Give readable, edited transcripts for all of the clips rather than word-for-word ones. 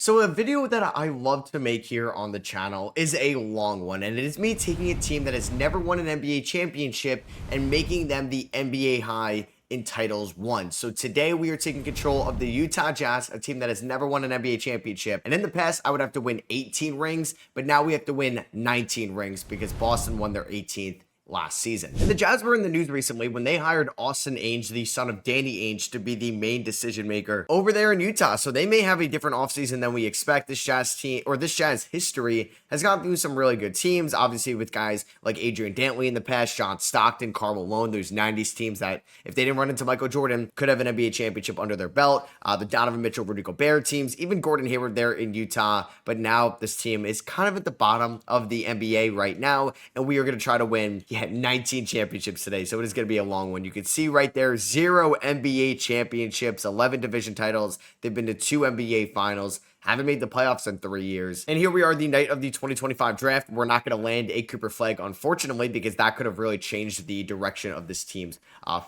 So a video that I love to make here on the channel is a long one, and it is me taking a team that has never won an NBA championship and making them the NBA high in titles won. So today we are taking control of the Utah Jazz, a team that has never won an NBA championship. And in the past, I would have to win 18 rings, but now we have to win 19 rings because Boston won their 18th last season. And the Jazz were in the news recently when they hired Austin Ainge, the son of Danny Ainge, to be the main decision maker over there in Utah. So they may have a different offseason than we expect. This Jazz team, or this Jazz history, has gone through some really good teams, obviously with guys like Adrian Dantley in the past, John Stockton, Karl Malone, those 90s teams that, if they didn't run into Michael Jordan, could have an NBA championship under their belt. The Donovan Mitchell, Rudy Gobert teams, even Gordon Hayward there in Utah. But now this team is kind of at the bottom of the NBA right now, and we are going to try to win 19 championships today. So it is going to be a long one. You can see right there, 0 NBA championships, 11 division titles. They've been to 2 NBA finals. Haven't made the playoffs in 3 years. And here we are the night of the 2025 draft. We're not going to land a Cooper Flag, unfortunately, because that could have really changed the direction of this team's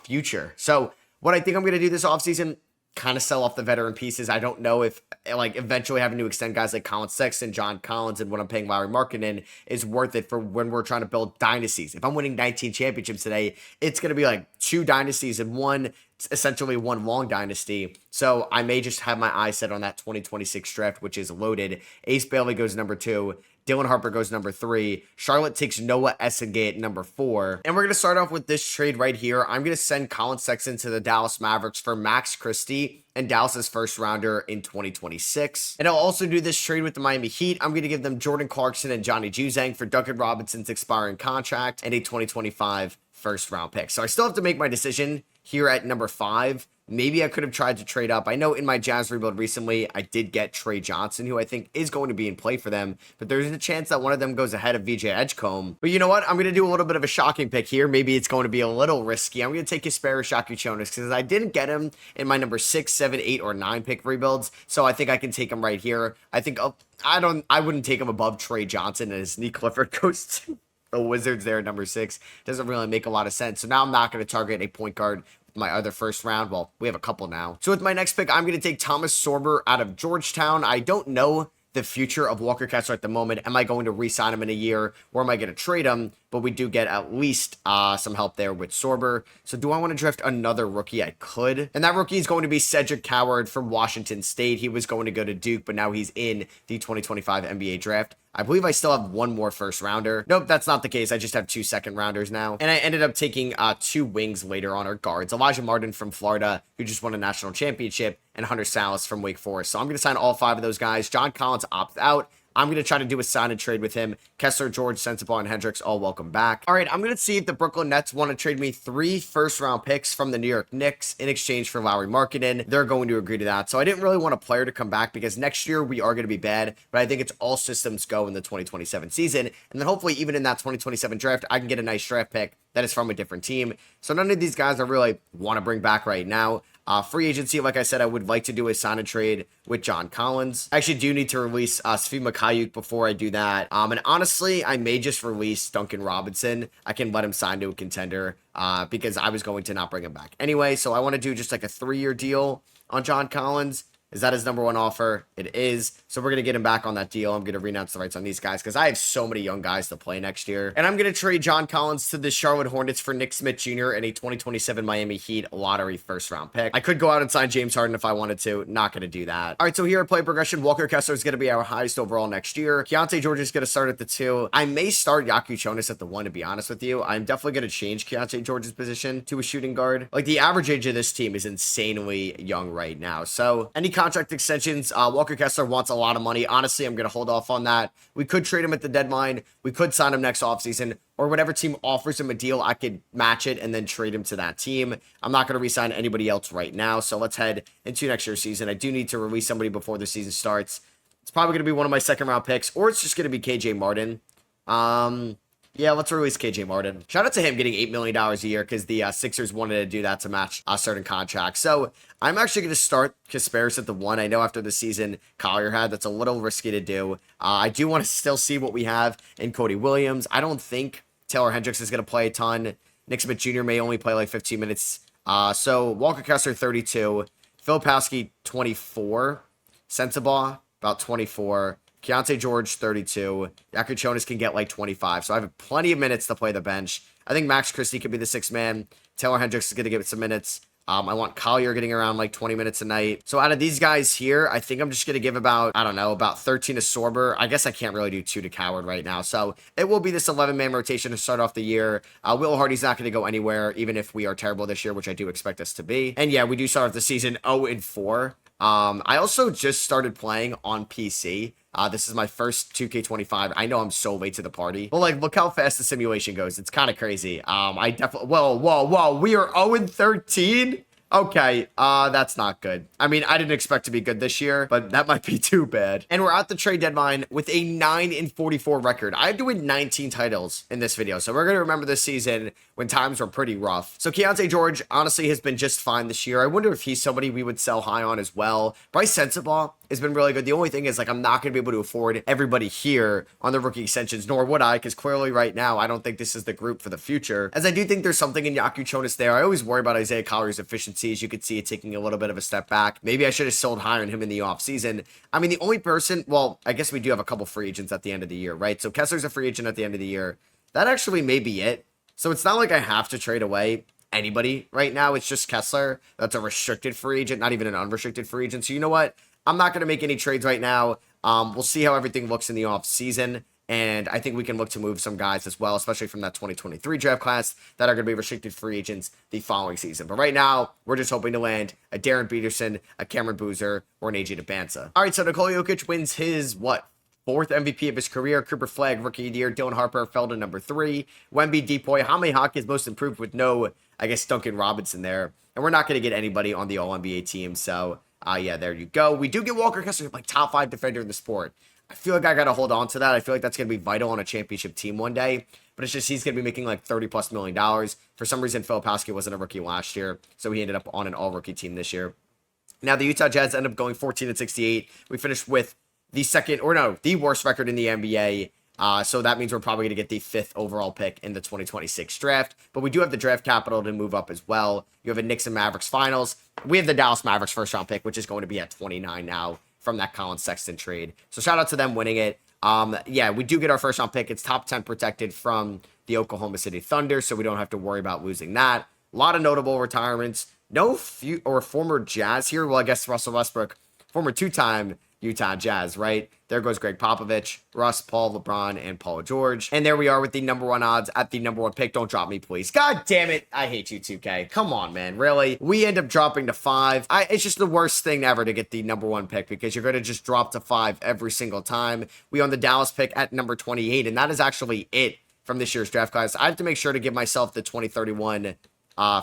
future. So what I think I'm going to do this offseason, kind of sell off the veteran pieces. I don't know if eventually having to extend guys like Colin Sexton, John Collins, and what I'm paying Lauri Markkanen is worth it for when we're trying to build dynasties. If I'm winning 19 championships today, it's going to be like 2 dynasties and essentially one long dynasty. So I may just have my eyes set on that 2026 draft, which is loaded. Ace Bailey goes number 2. Dylan Harper goes number 3. Charlotte takes Noah Essengate at number 4. And we're going to start off with this trade right here. I'm going to send Colin Sexton to the Dallas Mavericks for Max Christie and Dallas's first rounder in 2026. And I'll also do this trade with the Miami Heat. I'm going to give them Jordan Clarkson and Johnny Juzang for Duncan Robinson's expiring contract and a 2025 first round pick. So I still have to make my decision here at number 5. Maybe I could have tried to trade up. I know in my Jazz rebuild recently, I did get Trey Johnson, who I think is going to be in play for them, but there's a chance that one of them goes ahead of VJ Edgecombe. But you know what? I'm going to do a little bit of a shocking pick here. Maybe it's going to be a little risky. I'm going to take Kasperi Shakuchonis because I didn't get him in my number 6, 7, 8, or 9 pick rebuilds, so I think I can take him right here. I think I wouldn't take him above Trey Johnson, as Nick Clifford goes to the Wizards there at number 6. Doesn't really make a lot of sense. So now I'm not going to target a point guard my other first round. Well, we have a couple now. So with my next pick, I'm going to take Thomas Sorber out of Georgetown. I don't know the future of Walker Kessler at the moment. Am I going to re-sign him in a year, or am I going to trade him? But we do get at least some help there with Sorber. So do I want to draft another rookie? I could. And that rookie is going to be Cedric Coward from Washington State. He was going to go to Duke, but now he's in the 2025 NBA draft. I believe I still have one more first rounder. Nope, that's not the case. I just have 2 second rounders now. And I ended up taking 2 wings later on, our guards. Elijah Martin from Florida, who just won a national championship, and Hunter Salas from Wake Forest. So I'm going to sign all 5 of those guys. John Collins opts out. I'm going to try to do a sign and trade with him. Kessler, George, Sensabaugh, and Hendricks, all welcome back. All right, I'm going to see if the Brooklyn Nets want to trade me 3 first-round picks from the New York Knicks in exchange for Lauri Markkanen. They're going to agree to that. So I didn't really want a player to come back because next year we are going to be bad, but I think it's all systems go in the 2027 season. And then hopefully even in that 2027 draft, I can get a nice draft pick that is from a different team. So none of these guys I really want to bring back right now. Free agency, like I said, I would like to do a sign and trade with John Collins. I actually do need to release Svi Mikhailiuk before I do that. And honestly, I may just release Duncan Robinson. I can let him sign to a contender because I was going to not bring him back anyway. So I want to do just like a 3-year deal on John Collins. Is that his number 1 offer? It is. So we're going to get him back on that deal. I'm going to renounce the rights on these guys because I have so many young guys to play next year. And I'm going to trade John Collins to the Charlotte Hornets for Nick Smith Jr. and a 2027 Miami Heat lottery first round pick. I could go out and sign James Harden if I wanted to. Not going to do that. All right, so here at Play Progression, Walker Kessler is going to be our highest overall next year. Keontae George is going to start at the 2. I may start Yaku at the 1, to be honest with you. I'm definitely going to change Keontae George's position to a shooting guard. Like, the average age of this team is insanely young right now. So any contract extensions, Walker Kessler wants a lot of money. Honestly, I'm going to hold off on that. We could trade him at the deadline. We could sign him next offseason, or whatever team offers him a deal, I could match it and then trade him to that team. I'm not going to re-sign anybody else right now. So let's head into next year's season. I do need to release somebody before the season starts. It's probably going to be one of my second round picks, or it's just going to be KJ Martin. Yeah, let's release KJ Martin. Shout out to him getting $8 million a year because the Sixers wanted to do that to match a certain contract. So I'm actually going to start Kasparis at the 1. I know after the season Collier had, that's a little risky to do. I do want to still see what we have in Cody Williams. I don't think Taylor Hendricks is going to play a ton. Nick Smith Jr. may only play like 15 minutes. So Walker Kessler, 32. Filipowski, 24. Sensabaugh, about 24. Keontae George, 32. Yakuchonis can get like 25. So I have plenty of minutes to play the bench. I think Max Christie could be the sixth man. Taylor Hendricks is going to give it some minutes. I want Collier getting around like 20 minutes a night. So out of these guys here, I think I'm just going to give about, I don't know, about 13 to Sorber. I guess I can't really do 2 to Coward right now. So it will be this 11-man rotation to start off the year. Will Hardy's not going to go anywhere, even if we are terrible this year, which I do expect us to be. And yeah, we do start off the season 0-4. I also just started playing on PC. This is my first 2K25. I know I'm so late to the party, but like, look how fast the simulation goes. It's kind of crazy. I definitely, whoa. We are 0-13. Okay, that's not good. I mean, I didn't expect to be good this year, but that might be too bad. And we're at the trade deadline with a 9-44 record. I had to win 19 titles in this video, so we're going to remember this season when times were pretty rough. So Keontae George, honestly, has been just fine this year. I wonder if he's somebody we would sell high on as well. Bryce Sensabaugh has been really good. The only thing is, like, I'm not going to be able to afford everybody here on the rookie extensions, nor would I, because clearly right now, I don't think this is the group for the future. As I do think there's something in Yakuchonis there. I always worry about Isaiah Collier's efficiencies. You could see it taking a little bit of a step back. Maybe I should have sold higher on him in the offseason. I mean, the only person, well, I guess we do have a couple free agents at the end of the year, right? So Kessler's a free agent at the end of the year. That actually may be it. So it's not like I have to trade away anybody right now. It's just Kessler. That's a restricted free agent, not even an unrestricted free agent. So you know what? I'm not going to make any trades right now. We'll see how everything looks in the offseason. And I think we can look to move some guys as well, especially from that 2023 draft class that are going to be restricted free agents the following season. But right now, we're just hoping to land a Darren Peterson, a Cameron Boozer, or an AJ DeBanza. All right, so Nikola Jokic wins his, fourth MVP of his career. Cooper Flagg, Rookie of the Year. Dylan Harper fell to number 3. Wemby, Depoy, Jaime Jaquez most improved with no, I guess, Duncan Robinson there. And we're not going to get anybody on the All-NBA team. So, yeah, there you go. We do get Walker Kessler, like top 5 defender in the sport. I feel like I got to hold on to that. I feel like that's going to be vital on a championship team one day. But it's just he's going to be making like $30+ million. For some reason, Filipowski wasn't a rookie last year. So he ended up on an all-rookie team this year. Now, the Utah Jazz ended up going 14-68. We finished with the worst record in the NBA. So that means we're probably going to get the 5th overall pick in the 2026 draft. But we do have the draft capital to move up as well. You have a Knicks and Mavericks finals. We have the Dallas Mavericks first round pick, which is going to be at 29 now from that Colin Sexton trade. So shout out to them winning it. Yeah, we do get our first round pick. It's top 10 protected from the Oklahoma City Thunder, so we don't have to worry about losing that. A lot of notable retirements. No former Jazz here. Well, I guess Russell Westbrook, former 2-time Utah Jazz, right? There goes Greg Popovich, Russ, Paul, LeBron, and Paul George. And there we are with the number 1 odds at the number 1 pick. Don't drop me, please. God damn it. I hate you, 2K. Come on, man. Really? We end up dropping to 5. It's just the worst thing ever to get the number 1 pick because you're going to just drop to 5 every single time. We own the Dallas pick at number 28, and that is actually it from this year's draft class. I have to make sure to give myself the 2031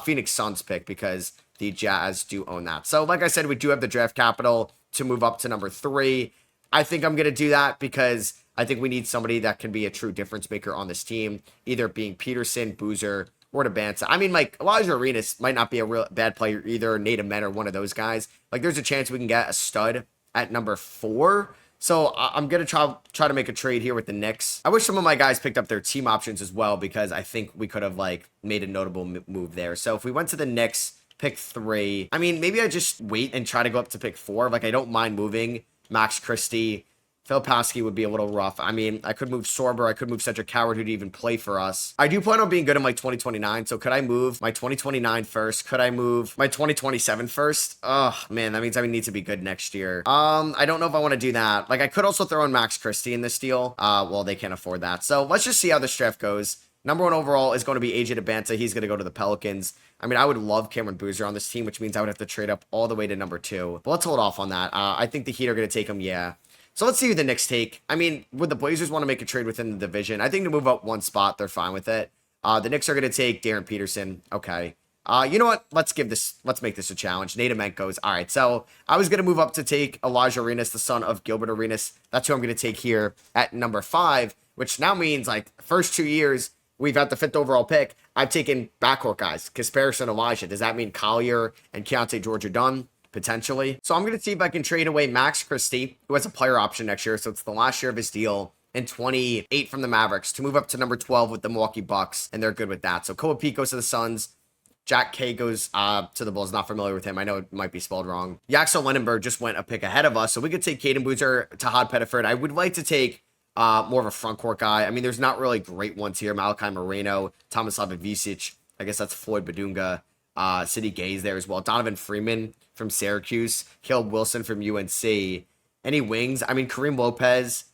Phoenix Suns pick because the Jazz do own that. So like I said, we do have the draft capital to move up to number 3. I think I'm going to do that because I think we need somebody that can be a true difference maker on this team, either being Peterson, Boozer, or DeBanza. I mean, like, Elijah Arenas might not be a real bad player either. Nate Ahmed or one of those guys. Like, there's a chance we can get a stud at number 4. So I'm going to try to make a trade here with the Knicks. I wish some of my guys picked up their team options as well because I think we could have, like, made a notable move there. So if we went to the Knicks, pick 3. I mean, maybe I just wait and try to go up to pick 4. Like, I don't mind moving Max Christie. Filipowski would be a little rough. I mean, I could move Sorber. I could move Cedric Coward, who'd even play for us. I do plan on being good in my 2029. So could I move my 2029 first? Could I move my 2027 first? Oh, man, that means I need to be good next year. I don't know if I want to do that. Like, I could also throw in Max Christie in this deal. Well, they can't afford that. So let's just see how this draft goes. Number 1 overall is going to be AJ DeBanza. He's going to go to the Pelicans. I mean, I would love Cameron Boozer on this team, which means I would have to trade up all the way to number 2. But let's hold off on that. I think the Heat are going to take him, yeah. So let's see who the Knicks take. I mean, would the Blazers want to make a trade within the division? I think to move up 1 spot, they're fine with it. The Knicks are going to take Darren Peterson. Okay. You know what? Let's make this a challenge. Nate Ahmed goes. All right. So I was going to move up to take Elijah Arenas, the son of Gilbert Arenas. That's who I'm going to take here at number 5, which now means like first 2 years, we've had the 5th overall pick. I've taken backcourt guys, Kasparis and Elijah. Does that mean Collier and Keontae George are done? Potentially. So I'm going to see if I can trade away Max Christie, who has a player option next year. So it's the last year of his deal, and 28 from the Mavericks to move up to number 12 with the Milwaukee Bucks. And they're good with that. So Koa Pete goes to the Suns. Jack K goes to the Bulls. Not familiar with him. I know it might be spelled wrong. Yaxel Lendenberg just went a pick ahead of us, so we could take Caden Boozer, Tahad Pettiford. I would like to take more of a front court guy. I mean, there's not really great ones here. Malachi Moreno, Tomislav Ivicic. I guess that's Floyd Badunga. City Gay's there as well. Donovan Freeman from Syracuse. Caleb Wilson from UNC. Any wings? I mean, Kareem Lopez.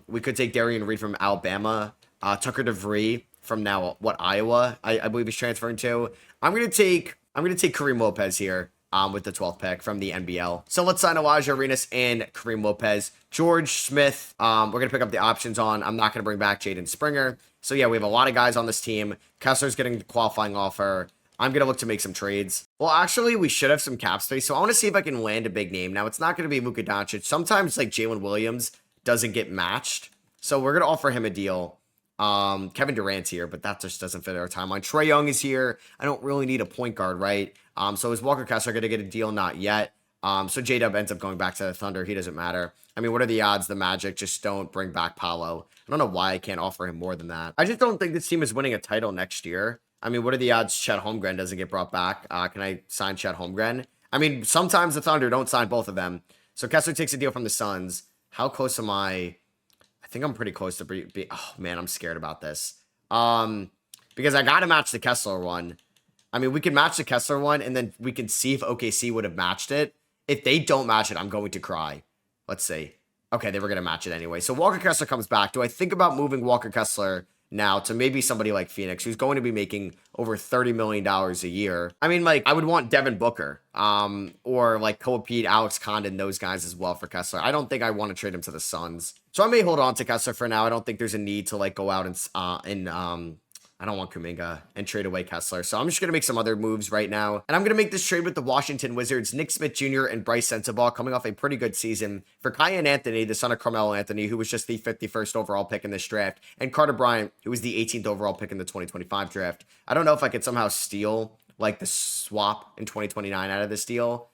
We could take Darian Reed from Alabama. Tucker DeVree from now Iowa, I believe he's transferring to. I'm gonna take Kareem Lopez here with the 12th pick from the NBL. So let's sign Elijah Arenas and Kareem Lopez. George Smith, we're gonna pick up the options on. I'm not gonna bring back Jaden Springer. So yeah, we have a lot of guys on this team. Kessler's getting the qualifying offer. I'm going to look to make some trades. Well, actually, we should have some cap space. So I want to see if I can land a big name. Now, it's not going to be Luka Doncic. Sometimes, like, Jalen Williams doesn't get matched. So we're going to offer him a deal. Kevin Durant's here, but that just doesn't fit our timeline. Trae Young is here. I don't really need a point guard, right? So is Walker Kessler going to get a deal? Not yet. So J-Dub ends up going back to the Thunder. He doesn't matter. I mean, what are the odds the Magic just don't bring back Paolo? I don't know why I can't offer him more than that. I just don't think this team is winning a title next year. I mean, what are the odds Chet Holmgren doesn't get brought back? Can I sign Chet Holmgren? I mean, sometimes the Thunder don't sign both of them. So Kessler takes a deal from the Suns. How close am I? I think I'm pretty close to be. Oh, man, I'm scared about this. Because I got to match the Kessler one. I mean, we can match the Kessler one, and then we can see if OKC would have matched it. If they don't match it, I'm going to cry. Let's see. Okay, they were going to match it anyway. So Walker Kessler comes back. Do I think about moving Walker Kessler now to maybe somebody like Phoenix, who's going to be making over $30 million a year? I mean, like, I would want Devin Booker, or like Kobe Pete, Alex Condon, those guys as well for Kessler. I don't think I want to trade him to the Suns. So I may hold on to Kessler for now. I don't think there's a need to like go out and I don't want Kuminga and trade away Kessler. So I'm just going to make some other moves right now. And I'm going to make this trade with the Washington Wizards, Nick Smith Jr. and Bryce Sensabaugh, coming off a pretty good season, for Kiyan Anthony, the son of Carmelo Anthony, who was just the 51st overall pick in this draft, and Carter Bryant, who was the 18th overall pick in the 2025 draft. I don't know if I could somehow steal like the swap in 2029 out of this deal.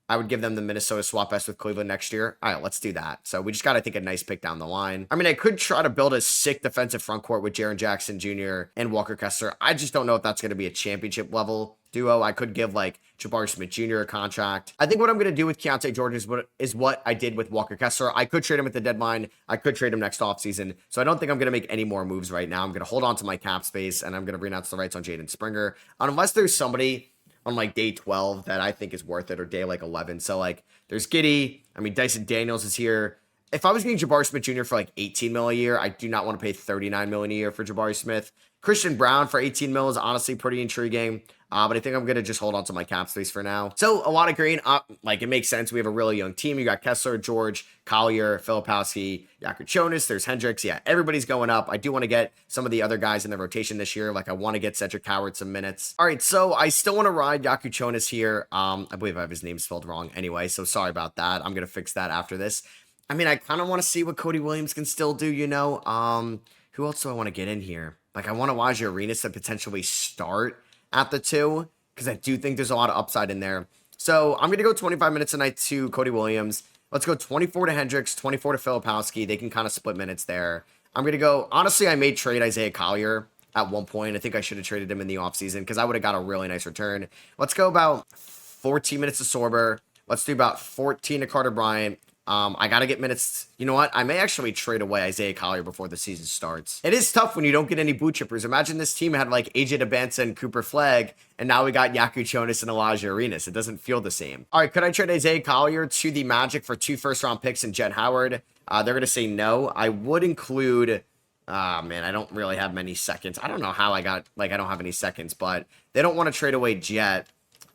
I would give them the Minnesota swap S with Cleveland next year. All right, let's do that. So we just got to think a nice pick down the line. I mean, I could try to build a sick defensive front court with Jaren Jackson Jr. and Walker Kessler. I just don't know if that's going to be a championship level duo. I could give like Jabari Smith Jr. a contract. I think what I'm going to do with Keontae George is what I did with Walker Kessler. I could trade him at the deadline. I could trade him next offseason. So I don't think I'm going to make any more moves right now. I'm going to hold on to my cap space, and I'm going to renounce the rights on Jaden Springer. Unless there's somebody on like day 12 that I think is worth it, or day like 11. So like there's Giddey. I mean, Dyson Daniels is here. If I was getting Jabari Smith Jr. for like 18 mil a year, I do not want to pay 39 million a year for Jabari Smith. Christian Brown for 18 mil is honestly pretty intriguing. But I think I'm going to just hold on to my cap space for now. So a lot of green, like it makes sense. We have a really young team. You got Kessler, George, Collier, Filipowski, Yakuchonis. There's Hendricks. Yeah, everybody's going up. I do want to get some of the other guys in the rotation this year. Like I want to get Cedric Howard some minutes. All right, so I still want to ride Yakuchonis here. I believe I have his name spelled wrong anyway, so sorry about that. I'm going to fix that after this. I mean, I kind of want to see what Cody Williams can still do, you know. Who else do I want to get in here? Like I want Elijah Arenas to potentially start at the 2, because I do think there's a lot of upside in there. So I'm going to go 25 minutes tonight to Cody Williams. Let's go 24 to Hendricks, 24 to Filipowski. They can kind of split minutes there. I'm going to go, honestly, I may trade Isaiah Collier at one point. I think I should have traded him in the offseason because I would have got a really nice return. Let's go about 14 minutes to Sorber. Let's do about 14 to Carter Bryant. I got to get minutes. You know what? I may actually trade away Isaiah Collier before the season starts. It is tough when you don't get any boot chippers. Imagine this team had like AJ DeBanza and Cooper Flagg, and now we got Yakuchonis and Elijah Arenas. It doesn't feel the same. All right, could I trade Isaiah Collier to the Magic for 2 first-round picks and Jet Howard? They're going to say no. I would include... man, I don't really have many seconds. I don't know how I don't have any seconds, but they don't want to trade away Jet.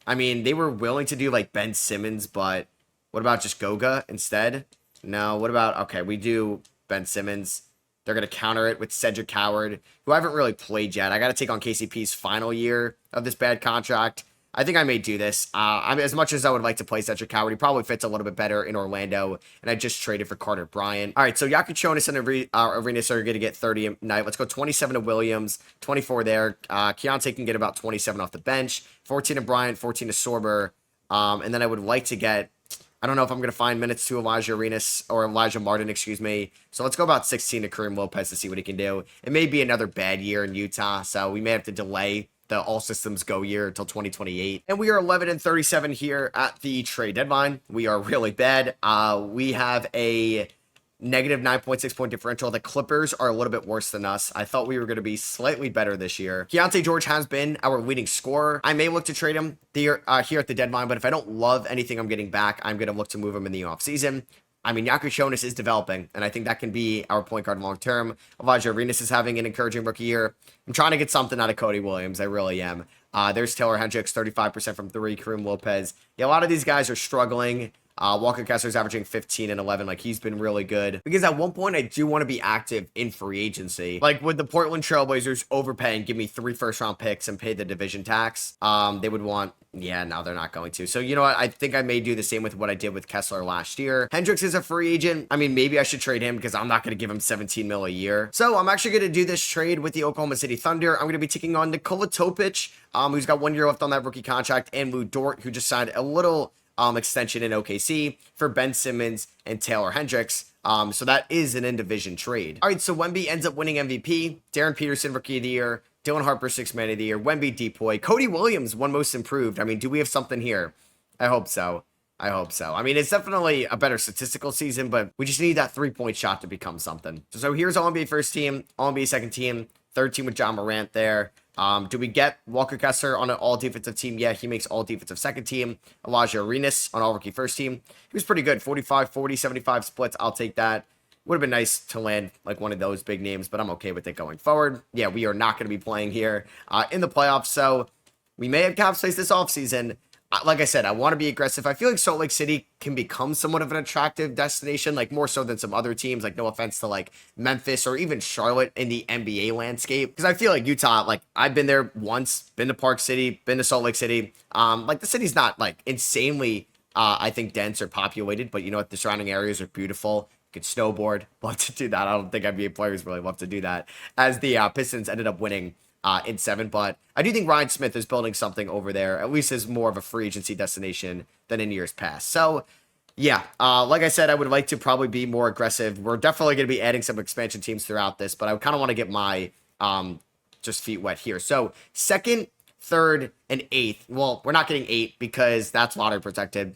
I mean, they were willing to do like Ben Simmons, but... what about just Goga instead? No, what about, okay, we do Ben Simmons. They're going to counter it with Cedric Howard, who I haven't really played yet. I got to take on KCP's final year of this bad contract. I think I may do this. As much as I would like to play Cedric Howard, he probably fits a little bit better in Orlando, and I just traded for Carter Bryant. All right, so Yakuchonis and Arenas are going to get 30 a night. Let's go 27 to Williams, 24 there. Keontae can get about 27 off the bench, 14 to Bryant, 14 to Sorber. And then I would like to get... I don't know if I'm going to find minutes to Elijah Arenas or Elijah Martin, excuse me. So let's go about 16 to Kareem Lopez to see what he can do. It may be another bad year in Utah, so we may have to delay the all systems go year until 2028. And we are 11 and 37 here at the trade deadline. We are really bad. We have a negative 9.6 point differential. The Clippers are a little bit worse than us. I thought we were going to be slightly better this year. Keontae George has been our leading scorer. I may look to trade him here at the deadline, but if I don't love anything I'm getting back, I'm going to look to move him in the offseason. I mean, Jakob Jonas is developing, and I think that can be our point guard long term. Elijah Arenas is having an encouraging rookie year. I'm trying to get something out of Cody Williams. I really am. There's Taylor Hendricks, 35% from three. Kareem Lopez. Yeah, a lot of these guys are struggling. Walker Kessler's averaging 15 and 11. Like, he's been really good. Because at one point, I do want to be active in free agency. Like, would the Portland Trailblazers overpay and give me 3 first-round picks and pay the division tax? They would want... Yeah, no, they're not going to. So, you know what? I think I may do the same with what I did with Kessler last year. Hendricks is a free agent. I mean, maybe I should trade him because I'm not going to give him 17 mil a year. So, I'm actually going to do this trade with the Oklahoma City Thunder. I'm going to be taking on Nikola Topic, who's got 1 year left on that rookie contract, and Lou Dort, who just signed a little extension in OKC for Ben Simmons and Taylor Hendricks. So that is an in-division trade. All right, so Wemby ends up winning MVP. Darren Peterson, Rookie of the Year. Dylan Harper, 6th Man of the Year. Wemby, Depoy. Cody Williams, won Most Improved. I mean, do we have something here? I hope so. I hope so. I mean, it's definitely a better statistical season, but we just need that 3-point shot to become something. So here's All-NBA first team, All-NBA second team, third team with John Morant there. Do we get Walker Kessler on an all-defensive team? Yeah, he makes all-defensive second team. Elijah Arenas on all-rookie first team. He was pretty good. 45, 40, 75 splits. I'll take that. Would have been nice to land like one of those big names, but I'm okay with it going forward. Yeah, we are not going to be playing here in the playoffs, so we may have cap space this offseason. Like I said, I want to be aggressive. I feel like Salt Lake City can become somewhat of an attractive destination, like more so than some other teams, like no offense to like Memphis or even Charlotte in the NBA landscape. Because I feel like Utah, like I've been there once, been to Park City, been to Salt Lake City. Like the city's not like insanely, I think, dense or populated, but you know what? The surrounding areas are beautiful. You could snowboard. Love to do that. I don't think NBA players really love to do that. As the Pistons ended up winning in 7, but I do think Ryan Smith is building something over there, at least as more of a free agency destination than in years past. So, yeah, like I said, I would like to probably be more aggressive. We're definitely going to be adding some expansion teams throughout this, but I kind of want to get my just feet wet here. So, 2nd, 3rd, and 8th. Well, we're not getting 8 because that's lottery protected.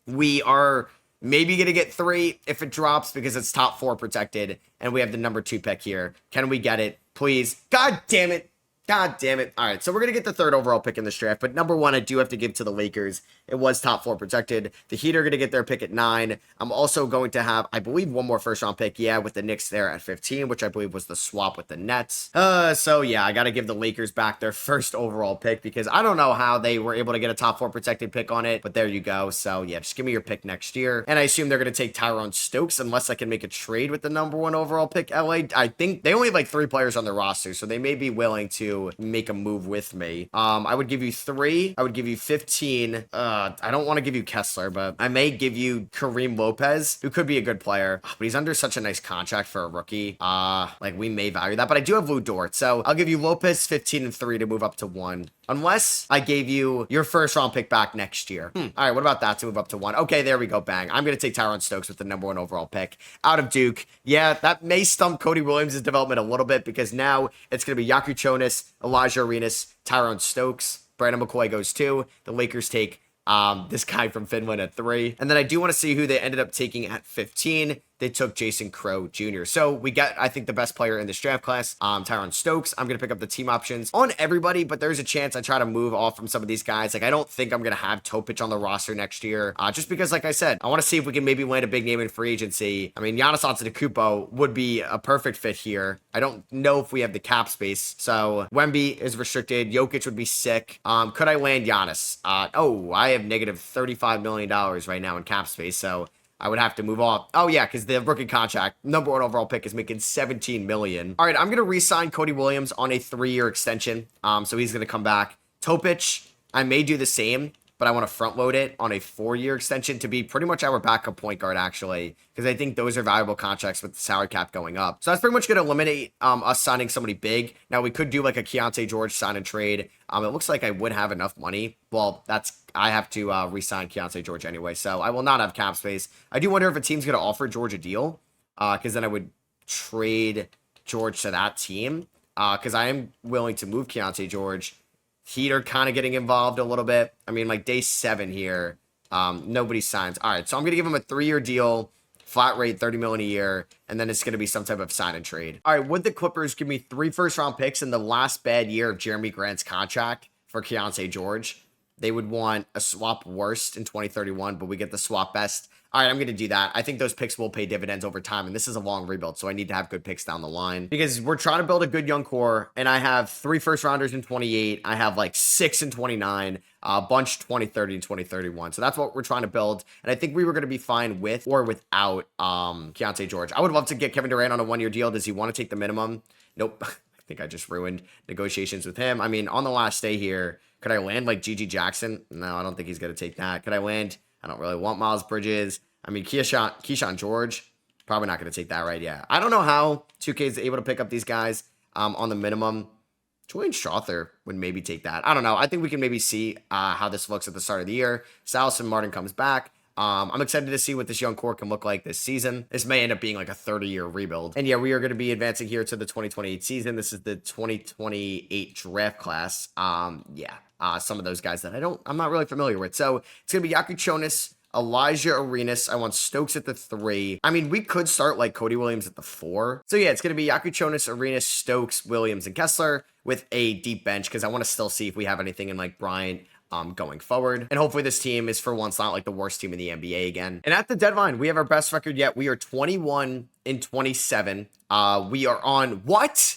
We are maybe going to get 3 if it drops because it's top 4 protected, and we have the number 2 pick here. Can we get it? Please. God damn it. God damn it. All right, so we're going to get the 3rd overall pick in this draft, but number 1, I do have to give to the Lakers. It was top 4 protected. The Heat are going to get their pick at 9. I'm also going to have, I believe, one more first-round pick, yeah, with the Knicks there at 15, which I believe was the swap with the Nets. So, yeah, I got to give the Lakers back their 1st overall pick because I don't know how they were able to get a top 4 protected pick on it, but there you go. So, yeah, just give me your pick next year. And I assume they're going to take Tyrone Stokes unless I can make a trade with the number 1 overall pick, LA. I think they only have like 3 players on their roster, so they may be willing to make a move with me. I would give you 3. I would give you 15. I don't want to give you Kessler, but I may give you Kareem Lopez, who could be a good player, but he's under such a nice contract for a rookie. Like we may value that, but I do have Lou Dort, so I'll give you Lopez 15 and 3 to move up to 1. Unless I gave you your 1st round pick back next year. All right, what about that to move up to 1? Okay, there we go, bang. I'm going to take Tyrone Stokes with the number 1 overall pick out of Duke. Yeah, that may stump Cody Williams' development a little bit because now it's going to be Jakob Jonas, Elijah Arenas, Tyrone Stokes. Brandon McCoy goes 2. The Lakers take this guy from Finland at 3. And then I do want to see who they ended up taking at 15. They took Jason Crow Jr. So we got, I think, the best player in this draft class, Tyrone Stokes. I'm going to pick up the team options on everybody, but there's a chance I try to move off from some of these guys. Like, I don't think I'm going to have Topic on the roster next year, just because, like I said, I want to see if we can maybe land a big name in free agency. I mean, Giannis Antetokounmpo would be a perfect fit here. I don't know if we have the cap space. So Wemby is restricted. Jokic would be sick. Could I land Giannis? I have negative $35 million right now in cap space, so I would have to move off. Oh, yeah, because the rookie contract, number 1 overall pick, is making $17 million. All right, I'm going to re-sign Cody Williams on a 3-year extension. So he's going to come back. Topic, I may do the same, but I want to front load it on a 4-year extension to be pretty much our backup point guard, actually, because I think those are valuable contracts with the salary cap going up. So that's pretty much going to eliminate us signing somebody big. Now, we could do like a Keontae George sign and trade. It looks like I would have enough money. Well, I have to re-sign Keontae George anyway, so I will not have cap space. I do wonder if a team's going to offer George a deal, because then I would trade George to that team, because I am willing to move Keontae George Heat are kind of getting involved a little bit. I mean, like day 7 here, nobody signs. All right, so I'm going to give him a 3-year deal, flat rate, $30 million a year, and then it's going to be some type of sign and trade. All right, would the Clippers give me 3 first-round picks in the last bad year of Jeremy Grant's contract for Keontae George? They would want a swap worst in 2031, but we get the swap best. All right, I'm going to do that. I think those picks will pay dividends over time, and this is a long rebuild, so I need to have good picks down the line because we're trying to build a good young core, and I have 3 first-rounders in 28. I have like 6 in 29, a bunch 2030 and 2031. So that's what we're trying to build, and I think we were going to be fine with or without Keontae George. I would love to get Kevin Durant on a 1-year deal. Does he want to take the minimum? Nope. I think I just ruined negotiations with him. I mean, on the last day here, could I land like Gigi Jackson? No, I don't think he's going to take that. Could I land? I don't really want Miles Bridges. I mean, Keyshawn George, probably not going to take that, right? Yeah. I don't know how 2K is able to pick up these guys on the minimum. Julian Strawther would maybe take that. I don't know. I think we can maybe see how this looks at the start of the year. Salison Martin comes back. I'm excited to see what this young core can look like this season. This may end up being like a 30-year rebuild. And yeah, we are going to be advancing here to the 2028 season. This is the 2028 draft class. Some of those guys that I'm not really familiar with. So it's going to be Yaku Chonis, Elijah Arenas. I want Stokes at the 3. I mean, we could start like Cody Williams at the 4. So yeah, it's going to be Yaku Chonis, Arenas, Stokes, Williams, and Kessler with a deep bench because I want to still see if we have anything in like Bryant going forward. And hopefully this team is for once not like the worst team in the NBA again. And at the deadline, we have our best record yet. We are 21-27. We are on what?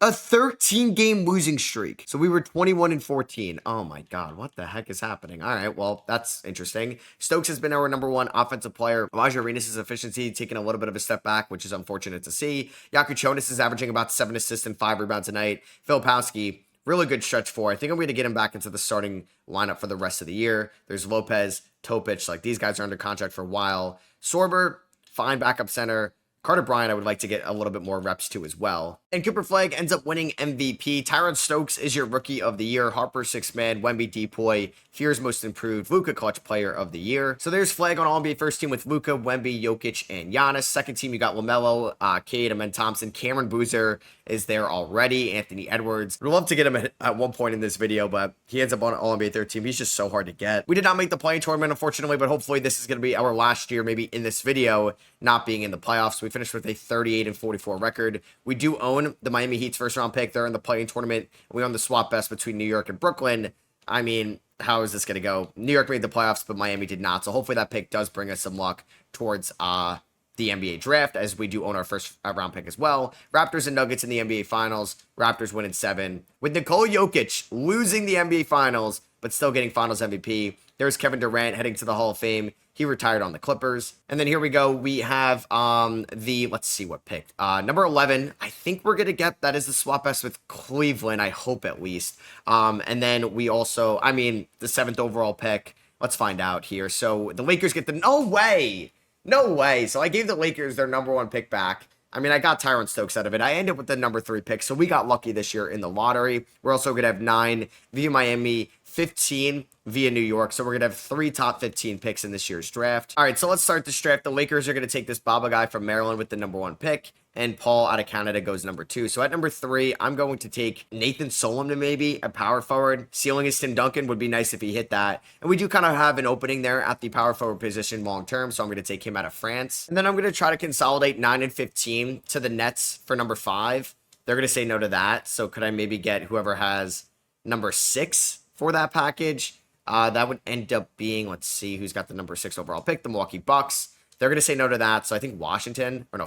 A 13-game losing streak. So we were 21-14. Oh my God, what the heck is happening? All right, well, that's interesting. Stokes has been our number 1 offensive player. Elijah Arenas' efficiency taking a little bit of a step back, which is unfortunate to see. Yaku Chonis is averaging about 7 assists and 5 rebounds a night. Filipowski, really good stretch 4. I think I'm going to get him back into the starting lineup for the rest of the year. There's Lopez, Topic. Like, these guys are under contract for a while. Sorber, fine backup center. Carter Bryant, I would like to get a little bit more reps to as well. And Cooper Flagg ends up winning MVP. Tyron Stokes is your rookie of the year. Harper, 6th man. Wemby, Depoy. Fears most improved. Luka, clutch player of the year. So there's Flagg on All-NBA first team with Luka, Wemby, Jokic, and Giannis. Second team, you got LaMelo, Cade, Amen Thompson. Cameron Boozer is there already. Anthony Edwards. We'd love to get him at one point in this video, but he ends up on All-NBA third team. He's just so hard to get. We did not make the play-in tournament, unfortunately, but hopefully this is going to be our last year, maybe in this video, not being in the playoffs. We finished with a 38-44 record. We do own the Miami Heat's first-round pick. They're in the play-in tournament. We own the swap best between New York and Brooklyn. I mean, how is this going to go? New York made the playoffs, but Miami did not. So hopefully that pick does bring us some luck towards the NBA draft, as we do own our first round pick as well. Raptors and Nuggets in the NBA Finals. Raptors winning 7. With Nikola Jokic losing the NBA Finals, but still getting Finals MVP. There's Kevin Durant heading to the Hall of Fame. He retired on the Clippers. And then here we go. We have let's see what pick. Number 11. I think we're going to get, that is the swap best with Cleveland. I hope at least. And then we also, I mean, the 7th overall pick. Let's find out here. So the Lakers get the, no way. So I gave the Lakers their number 1 pick back. I mean, I got Tyron Stokes out of it. I ended with the number 3 pick, so we got lucky this year in the lottery. We're also going to have 9 via Miami, 15 via New York. So we're going to have 3 top 15 picks in this year's draft. All right, so let's start this draft. The Lakers are going to take this Baba guy from Maryland with the number 1 pick. And Paul out of Canada goes number 2. So at number 3, I'm going to take Nathan Solomon maybe, a power forward. Ceiling is Tim Duncan. Would be nice if he hit that. And we do kind of have an opening there at the power forward position long term. So I'm going to take him out of France. And then I'm going to try to consolidate 9 and 15 to the Nets for number 5. They're going to say no to that. So could I maybe get whoever has number 6 for that package? That would end up being, let's see who's got the number 6 overall pick, the Milwaukee Bucks. They're going to say no to that. So I think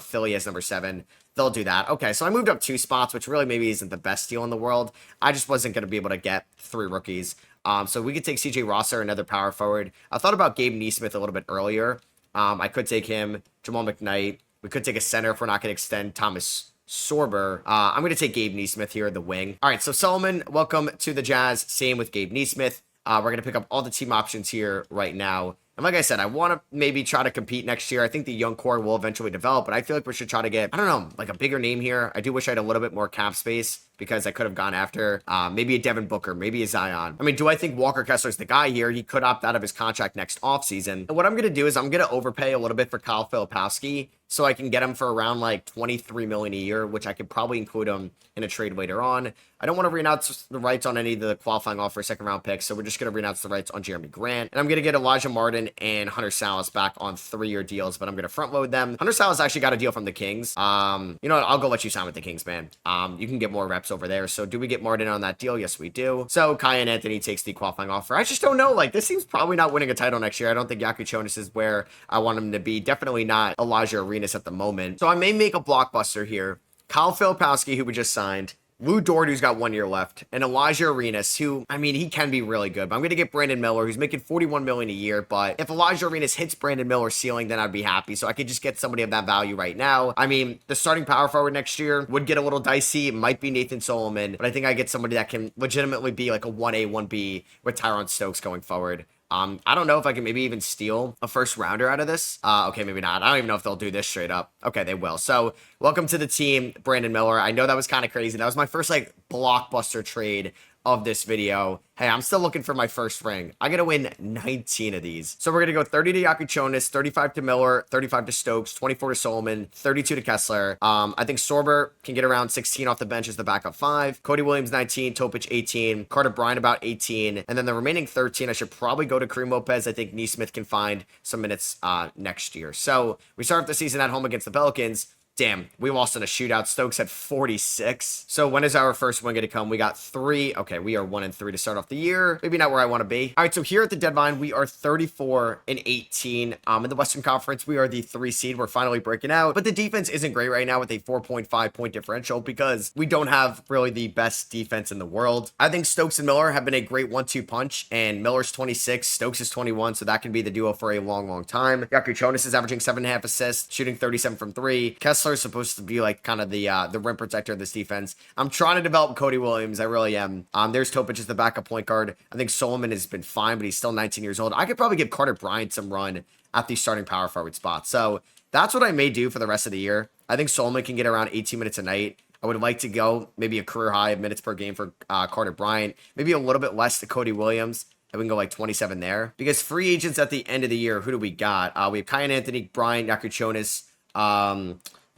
Philly has number 7. They'll do that. Okay, so I moved up 2 spots, which really maybe isn't the best deal in the world. I just wasn't going to be able to get 3 rookies. So we could take CJ Rosser, another power forward. I thought about Gabe Neesmith a little bit earlier. I could take him, Jamal McKnight. We could take a center if we're not going to extend Thomas Sorber. I'm going to take Gabe Neesmith here, the wing. All right, so Solomon, welcome to the Jazz. Same with Gabe Neesmith. We're going to pick up all the team options here right now. And like I said, I want to maybe try to compete next year. I think the young core will eventually develop, but I feel like we should try to get, I don't know, like a bigger name here. I do wish I had a little bit more cap space. because I could have gone after maybe a Devin Booker, maybe a Zion. I mean, do I think Walker Kessler's the guy here? He could opt out of his contract next offseason. And what I'm going to do is I'm going to overpay a little bit for Kyle Filipowski so I can get him for around like $23 million a year, which I could probably include him in a trade later on. I don't want to renounce the rights on any of the qualifying offer second round picks, so we're just going to renounce the rights on Jeremy Grant. And I'm going to get Elijah Martin and Hunter Salas back on 3-year deals, but I'm going to front load them. Hunter Salas actually got a deal from the Kings. You know what? I'll go let you sign with the Kings, man. You can get more reps over there. So do we get Martin on that deal? Yes, we do. So Kai and Anthony takes the qualifying offer. I just don't know. Like, this team's probably not winning a title next year. I don't think Yaku Jonas is where I want him to be. Definitely not Elijah Arenas at the moment. So I may make a blockbuster here. Kyle Filipowski, who we just signed. Lou Dort, who's got 1 year left, and Elijah Arenas, who, I mean, he can be really good, but I'm going to get Brandon Miller, who's making $41 million a year, but if Elijah Arenas hits Brandon Miller's ceiling, then I'd be happy, so I could just get somebody of that value right now. I mean, the starting power forward next year would get a little dicey. It might be Nathan Solomon, but I think I get somebody that can legitimately be like a 1A, 1B with Tyron Stokes going forward. I don't know if I can maybe even steal a first rounder out of this. Okay, maybe not. I don't even know if they'll do this straight up. Okay, they will. So welcome to the team, Brandon Miller. I know that was kind of crazy. That was my first like blockbuster trade of this video. Hey, I'm still looking for my first ring. I gotta win 19 of these. So we're gonna go 30 to Yaku Jonas, 35 to Miller, 35 to Stokes, 24 to Solomon, 32 to Kessler. I think Sorber can get around 16 off the bench as the backup 5. Cody Williams 19, Topic 18, Carter Bryant about 18, and then the remaining 13 I should probably go to Kareem Lopez. I think Nesmith can find some minutes next year. So we start off the season at home against the Pelicans. Damn, we lost in a shootout. Stokes had 46. So when is our first win going to come? We got 3. Okay, we are 1-3 to start off the year. Maybe not where I want to be. All right, so here at the deadline, we are 34-18. In the Western Conference, we are the 3 seed. We're finally breaking out. But the defense isn't great right now with a 4.5 point differential because we don't have really the best defense in the world. I think Stokes and Miller have been a great 1-2 punch, and Miller's 26, Stokes is 21, so that can be the duo for a long, long time. Yaku Jonas is averaging 7.5 assists, shooting 37 from 3. Kessler is supposed to be like kind of the rim protector of this defense. I'm trying to develop Cody Williams. I really am. There's Topic as the backup point guard. I think Solomon has been fine, but he's still 19 years old. I could probably give Carter Bryant some run at the starting power forward spot. So that's what I may do for the rest of the year. I think Solomon can get around 18 minutes a night. I would like to go maybe a career high of minutes per game for Carter Bryant. Maybe a little bit less to Cody Williams. And we can go like 27 there. Because free agents at the end of the year, who do we got? We have Kai and Anthony, Bryant, Yaku Jonas,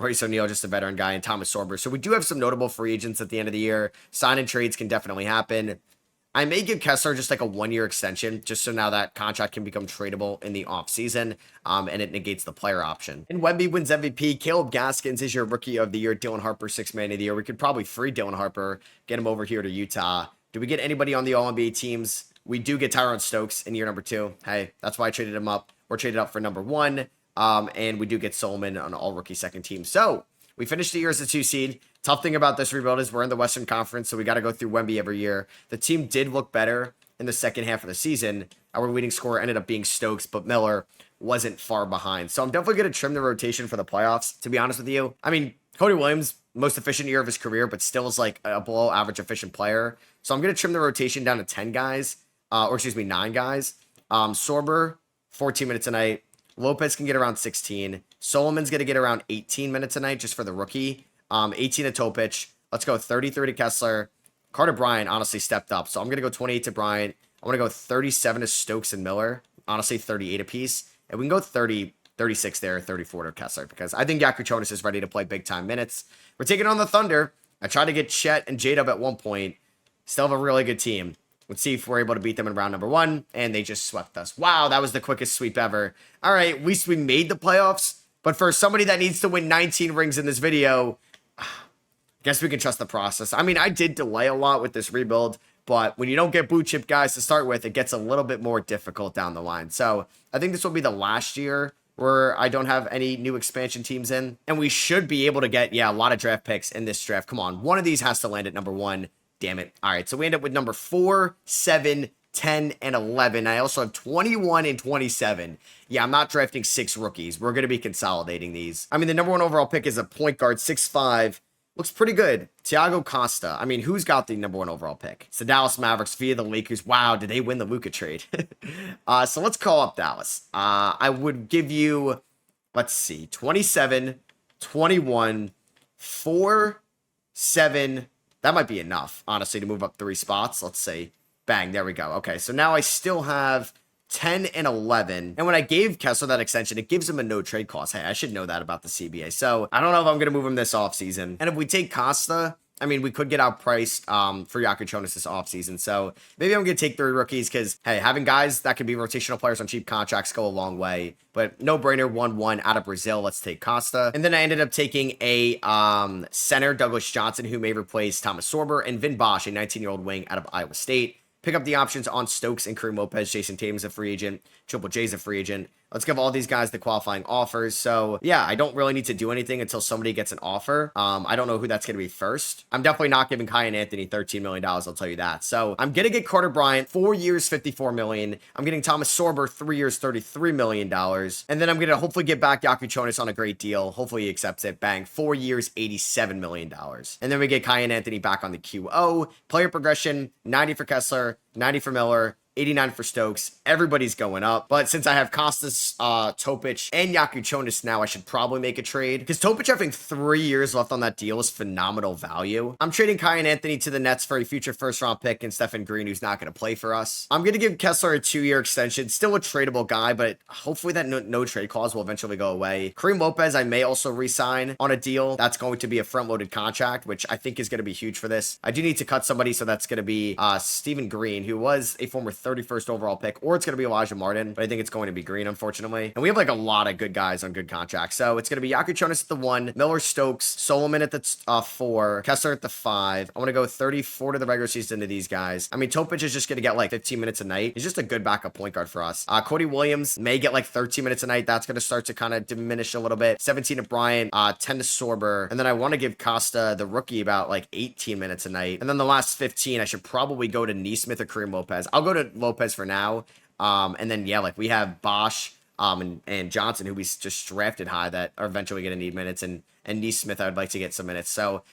Royce O'Neal, just a veteran guy, and Thomas Sorber. So we do have some notable free agents at the end of the year. Sign and trades can definitely happen. I may give Kessler just like a 1-year extension, just so now that contract can become tradable in the offseason, and it negates the player option. And Wemby wins MVP. Caleb Gaskins is your rookie of the year. Dylan Harper, 6th man of the year. We could probably free Dylan Harper, get him over here to Utah. Do we get anybody on the All-NBA teams? We do get Tyron Stokes in year number 2. Hey, that's why I traded him up. We're traded up for number 1. And we do get Solomon on all-rookie second team. So we finished the year as a 2 seed. Tough thing about this rebuild is we're in the Western Conference, so we got to go through Wemby every year. The team did look better in the second half of the season. Our leading scorer ended up being Stokes, but Miller wasn't far behind. So I'm definitely going to trim the rotation for the playoffs, to be honest with you. I mean, Cody Williams, most efficient year of his career, but still is like a below average efficient player. So I'm going to trim the rotation down to 10 guys, 9 guys. Sorber, 14 minutes a night. Lopez can get around 16. Solomon's going to get around 18 minutes a night just for the rookie. 18 to Topic. Let's go 33 to Kessler. Carter Bryant honestly stepped up. So I'm going to go 28 to Bryant. I want to go 37 to Stokes and Miller. Honestly, 38 apiece. And we can go 36 there, 34 to Kessler because I think Yaku Jonas is ready to play big time minutes. We're taking on the Thunder. I tried to get Chet and J-Dub at one point. Still have a really good team. Let's see if we're able to beat them in round number 1. And they just swept us. Wow, that was the quickest sweep ever. All right, at least we made the playoffs. But for somebody that needs to win 19 rings in this video, I guess we can trust the process. I mean, I did delay a lot with this rebuild. But when you don't get blue chip guys to start with, it gets a little bit more difficult down the line. So I think this will be the last year where I don't have any new expansion teams in. And we should be able to get, a lot of draft picks in this draft. Come on, one of these has to land at number 1. Damn it. All right, so we end up with number 4, 7, 10, and 11. I also have 21 and 27. Yeah, I'm not drafting 6 rookies. We're going to be consolidating these. I mean, the number 1 overall pick is a point guard, 6'5". Looks pretty good. Thiago Costa. I mean, who's got the number 1 overall pick? It's the Dallas Mavericks via the Lakers. Wow, did they win the Luka trade? So let's call up Dallas. I would give you, let's see, 27, 21, 4, 7, That might be enough, honestly, to move up 3 spots. Let's see. Bang, there we go. Okay, so now I still have 10 and 11. And when I gave Kessler that extension, it gives him a no trade cost. Hey, I should know that about the CBA. So I don't know if I'm going to move him this offseason. And if we take Costa, I mean, we could get outpriced for Yaku Jonas this offseason. So maybe I'm going to take 3 rookies because, hey, having guys that can be rotational players on cheap contracts go a long way. But no brainer, 1-1 out of Brazil. Let's take Costa. And then I ended up taking a center, Douglas Johnson, who may replace Thomas Sorber, and Vin Bosch, a 19-year-old wing out of Iowa State. Pick up the options on Stokes and Kareem Lopez. Jason Tatum's a free agent. Triple J's a free agent. Let's give all these guys the qualifying offers. So, yeah, I don't really need to do anything until somebody gets an offer. I don't know who that's going to be first. I'm definitely not giving Kyan Anthony $13 million, I'll tell you that. So, I'm going to get Carter Bryant, 4 years, $54 million. I'm getting Thomas Sorber, 3 years, $33 million. And then I'm going to hopefully get back Yaku Jonas on a great deal. Hopefully he accepts it. Bang, 4 years, $87 million. And then we get Kyan Anthony back on the QO. Player progression, 90 for Kessler, 90 for Miller, 89 for Stokes. Everybody's going up. But since I have Kostas, Topic, and Yaku Jonas now, I should probably make a trade. Because Topic having 3 years left on that deal is phenomenal value. I'm trading Kyan Anthony to the Nets for a future first-round pick and Stephen Green, who's not going to play for us. I'm going to give Kessler a 2-year extension. Still a tradable guy, but hopefully that no trade clause will eventually go away. Kareem Lopez, I may also re-sign on a deal. That's going to be a front-loaded contract, which I think is going to be huge for this. I do need to cut somebody, so that's going to be Stephen Green, who was a former 31st overall pick, or it's going to be Elijah Martin, but I think it's going to be Green, unfortunately. And we have like a lot of good guys on good contracts. So it's going to be Yaku Jonas at the 1, Miller, Stokes, Solomon at the 4, Kessler at the 5. I want to go 34 to the regular season to these guys. I mean, Topic is just going to get like 15 minutes a night. He's just a good backup point guard for us. Cody Williams may get like 13 minutes a night. That's going to start to kind of diminish a little bit. 17 to Bryant, 10 to Sorber. And then I want to give Costa, the rookie, about like 18 minutes a night. And then the last 15, I should probably go to Neesmith or Kareem Lopez. I'll go to Lopez for now. And then, yeah, like we have Bosch and Johnson, who we just drafted high, that are eventually going to need minutes, and Neesmith, I would like to get some minutes. So,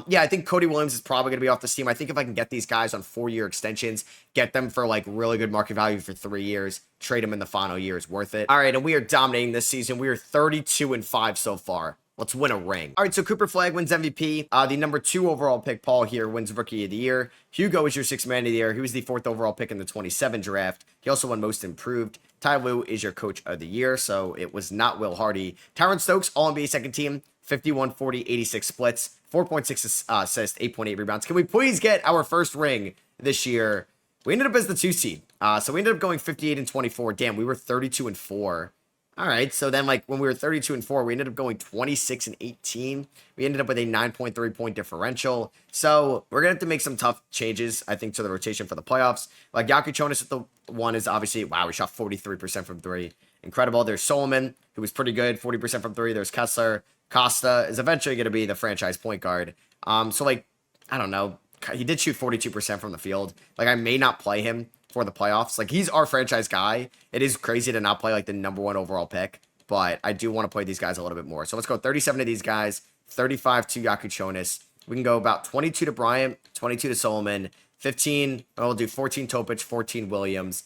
yeah, I think Cody Williams is probably going to be off this team. I think if I can get these guys on 4-year extensions, get them for like really good market value for 3 years, trade them in the final year, is worth it. All right, and we are dominating this season. We are 32-5 so far. Let's win a ring. All right, so Cooper Flagg wins MVP. The number 2 overall pick, Paul, here wins Rookie of the Year. Hugo is your 6th man of the year. He was the 4th overall pick in the 27 draft. He also won Most Improved. Ty Lue is your Coach of the Year, so it was not Will Hardy. Tyron Stokes, All-NBA second team, 51, 40, 86 splits, 4.6 assists, 8.8 rebounds. Can we please get our first ring this year? We ended up as the 2 seed. So we ended up going 58-24. Damn, we were 32-4. All right, so then like when we were 32-4, we ended up going 26-18. We ended up with a 9.3 point differential. So we're gonna have to make some tough changes, I think, to the rotation for the playoffs. Like Yaku Jonas at the 1 is obviously, wow, we shot 43% from 3. Incredible. There's Solomon, who was pretty good, 40% from 3. There's Kessler. Costa is eventually gonna be the franchise point guard. So like, I don't know. He did shoot 42% from the field. Like I may not play him for the playoffs. Like he's our franchise guy. It is crazy to not play like the number 1 overall pick, but I do want to play these guys a little bit more. So let's go 37 of these guys, 35 to Yaku Jonas. We can go about 22 to Bryant, 22 to Solomon, 15, we'll do 14 Topic, 14 Williams.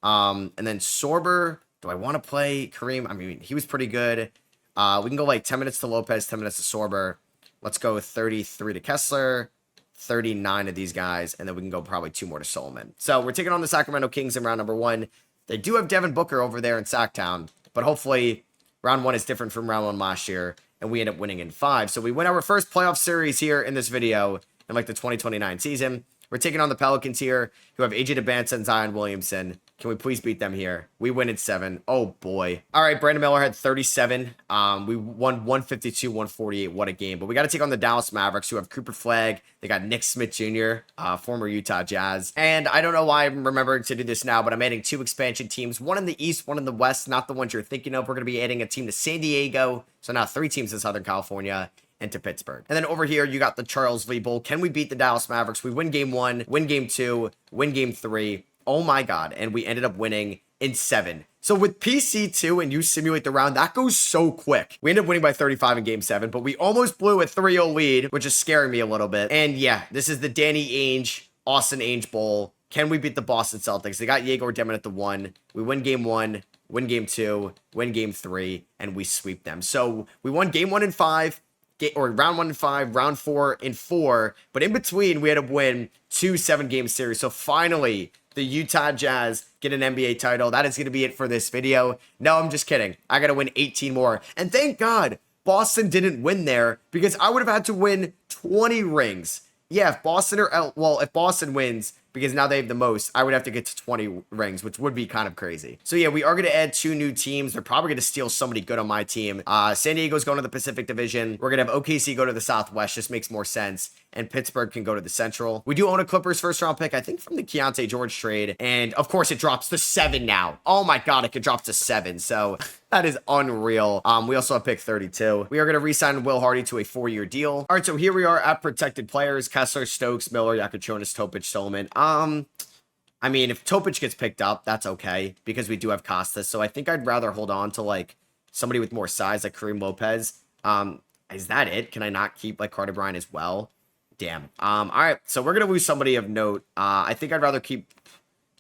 And then Sorber, do I want to play Kareem? I mean, he was pretty good. We can go like 10 minutes to Lopez, 10 minutes to Sorber. Let's go 33 to Kessler, 39 of these guys, and then we can go probably 2 more to Solomon. So we're taking on the Sacramento Kings in round number 1. They do have Devin Booker over there in Sacktown, but hopefully round 1 is different from round 1 last year, and we end up winning in 5. So we win our first playoff series here in this video in like the 2029 season. We're taking on the Pelicans here, who have AJ DeBanza and Zion Williamson. Can we please beat them here? We win in 7. Oh, boy. All right, Brandon Miller had 37. We won 152-148. What a game. But we got to take on the Dallas Mavericks, who have Cooper Flagg. They got Nick Smith Jr., former Utah Jazz. And I don't know why I'm remembering to do this now, but I'm adding 2 expansion teams. One in the East, one in the West. Not the ones you're thinking of. We're going to be adding a team to San Diego. So now 3 teams in Southern California. Into Pittsburgh. And then over here, you got the Charles Lee Bowl. Can we beat the Dallas Mavericks? We win game 1, win game 2, win game 3. Oh my God. And we ended up winning in 7. So with PC2 and you simulate the round, that goes so quick. We ended up winning by 35 in game 7, but we almost blew a 3-0 lead, which is scaring me a little bit. And yeah, this is the Danny Ainge, Austin Ainge Bowl. Can we beat the Boston Celtics? They got Yegor Demon at the 1. We win game 1, win game 2, win game 3, and we sweep them. So we won game 1 in 5. or round 1 and 5, round 4 and 4. But in between, we had to win 2 7-game series. So finally, the Utah Jazz get an NBA title. That is going to be it for this video. No, I'm just kidding. I got to win 18 more. And thank God Boston didn't win there, because I would have had to win 20 rings. Yeah, if Boston wins, because now they have the most, I would have to get to 20 rings, which would be kind of crazy. So yeah, we are going to add 2 new teams. They're probably going to steal somebody good on my team. San Diego's going to the Pacific Division. We're going to have OKC go to the Southwest. Just makes more sense. And Pittsburgh can go to the Central. We do own a Clippers first round pick, I think from the Keontae George trade. And of course it drops to 7 now. Oh my God, it could drop to 7. So that is unreal. We also have pick 32. We are going to re-sign Will Hardy to a 4-year deal. All right, so here we are at protected players. Kessler, Stokes, Miller, Yakuchonis, Topic, Solomon. I mean, if Topic gets picked up, that's okay, because we do have Costas. So I think I'd rather hold on to like somebody with more size, like Kareem Lopez. Is that it? Can I not keep like Carter Bryant as well? Damn. All right, so we're gonna lose somebody of note. I think I'd rather keep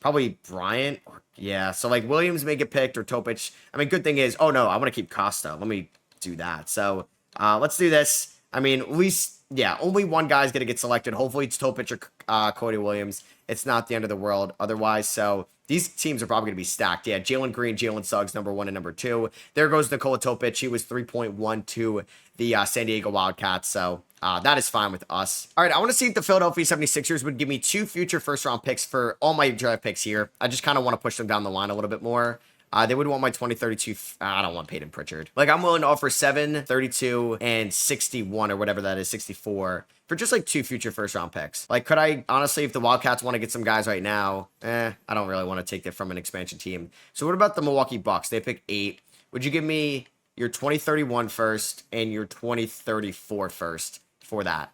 probably Bryant. Yeah, so like Williams may get picked, or Topic. I mean, good thing is, oh no, I want to keep Costa. Let me do that. So let's do this. I mean, at least, yeah, only one guy's gonna get selected. Hopefully it's Topic or Cody Williams. It's not the end of the world otherwise. So these teams are probably going to be stacked. Yeah, Jalen Green, Jalen Suggs, number 1 and number 2. There goes Nikola Topic. He was 3.1 to the San Diego Wildcats. So that is fine with us. All right, I want to see if the Philadelphia 76ers would give me 2 future first-round picks for all my draft picks here. I just kind of want to push them down the line a little bit more. They would want my 2032. I don't want Peyton Pritchard. Like, I'm willing to offer 7, 32, and 61, or whatever that is, 64, for just like 2 future first round picks. Like, could I honestly, if the Wildcats want to get some guys right now, I don't really want to take it from an expansion team. So what about the Milwaukee Bucks? They pick 8. Would you give me your 2031 first and your 2034 first for that?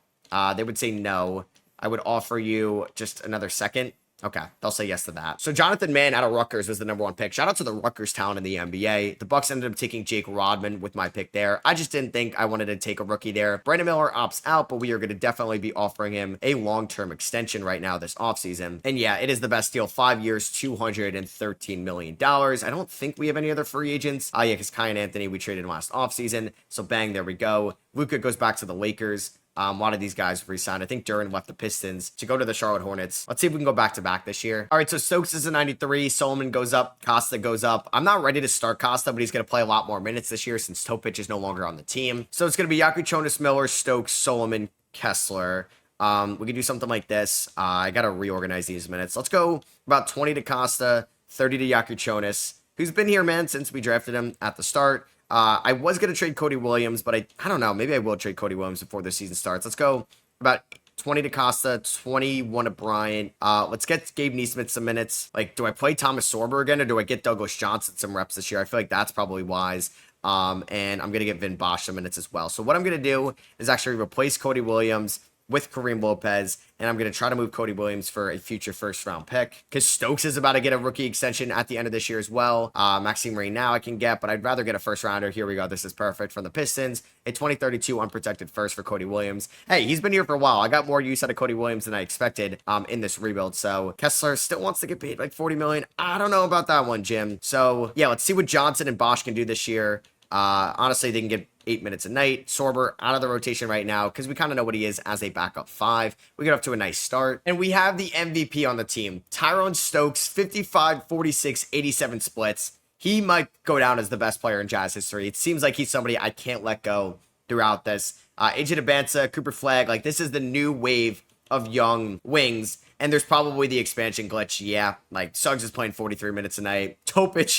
They would say no. I would offer you just another second. Okay, they'll say yes to that. So Jonathan Mann out of Rutgers was the number 1 pick. Shout out to the Rutgers talent in the NBA. The Bucks ended up taking Jake Rodman with my pick there. I just didn't think I wanted to take a rookie there. Brandon Miller opts out, but we are going to definitely be offering him a long-term extension right now this offseason. And yeah, it is the best deal. 5 years, $213 million. I don't think we have any other free agents. Yeah, because Kai and Anthony we traded last offseason. So bang, there we go. Luka goes back to the Lakers. A lot of these guys re-signed. I think Duran left the Pistons to go to the Charlotte Hornets. Let's see if we can go back-to-back this year. All right, so Stokes is a 93. Solomon goes up. Costa goes up. I'm not ready to start Costa, but he's going to play a lot more minutes this year since Topic is no longer on the team. So it's going to be Yakuchonis, Miller, Stokes, Solomon, Kessler. We could do something like this. I got to reorganize these minutes. Let's go about 20 to Costa, 30 to Yakuchonis, who's been here, man, since we drafted him at the start. I was going to trade Cody Williams, but I don't know. Maybe I will trade Cody Williams before the season starts. Let's go about 20 to Costa, 21 to Bryant. Let's get Gabe Neesmith some minutes. Like, do I play Thomas Sorber again, or do I get Douglas Johnson some reps this year? I feel like that's probably wise. And I'm going to get Vin Bosch some minutes as well. So what I'm going to do is actually replace Cody Williams with Kareem Lopez, and I'm going to try to move Cody Williams for a future first-round pick, because Stokes is about to get a rookie extension at the end of this year as well. Maxime Ray now I can get, but I'd rather get a first-rounder. Here we go. This is perfect from the Pistons. A 2032 unprotected first for Cody Williams. Hey, he's been here for a while. I got more use out of Cody Williams than I expected in this rebuild. So Kessler still wants to get paid like $40 million. I don't know about that one, Jim. So yeah, let's see what Johnson and Bosch can do this year. Honestly, they can get 8 minutes a night. Sorber out of the rotation right now because we kind of know what he is as a backup 5. We get off to a nice start. And we have the MVP on the team. Tyrone Stokes, 55, 46, 87 splits. He might go down as the best player in Jazz history. It seems like he's somebody I can't let go throughout this. AJ Abanza, Cooper Flagg, like this is the new wave of young wings. And there's probably the expansion glitch. Yeah, like Suggs is playing 43 minutes a night. Topic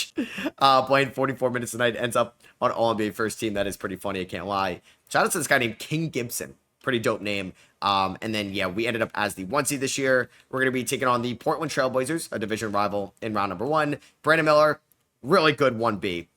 playing 44 minutes a night. Ends up on All-NBA first team. That is pretty funny, I can't lie. Shout out to this guy named King Gibson. Pretty dope name. And then, yeah, we ended up as the 1 seed this year. We're going to be taking on the Portland Trailblazers, a division rival in round number 1. Brandon Miller, really good 1B.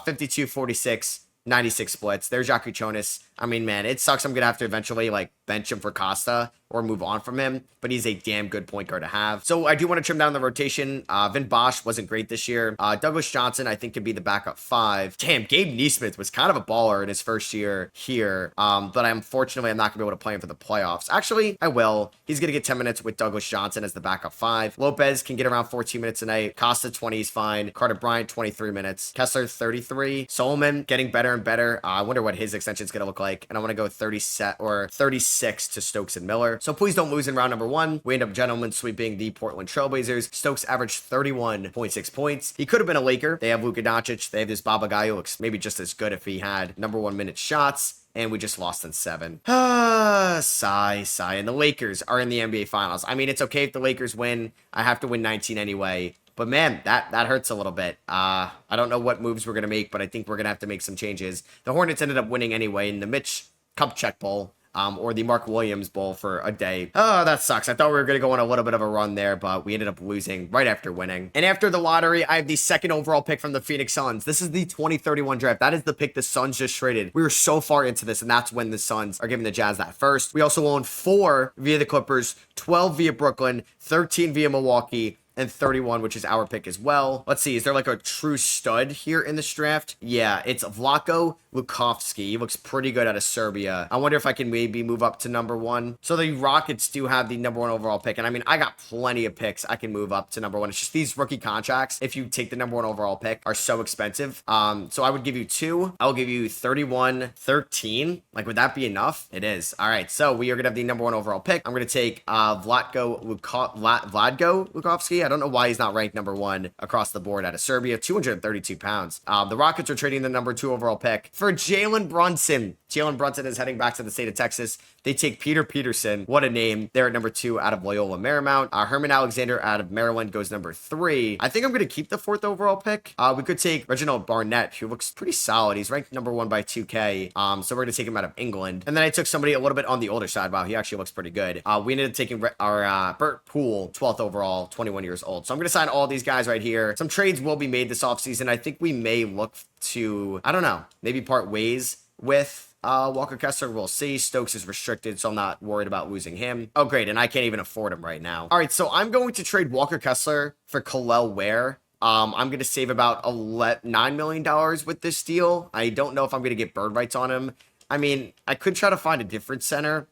52, 46, 96 splits. There's Yakuchonis. I mean, man, it sucks I'm going to have to eventually, like, bench him for Costa, or move on from him, but he's a damn good point guard to have. So I do want to trim down the rotation. Vin Bosch wasn't great this year. Douglas Johnson, I think, could be the backup 5. Damn, Gabe Neesmith was kind of a baller in his first year here, but unfortunately, I'm not going to be able to play him for the playoffs. Actually, I will. He's going to get 10 minutes with Douglas Johnson as the backup 5. Lopez can get around 14 minutes a night. Costa, 20 is fine. Carter Bryant, 23 minutes. Kessler, 33. Solomon, getting better and better. I wonder what his extension is going to look like, and I want to go 36 to Stokes and Miller. So please don't lose in round number 1. We end up gentlemen sweeping the Portland Trailblazers. Stokes averaged 31.6 points. He could have been a Laker. They have Luka Doncic. They have this Baba guy who looks maybe just as good if he had number 1 minute shots. And we just lost in 7. Sigh. And the Lakers are in the NBA Finals. I mean, it's okay if the Lakers win. I have to win 19 anyway. But man, that hurts a little bit. I don't know what moves we're going to make, but I think we're going to have to make some changes. The Hornets ended up winning anyway in the Mitch Kupchak Bowl. Or the Mark Williams Bowl for a day. Oh, that sucks. I thought we were going to go on a little bit of a run there, but we ended up losing right after winning. And after the lottery, I have the 2nd overall pick from the Phoenix Suns. This is the 2031 draft. That is the pick the Suns just traded. We were so far into this, and that's when the Suns are giving the Jazz that first. We also own 4 via the Clippers, 12 via Brooklyn, 13 via Milwaukee, and 31, which is our pick as well. Let's see, is there like a true stud here in this draft? Yeah, it's Vlatko Lukovsky. He looks pretty good out of Serbia. I wonder if I can maybe move up to number 1. So the Rockets do have the number 1 overall pick, and I mean, I got plenty of picks I can move up to number 1. It's just these rookie contracts, if you take the number 1 overall pick, are so expensive. So I would give you 2. I'll give you 31, 13. Like, would that be enough? It is. All right, so we are gonna have the number 1 overall pick. I'm gonna take Vlatko Lukovsky. I don't know why he's not ranked number 1 across the board out of Serbia. 232 pounds. The Rockets are trading the number 2 overall pick for Jalen Brunson. Jalen Brunson is heading back to the state of Texas. They take Peter Peterson. What a name. They're at number 2 out of Loyola Marymount. Herman Alexander out of Maryland goes number 3. I think I'm going to keep the 4th overall pick. We could take Reginald Barnett, who looks pretty solid. He's ranked number 1 by 2K. So we're going to take him out of England. And then I took somebody a little bit on the older side. Wow, he actually looks pretty good. We ended up taking our Bert Poole, 12th overall, 21 years old. So I'm going to sign all these guys right here. Some trades will be made this offseason. I think we may look to, I don't know, maybe part ways with Walker Kessler. We'll see. Stokes is restricted, so I'm not worried about losing him. Oh, great, and I can't even afford him right now. All right, so I'm going to trade Walker Kessler for Kel'el Ware. I'm going to save about $9 million with this deal. I don't know if I'm going to get bird rights on him. I mean, I could try to find a different center.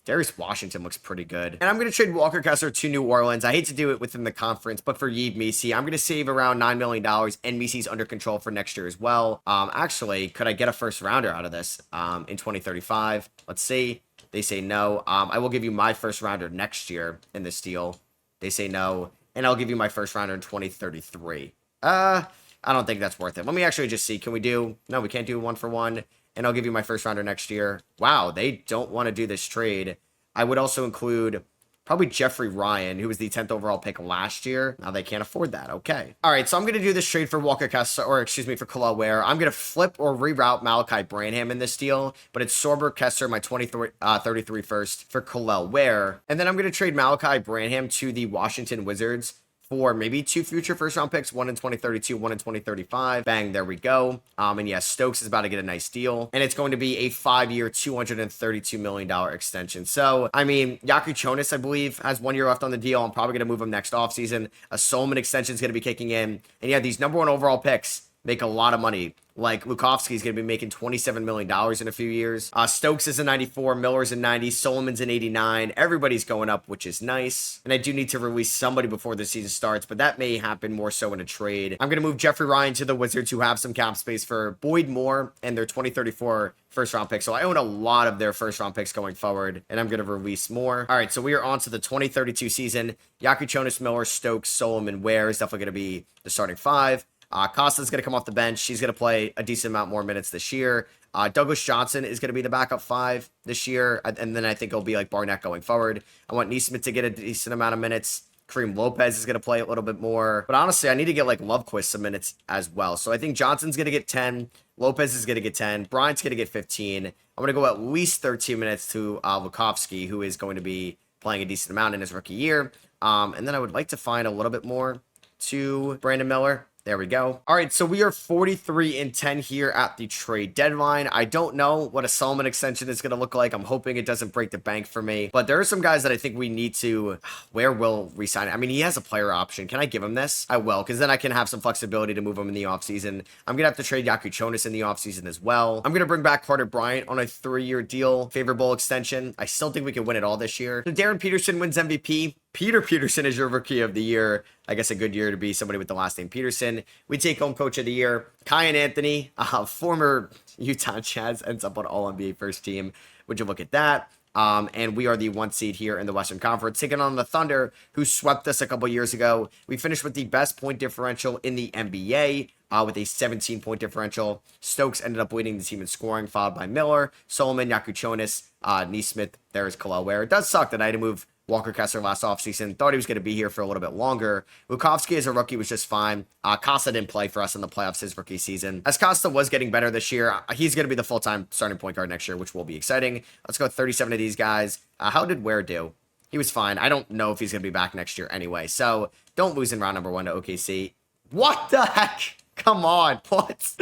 Darius Washington looks pretty good. And I'm going to trade Walker Kessler to New Orleans. I hate to do it within the conference, but for Yves Missi, I'm going to save around $9 million, and Missi's under control for next year as well. Actually, could I get a first rounder out of this in 2035? Let's see. They say no. I will give you my first rounder next year in this deal. They say no. And I'll give you my first rounder in 2033. I don't think that's worth it. Let me actually just see. Can we do... No, we can't do 1-for-1. And I'll give you my first rounder next year. Wow, they don't want to do this trade. I would also include probably Jeffrey Ryan, who was the 10th overall pick last year. Now they can't afford that. Okay. All right, so I'm going to do this trade for Walker Kessler, or excuse me, for Kel'el Ware. I'm going to flip or reroute Malachi Branham in this deal, but it's Sorber Kessler, my 33 first, for Kel'el Ware. And then I'm going to trade Malachi Branham to the Washington Wizards for maybe 2 future first round picks, 1 in 2032, 1 in 2035. Bang, there we go. And yes, Stokes is about to get a nice deal. And it's going to be a 5-year, $232 million extension. So, I mean, Yaku Chonis, I believe, has 1 year left on the deal. I'm probably going to move him next offseason. A Solomon extension is going to be kicking in. And yeah, these number 1 overall picks make a lot of money. Like, Lukovsky's going to be making $27 million in a few years. Stokes is a 94, Miller's a 90, Solomon's an 89. Everybody's going up, which is nice. And I do need to release somebody before the season starts, but that may happen more so in a trade. I'm going to move Jeffrey Ryan to the Wizards, who have some cap space for Boyd Moore and their 2034 first round pick. So I own a lot of their first round picks going forward, and I'm going to release more. All right, so we are on to the 2032 season. Yaku Chonis, Miller, Stokes, Solomon, Ware is definitely going to be the starting 5. Costa's going to come off the bench. She's going to play a decent amount more minutes this year. Douglas Johnson is going to be the backup 5 this year. And then I think it'll be like Barnett going forward. I want Neesmith to get a decent amount of minutes. Kareem Lopez is going to play a little bit more. But honestly, I need to get like Lovequist some minutes as well. So I think Johnson's going to get 10. Lopez is going to get 10. Bryant's going to get 15. I'm going to go at least 13 minutes to Lukovsky, who is going to be playing a decent amount in his rookie year. And then I would like to find a little bit more to Brandon Miller. There we go. All right, so we are 43-10 here at the trade deadline. I don't know what a Solomon extension is going to look like. I'm hoping it doesn't break the bank for me. But there are some guys that I think we need to... Where will resign? I mean, he has a player option. Can I give him this? I will, because then I can have some flexibility to move him in the offseason. I'm going to have to trade Yaku Chonis in the offseason as well. I'm going to bring back Carter Bryant on a 3-year deal. Favorable extension. I still think we can win it all this year. So Darren Peterson wins MVP. Peter Peterson is your rookie of the year. I guess a good year to be somebody with the last name Peterson. We take home coach of the year. Kyan Anthony, former Utah Jazz, ends up on All-NBA first team. Would you look at that? And we are the 1 seed here in the Western Conference, taking on the Thunder, who swept us a couple years ago. We finished with the best point differential in the NBA, with a 17-point differential. Stokes ended up leading the team in scoring, followed by Miller, Solomon, Yaku Chonis, Nesmith. There's Kel'el Ware. It does suck that I had to move Walker Kessler last offseason. Thought he was going to be here for a little bit longer. Lukovsky as a rookie was just fine. Costa didn't play for us in the playoffs his rookie season. As Costa was getting better this year, he's going to be the full-time starting point guard next year, which will be exciting. Let's go 37 of these guys. How did Ware do? He was fine. I don't know if he's going to be back next year anyway. So don't lose in round number 1 to OKC. What the heck? Come on. What?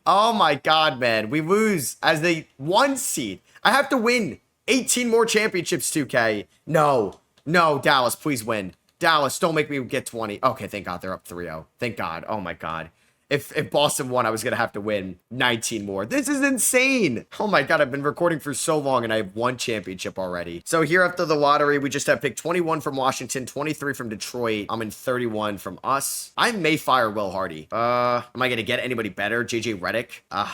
Oh my God, man. We lose as the 1 seed. I have to win 18 more championships, 2K. No, Dallas, please win. Dallas, don't make me get 20. Okay, thank God they're up 3-0. Thank God. Oh my God. If Boston won, I was going to have to win 19 more. This is insane. Oh my God, I've been recording for so long and I have 1 championship already. So here after the lottery, we just have picked 21 from Washington, 23 from Detroit. I'm in 31 from us. I may fire Will Hardy. Am I going to get anybody better? JJ Redick? I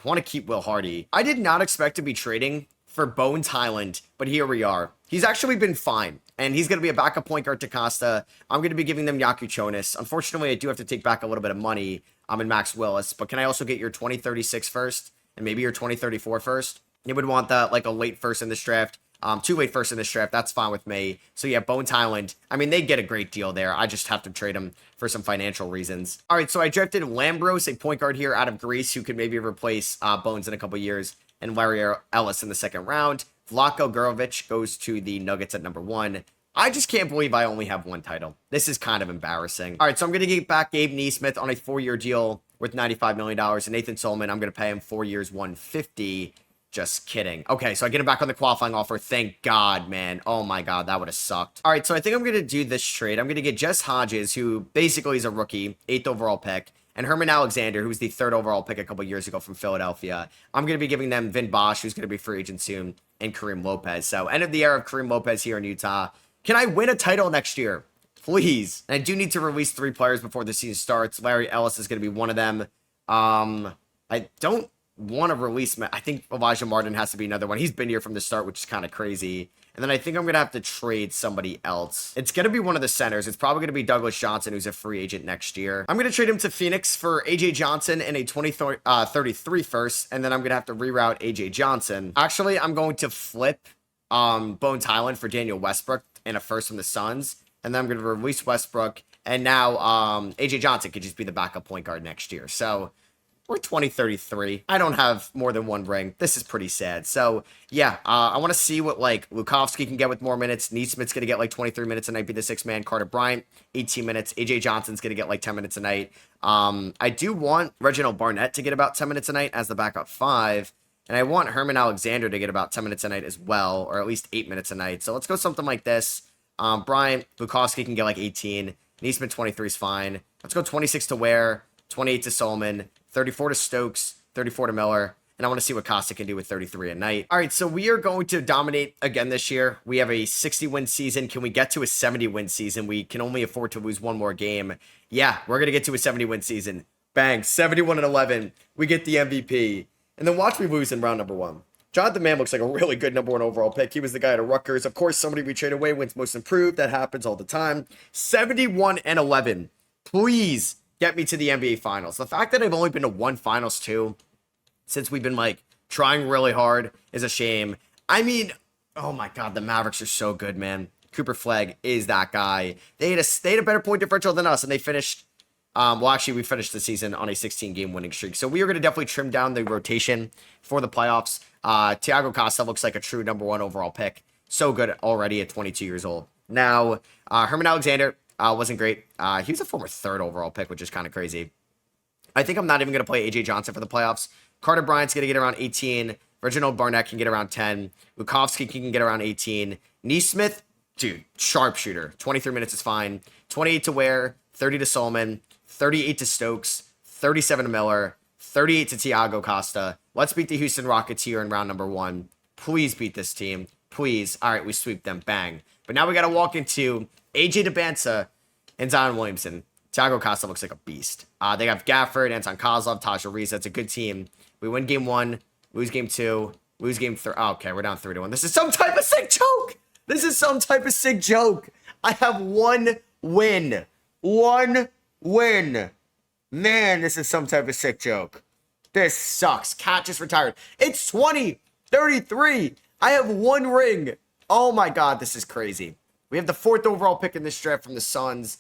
want to keep Will Hardy. I did not expect to be trading for Bones Highland, but here we are. He's actually been fine, and he's going to be a backup point guard to Costa. I'm going to be giving them Yaku Chonis. Unfortunately, I do have to take back a little bit of money. I'm in Max Willis, but can I also get your 2036 first and maybe your 2034 first? You would want that like a late first in this draft. 2 late first in this draft. That's fine with me. So yeah, Bones Highland. I mean, they get a great deal there. I just have to trade him for some financial reasons. All right, so I drafted Lambros, a point guard here out of Greece who could maybe replace Bones in a couple years, and Larry Ellis in the 2nd round. Vlatko Gurovic goes to the Nuggets at number 1. I just can't believe I only have 1 title. This is kind of embarrassing. All right, so I'm going to get back Gabe Nesmith on a 4-year deal worth $95 million. And Nathan Solomon, I'm going to pay him 4 years, $150. Just kidding. Okay, so I get him back on the qualifying offer. Thank God, man. Oh my God, that would have sucked. All right, so I think I'm going to do this trade. I'm going to get Jess Hodges, who basically is a rookie, 8th overall pick, and Herman Alexander, who's the 3rd overall pick a couple years ago from Philadelphia. I'm going to be giving them Vin Bosch, who's going to be free agent soon, and Kareem Lopez. So end of the era of Kareem Lopez here in Utah. Can I win a title next year? Please. And I do need to release 3 players before the season starts. Larry Ellis is going to be one of them. I don't want to release... I think Elijah Martin has to be another one. He's been here from the start, which is kind of crazy. And then I think I'm going to have to trade somebody else. It's going to be one of the centers. It's probably going to be Douglas Johnson, who's a free agent next year. I'm going to trade him to Phoenix for AJ Johnson and a 2033 first. And then I'm going to have to reroute AJ Johnson. Actually, I'm going to flip Bones Highland for Daniel Westbrook and a first from the Suns. And then I'm going to release Westbrook. And now AJ Johnson could just be the backup point guard next year. So we're 2033. I don't have more than 1 ring. This is pretty sad. So yeah, I want to see what like Lukovsky can get with more minutes. Nesmith's going to get like 23 minutes a night, be the 6th man. Carter Bryant, 18 minutes. AJ Johnson's going to get like 10 minutes a night. I do want Reginald Barnett to get about 10 minutes a night as the backup 5. And I want Herman Alexander to get about 10 minutes a night as well, or at least 8 minutes a night. So let's go something like this. Bryant, Lukovsky can get like 18. Nesmith 23 is fine. Let's go 26 to Ware, 28 to Solomon, 34 to Stokes, 34 to Miller, and I want to see what Costa can do with 33 a night. All right, so we are going to dominate again this year. We have a 60-win season. Can we get to a 70-win season? We can only afford to lose 1 more game. Yeah, we're going to get to a 70-win season. Bang, 71-11. We get the MVP. And then watch me lose in round number 1. Jonathan Mann looks like a really good number 1 overall pick. He was the guy at Rutgers. Of course, somebody we trade away wins most improved. That happens all the time. 71-11. Please get me to the NBA Finals. The fact that I've only been to 1 Finals too, since we've been like trying really hard, is a shame. I mean, oh my God, the Mavericks are so good, man. Cooper Flegg is that guy. They had a better point differential than us, and they finished. Well, actually, we finished the season on a 16-game winning streak. So we are going to definitely trim down the rotation for the playoffs. Thiago Costa looks like a true number 1 overall pick. So good already at 22 years old. Now, Herman Alexander, Wasn't great. He was a former 3rd overall pick, which is kind of crazy. I think I'm not even going to play A.J. Johnson for the playoffs. Carter Bryant's going to get around 18. Reginald Barnett can get around 10. Lukowski can get around 18. Neesmith, dude, sharpshooter. 23 minutes is fine. 28 to Ware, 30 to Solomon, 38 to Stokes, 37 to Miller, 38 to Thiago Costa. Let's beat the Houston Rockets here in round number 1. Please beat this team. Please. All right, we sweep them. Bang. But now we got to walk into AJ DeBansa and Zion Williamson. Thiago Costa looks like a beast. They have Gafford, Anton Kozlov, Tasha Reese. That's a good team. We win game 1, lose game 2, lose game 3. Oh, okay, we're down 3-1. This is some type of sick joke. This is some type of sick joke. I have 1 win. 1 win. Man, this is some type of sick joke. This sucks. Cat just retired. It's 2033. I have 1 ring. Oh my God, this is crazy. We have the 4th overall pick in this draft from the Suns.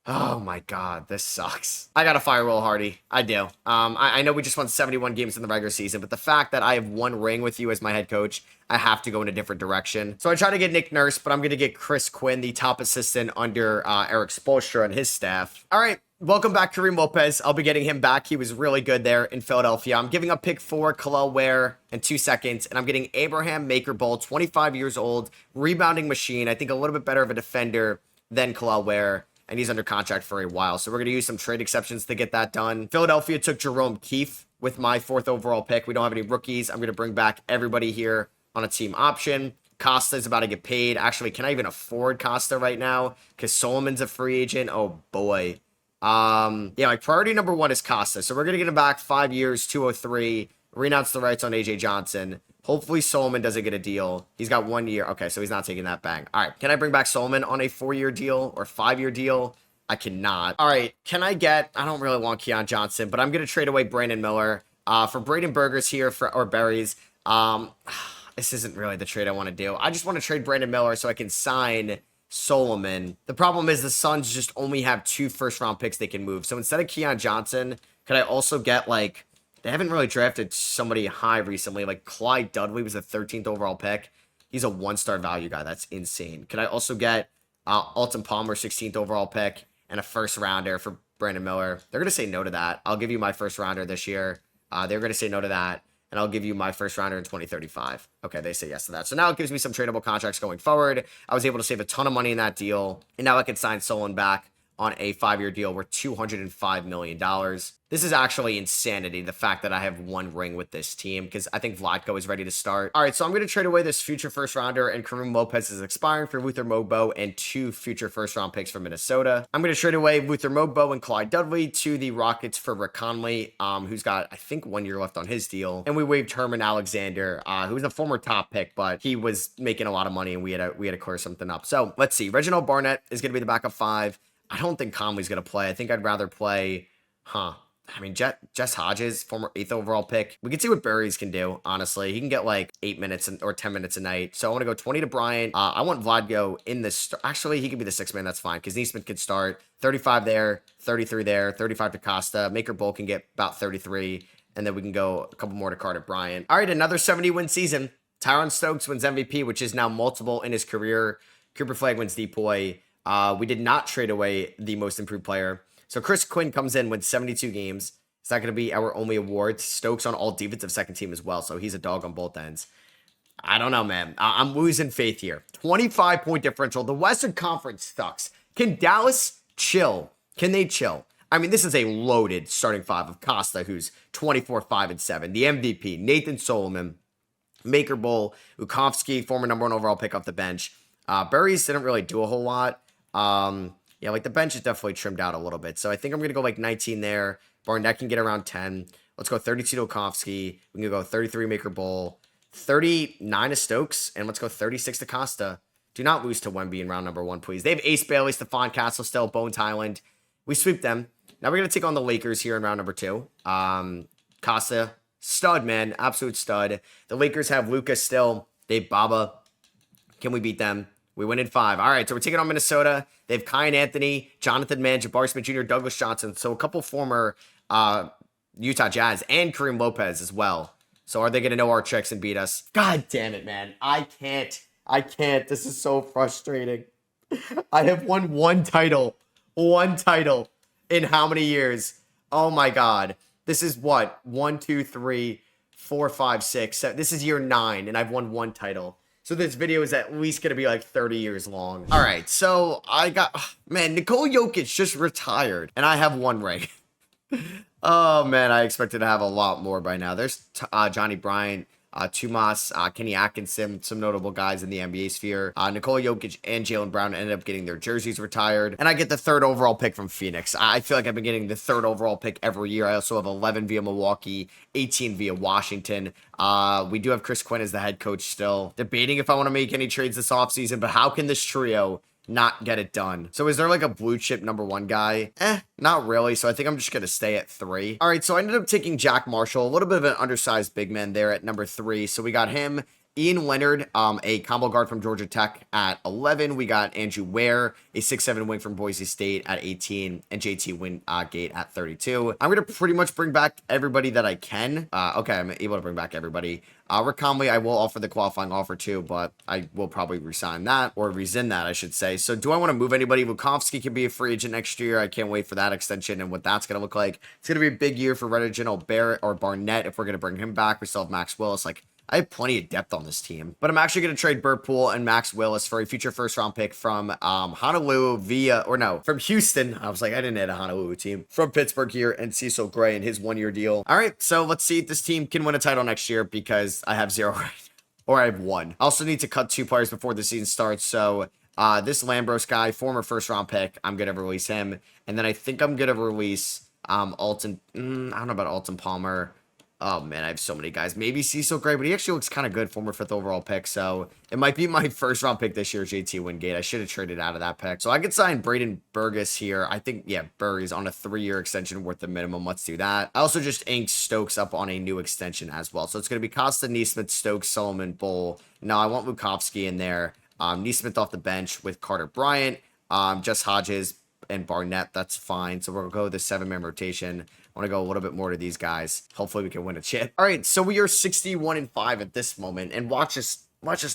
Oh my God, this sucks. I gotta fire Will Hardy. I do. I know we just won 71 games in the regular season, but the fact that I have 1 ring with you as my head coach, I have to go in a different direction. So I try to get Nick Nurse, but I'm gonna get Chris Quinn, the top assistant under Eric Spoelstra and his staff. All right, welcome back, Kareem Lopez. I'll be getting him back. He was really good there in Philadelphia. I'm giving up pick 4, Kalel Ware, in 2 seconds, and I'm getting Abraham Maker-Ball, 25 years old, rebounding machine. I think a little bit better of a defender than Kalel Ware. And he's under contract for a while. So we're going to use some trade exceptions to get that done. Philadelphia took Jerome Keefe with my 4th overall pick. We don't have any rookies. I'm going to bring back everybody here on a team option. Costa is about to get paid. Actually, can I even afford Costa right now? Because Solomon's a free agent. Oh, boy. Yeah, my priority number 1 is Costa. So we're going to get him back 5 years, 203. Renounce the rights on A.J. Johnson. Hopefully Solomon doesn't get a deal. He's got 1 year. Okay, so he's not taking that bang. All right, can I bring back Solomon on a 4-year deal or 5-year deal? I cannot. All right, can I get, I don't really want Keon Johnson, but I'm going to trade away Brandon Miller for Braden Burgers here or Berries. This isn't really the trade I want to do. I just want to trade Brandon Miller so I can sign Solomon. The problem is the Suns just only have 2 first-round picks they can move. So instead of Keon Johnson, could I also get like, they haven't really drafted somebody high recently. Like Clyde Dudley was the 13th overall pick. He's a 1-star value guy. That's insane. Could I also get Alton Palmer, 16th overall pick, and a 1st-rounder for Brandon Miller? They're going to say no to that. I'll give you my 1st-rounder this year. They're going to say no to that. And I'll give you my 1st-rounder in 2035. Okay, they say yes to that. So now it gives me some tradable contracts going forward. I was able to save a ton of money in that deal. And now I can sign Solon back on a 5-year deal worth $205 million. This is actually insanity, the fact that I have 1 ring with this team, because I think Vlatko is ready to start. All right, so I'm going to trade away this future 1st-rounder, and Kareem Lopez is expiring for Luther Mogbo and 2 future 1st-round picks from Minnesota. I'm going to trade away Luther Mogbo and Clyde Dudley to the Rockets for Rick Conley, who's got, I think, 1 year left on his deal. And we waived Herman Alexander, who was a former top pick, but he was making a lot of money, and we had to clear something up. So let's see. Reginald Barnett is going to be the backup 5. I don't think Conley's going to play. I think I'd rather play, I mean, Jess Hodges, former 8th overall pick. We can see what Berries can do, honestly. He can get like 8 minutes or 10 minutes a night. So I want to go 20 to Bryant. I want Vladko in this. Actually, he could be the 6th man. That's fine because Neesmith could start. 35 there, 33 there, 35 to Costa. Maker Bull can get about 33. And then we can go a couple more to Carter Bryant. All right, another 70-win season. Tyron Stokes wins MVP, which is now multiple in his career. Cooper Flagg wins DPOY. We did not trade away the most improved player. So Chris Quinn comes in, wins 72 games. It's not going to be our only award. Stokes on all defensive 2nd team as well. So he's a dog on both ends. I don't know, man. I'm losing faith here. 25-point differential. The Western Conference sucks. Can Dallas chill? Can they chill? I mean, this is a loaded starting 5 of Costa, who's 24, 5, and 7. The MVP, Nathan Solomon, Maker Bull, Ukovsky, former number 1 overall pick off the bench. Berries didn't really do a whole lot. Yeah, like the bench is definitely trimmed out a little bit. So I think I'm going to go like 19 there. Barnett can get around 10. Let's go 32 to Ukovsky. We can go 33 Maker Bull, 39 to Stokes, and let's go 36 to Costa. Do not lose to Wemby in round number 1, please. They have Ace Bailey, Stephon Castle still, Bones Highland. We sweep them. Now we're going to take on the Lakers here in round number 2. Costa, stud, man. Absolute stud. The Lakers have Lucas still. They have Baba. Can we beat them? We win in 5. All right, so we're taking on Minnesota. They have Kyan Anthony, Jonathan Mann, Jabari Smith Jr., Douglas Johnson. So a couple former Utah Jazz and Kareem Lopez as well. So are they going to know our tricks and beat us? God damn it, man. I can't. This is so frustrating. I have won 1 title. One title in how many years? Oh my God. This is what? 1, 2, 3, 4, 5, 6, 7. This is year 9, and I've won one title. So this video is at least going to be like 30 years long. All right, so I got... Man, Nikola Jokic just retired, and I have one ring. Oh, man, I expected to have a lot more by now. There's Johnny Bryant, Tumas, Kenny Atkinson, some notable guys in the NBA sphere. Nikola Jokic and Jaylen Brown ended up getting their jerseys retired. And I get the 3rd overall pick from Phoenix. I feel like I've been getting the 3rd overall pick every year. I also have 11 via Milwaukee, 18 via Washington. We do have Chris Quinn as the head coach still. Debating if I want to make any trades this offseason, but how can this trio not get it done? So is there like a blue chip #1 guy? Not really. So I think I'm just going to stay at 3. All right. So I ended up taking Jack Marshall, a little bit of an undersized big man there at number 3. So we got him. Ian Leonard, a combo guard from Georgia Tech at 11. We got Andrew Ware, a 6'7" wing from Boise State at 18, and JT Wingate at 32. I'm going to pretty much bring back everybody that I can. Okay, I'm able to bring back everybody. Rick Conley, I will offer the qualifying offer too, but I will probably resign that, or rescind that, I should say. So do I want to move anybody? Vukovsky can be a free agent next year. I can't wait for that extension and what that's going to look like. It's going to be a big year for Reginald Barrett or Barnett if we're going to bring him back. We still have Max Willis. Like, I have plenty of depth on this team, but I'm actually going to trade Bert Poole and Max Willis for a future first-round pick from Honolulu from Houston. I was like, I didn't hit a Honolulu team. From Pittsburgh here, and Cecil Gray in his 1-year deal. All right, so let's see if this team can win a title next year because I have 0 right now. Or I have 1. I also need to cut 2 players before the season starts, so this Lambros guy, former first-round pick, I'm going to release him. And then I think I'm going to release Alton. I don't know about Alton Palmer. Oh, man, I have so many guys. Maybe Cecil Gray, but he actually looks kind of good, former 5th overall pick. So it might be my first-round pick this year, JT Wingate. I should have traded out of that pick. So I could sign Braden Burgess here. I think, yeah, Burry's on a 3-year extension worth the minimum. Let's do that. I also just inked Stokes up on a new extension as well. So it's going to be Costa, Neesmith, Stokes, Solomon, Bull. No, I want Vukovsky in there. Neesmith off the bench with Carter Bryant, Jess Hodges, and Barnett. That's fine. So we'll go with the 7-man rotation. I want to go a little bit more to these guys. Hopefully we can win a chip. All right, so we are 61-5 at this moment, and watch us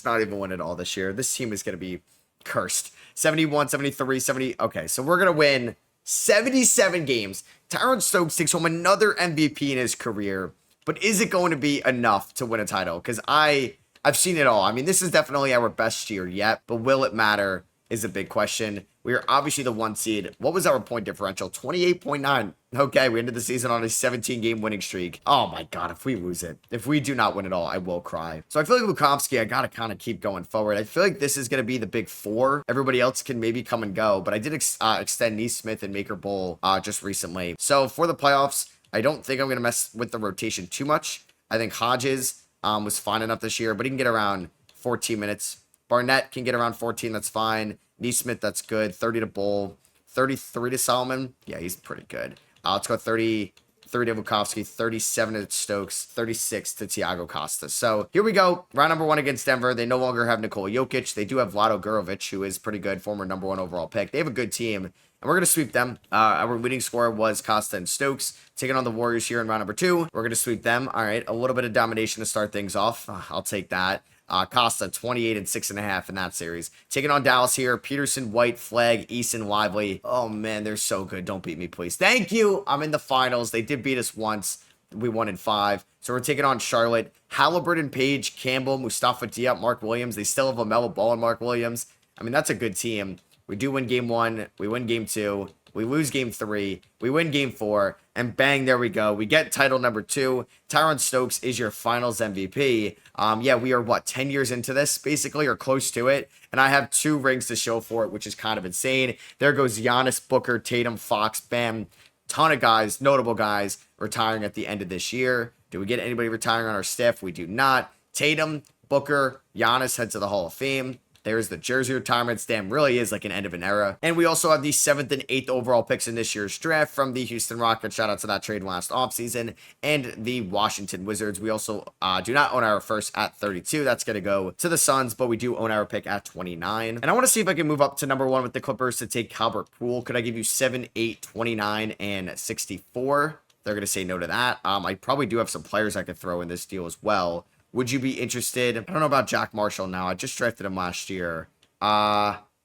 not even win it all this year. This team is going to be cursed. 71, 73, 70. Okay, so we're going to win 77 games. Tyrone Stokes takes home another MVP in his career, but is it going to be enough to win a title? Because I've seen it all. I mean, this is definitely our best year yet, but will it matter is a big question. We are obviously the 1 seed. What was our point differential? 28.9. Okay, we ended the season on a 17-game winning streak. Oh my God, if we lose it, if we do not win it all, I will cry. So I feel like Vukovsky, I got to kind of keep going forward. I feel like this is going to be the big 4. Everybody else can maybe come and go, but I did extend Neesmith and Maker Bull just recently. So for the playoffs, I don't think I'm going to mess with the rotation too much. I think Hodges was fine enough this year, but he can get around 14 minutes. Barnett can get around 14. That's fine. Neesmith, that's good. 30 to Bull. 33 to Solomon. Yeah, he's pretty good. Let's go 33 to Vukovsky. 37 to Stokes. 36 to Thiago Costa. So here we go. Round number 1 against Denver. They no longer have Nikola Jokic. They do have Vlado Gurovic, who is pretty good. Former number 1 overall pick. They have a good team. And we're going to sweep them. Our leading scorer was Costa and Stokes. Taking on the Warriors here in round number 2. We're going to sweep them. All right. A little bit of domination to start things off. I'll take that. Costa 28 and 6.5 in that series. Taking on Dallas here. Peterson, White, Flagg, Eason, Lively. Oh man, they're so good. Don't beat me, please. Thank you. I'm in the finals. They did beat us once. We won in 5. So we're taking on Charlotte. Halliburton, Page, Campbell, Mustafa Diop, Mark Williams. They still have LaMelo Ball and Mark Williams. I mean, that's a good team. We do win game 1. We win game 2. We lose game 3. We win game 4. And bang, there we go. We get title number 2. Tyrone Stokes is your finals MVP. Yeah, we are, 10 years into this, basically, or close to it. And I have 2 rings to show for it, which is kind of insane. There goes Giannis, Booker, Tatum, Fox, Bam. Ton of guys, notable guys, retiring at the end of this year. Do we get anybody retiring on our staff? We do not. Tatum, Booker, Giannis head to the Hall of Fame. There's the jersey retirements. Damn, really is like an end of an era. And we also have the 7th and 8th overall picks in this year's draft from the Houston Rockets. Shout out to that trade last offseason. And the Washington Wizards. We also do not own our first at 32. That's going to go to the Suns, but we do own our pick at 29. And I want to see if I can move up to number 1 with the Clippers to take Albert Poole. Could I give you 7, 8, 29, and 64? They're going to say no to that. I probably do have some players I could throw in this deal as well. Would you be interested? I don't know about Jack Marshall now. I just drafted him last year.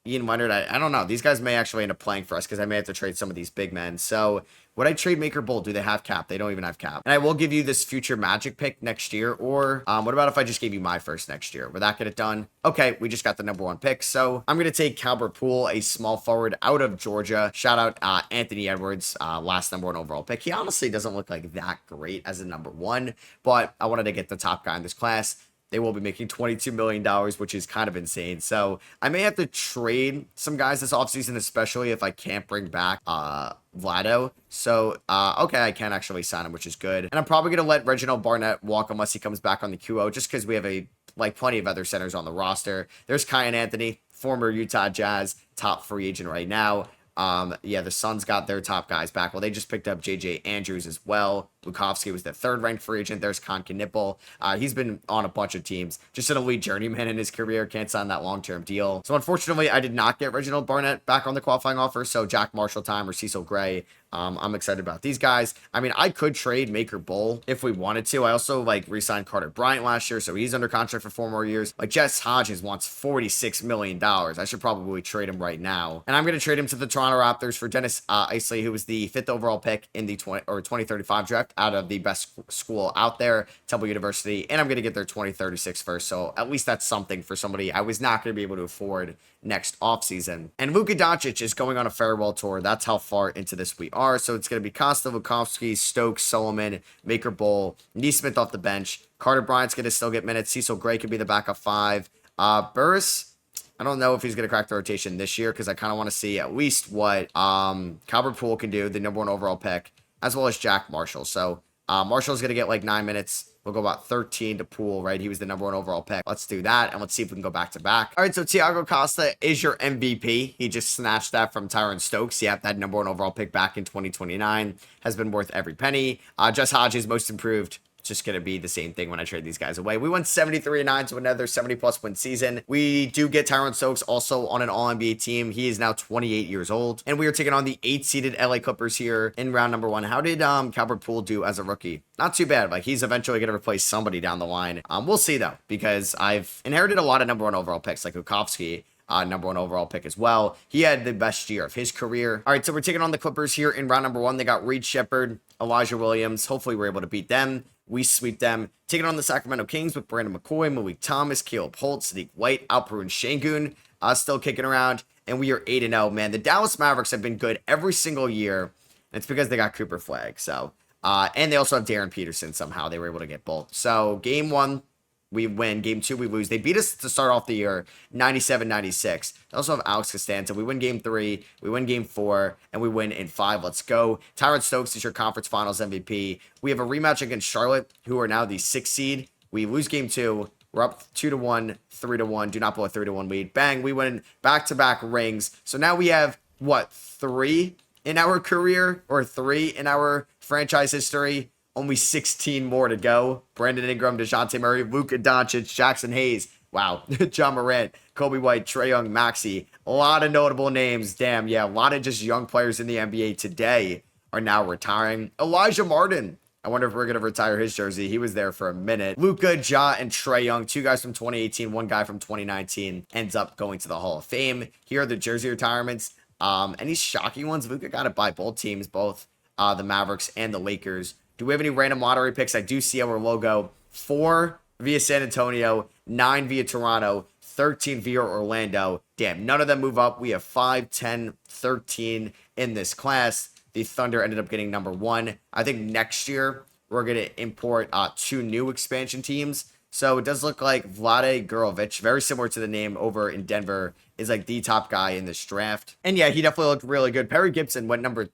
Ian Leonard, I don't know. These guys may actually end up playing for us because I may have to trade some of these big men. So would I trade Maker Bowl? Do they have cap? They don't even have cap. And I will give you this future Magic pick next year. Or what about if I just gave you my first next year? Would that get it done? Okay, we just got the #1 pick. So I'm going to take Calbert Poole, a small forward out of Georgia. Shout out Anthony Edwards, last #1 overall pick. He honestly doesn't look like that great as a #1, but I wanted to get the top guy in this class. They will be making $22 million, which is kind of insane. So I may have to trade some guys this offseason, especially if I can't bring back Vlado. So, okay, I can actually sign him, which is good. And I'm probably going to let Reginald Barnett walk unless he comes back on the QO, just because we have plenty of other centers on the roster. There's Kyan Anthony, former Utah Jazz, top free agent right now. Yeah, the Suns got their top guys back. Well, they just picked up JJ Andrews as well. Lukovsky was the 3rd ranked free agent. There's Kon Knipple. He's been on a bunch of teams. Just an elite journeyman in his career. Can't sign that long-term deal. So unfortunately, I did not get Reginald Barnett back on the qualifying offer. So Jack Marshall time or Cecil Gray. I'm excited about these guys. I mean, I could trade Maker Bowl if we wanted to. I also re-signed Carter Bryant last year, so he's under contract for 4 more years. Jess Hodges wants $46 million. I should probably trade him right now. And I'm going to trade him to the Toronto Raptors for Dennis Isley, who was the 5th overall pick in the 2035 draft out of the best school out there, Temple University. And I'm going to get their 2036 first. So at least that's something for somebody I was not going to be able to afford next offseason. And Luka Doncic is going on a farewell tour. That's how far into this we are. So it's going to be Costa, Lukovsky, Stokes, Solomon, Maker Bowl, Neesmith off the bench. Carter Bryant's going to still get minutes. Cecil Gray could be the backup 5. Burris, I don't know if he's going to crack the rotation this year because I kind of want to see at least what Calbert Poole can do, the #1 overall pick, as well as Jack Marshall. So Marshall's going to get 9 minutes. We'll go about 13 to Poole, right? He was the #1 overall pick. Let's do that, and let's see if we can go back to back. All right, so Thiago Costa is your MVP. He just snatched that from Tyron Stokes. Yep, that #1 overall pick back in 2029 has been worth every penny. Jess Hodges, most improved. It's just going to be the same thing when I trade these guys away. We went 73-9 to another 70-plus win season. We do get Tyron Stokes also on an All-NBA team. He is now 28 years old. And we are taking on the 8-seeded LA Clippers here in round #1. How did Calbert Poole do as a rookie? Not too bad. He's eventually going to replace somebody down the line. We'll see, though, because I've inherited a lot of #1 overall picks, like Lukovsky. #1 overall pick as well. He had the best year of his career. All right, so we're taking on the Clippers here in round #1. They got Reed Shepherd, Elijah Williams. Hopefully, we're able to beat them. We sweep them. Taking on the Sacramento Kings with Brandon McCoy, Malik Thomas, Caleb Holt, Sadiq White, Alperen Şengün, still kicking around. And we are 8-0, man. The Dallas Mavericks have been good every single year. And it's because they got Cooper Flagg. So, and they also have Darren Peterson somehow. They were able to get both. So, game 1. We win. Game 2, we lose. They beat us to start off the year, 97-96. They also have Alex Costanza. We win game 3. We win game 4. And we win in 5. Let's go. Tyron Stokes is your conference finals MVP. We have a rematch against Charlotte, who are now the 6th seed. We lose game 2. We're up 2-1, 3-1. Do not blow a 3-1 lead. Bang. We win back-to-back rings. So now we have, 3 in our career? Or 3 in our franchise history? Only 16 more to go. Brandon Ingram, DeJounte Murray, Luka Doncic, Jackson Hayes. Wow. John Morant, Kobe White, Trae Young, Maxey. A lot of notable names. Damn, yeah. A lot of just young players in the NBA today are now retiring. Elijah Martin. I wonder if we're going to retire his jersey. He was there for a minute. Luka, Ja, and Trae Young. 2 guys from 2018, 1 guy from 2019 ends up going to the Hall of Fame. Here are the jersey retirements. Any shocking ones? Luka got it by both teams, both the Mavericks and the Lakers. Do we have any random lottery picks? I do see our logo. 4 via San Antonio, 9 via Toronto, 13 via Orlando. Damn, none of them move up. We have 5, 10, 13 in this class. The Thunder ended up getting #1. I think next year we're going to import 2 new expansion teams. So it does look like Vlade Gurovic, very similar to the name over in Denver, is the top guy in this draft. And yeah, he definitely looked really good. Perry Gibson went #3.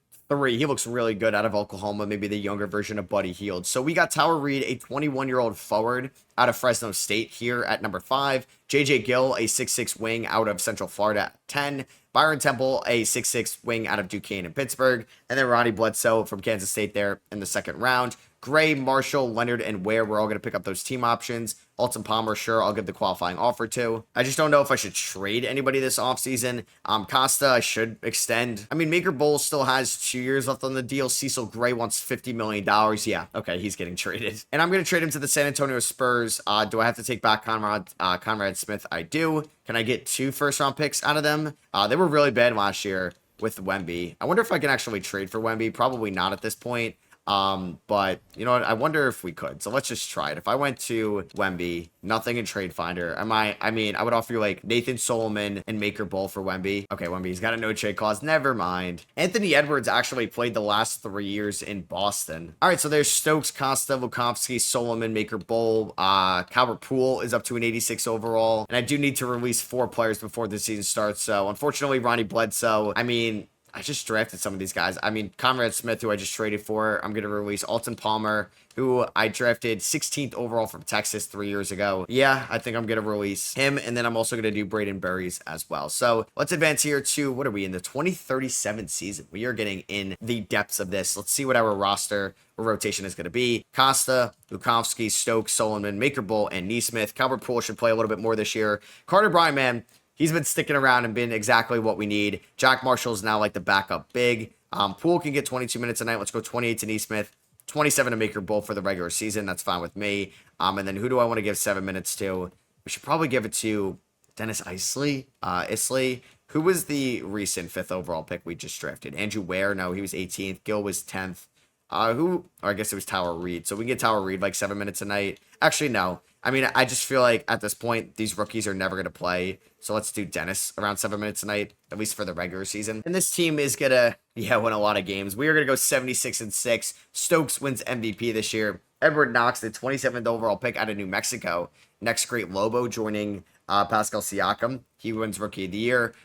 He looks really good out of Oklahoma, maybe the younger version of Buddy Hield. So we got Tower Reed, a 21-year-old forward out of Fresno State here at #5. J.J. Gill, a 6'6 wing out of Central Florida at 10. Byron Temple, a 6'6 wing out of Duquesne and Pittsburgh. And then Ronnie Bledsoe from Kansas State there in the 2nd round. Gray, Marshall, Leonard, and Ware, we're all going to pick up those team options. Alton Palmer, sure, I'll give the qualifying offer to. I just don't know if I should trade anybody this offseason. Costa, I should extend. I mean, Maker Bowles still has 2 years left on the deal. Cecil Gray wants $50 million. Yeah, okay, he's getting traded. And I'm going to trade him to the San Antonio Spurs. Do I have to take back Conrad Smith? I do. Can I get 2 first-round picks out of them? They were really bad last year with Wemby. I wonder if I can actually trade for Wemby. Probably not at this point. But you know what? I wonder if we could. So let's just try it. If I went to Wemby, nothing in Trade Finder, I mean, I would offer you like Nathan Solomon and Maker Bowl for Wemby. Okay, Wemby's got a no trade clause. Never mind. Anthony Edwards actually played the last 3 years in Boston. All right, so there's Stokes, Costa, Vukovsky, Solomon, Maker Bowl. Calvert Poole is up to an 86 overall. And I do need to release 4 players before the season starts. So unfortunately, Ronnie Bledsoe, I mean, I just drafted some of these guys. I mean, Conrad Smith, who I just traded for. I'm going to release Alton Palmer, who I drafted 16th overall from Texas 3 years ago. Yeah, I think I'm going to release him. And then I'm also going to do Braden Berries as well. So let's advance here to, what are we in, the 2037 season? We are getting in the depths of this. Let's see what our roster or rotation is going to be. Costa, Vukovsky, Stokes, Solomon, Maker Bowl, and Neesmith. Calvert Poole should play a little bit more this year. Carter Bryant, man, he's been sticking around and been exactly what we need. Jack Marshall is now like the backup big. Poole can get 22 minutes a night. Let's go 28 to Neesmith, 27 to Maker Bowl for the regular season. That's fine with me. And then who do I want to give 7 minutes to? We should probably give it to Dennis Isley. Who was the recent 5th overall pick we just drafted? Andrew Ware? No, he was 18th. Gil was 10th. I guess it was Tower Reed. So we can get Tower Reed like 7 minutes a night. Actually, no. I mean, I just feel like at this point, these rookies are never going to play. So let's do Dennis around 7 minutes a night, at least for the regular season. And this team is going to, win a lot of games. We are going to go 76-6. Stokes wins MVP this year. Edward Knox, the 27th overall pick out of New Mexico. Next great Lobo joining Pascal Siakam. He wins Rookie of the Year.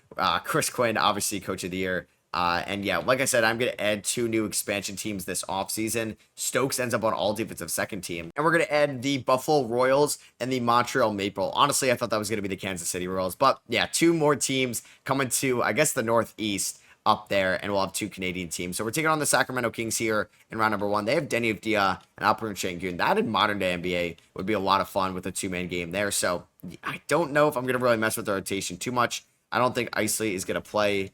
Chris Quinn, obviously Coach of the Year. And yeah, like I said, I'm going to add 2 new expansion teams this offseason. Stokes ends up on all defensive second team. And we're going to add the Buffalo Royals and the Montreal Maple. Honestly, I thought that was going to be the Kansas City Royals. But yeah, 2 more teams coming to, I guess, the Northeast up there. And we'll have 2 Canadian teams. So we're taking on the Sacramento Kings here in round number 1. They have Denny Avdia and Alperen Sengun. That in modern day NBA would be a lot of fun with a 2-man game there. So I don't know if I'm going to really mess with the rotation too much. I don't think Isley is going to play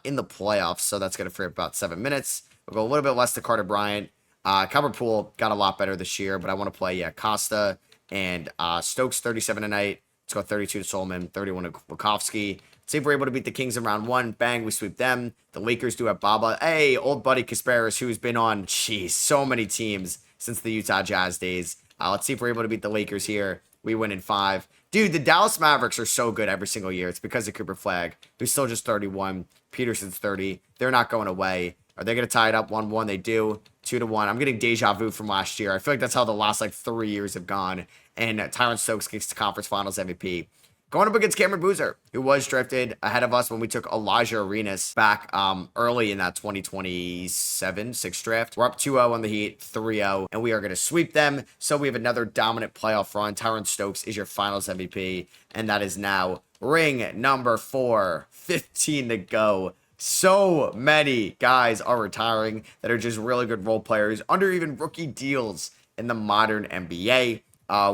in the playoffs, so that's going to free up about 7 minutes. We'll go a little bit less to Carter Bryant. Calvert Poole got a lot better this year, but I want to play Costa and Stokes 37 tonight. Let's go 32 to Solomon, 31 to Vukovsky. See if we're able to beat the Kings in round 1. Bang, we sweep them. The Lakers do have Baba. Hey, old buddy Kasparis, who's been on, so many teams since the Utah Jazz days. Let's see if we're able to beat the Lakers here. We win in 5. Dude, the Dallas Mavericks are so good every single year. It's because of Cooper Flagg, who's still just 31. Peterson's 30. They're not going away. Are they going to tie it up 1-1? They do. 2-1. I'm getting deja vu from last year. I feel like that's how the last 3 years have gone. And Tyron Stokes gets the conference finals MVP. Going up against Cameron Boozer, who was drafted ahead of us when we took Elijah Arenas back early in that 2027-6 draft. We're up 2-0 on the Heat, 3-0, and we are going to sweep them. So we have another dominant playoff run. Tyron Stokes is your finals MVP, and that is now ring number 4, 15 to go. So many guys are retiring that are just really good role players under even rookie deals in the modern NBA.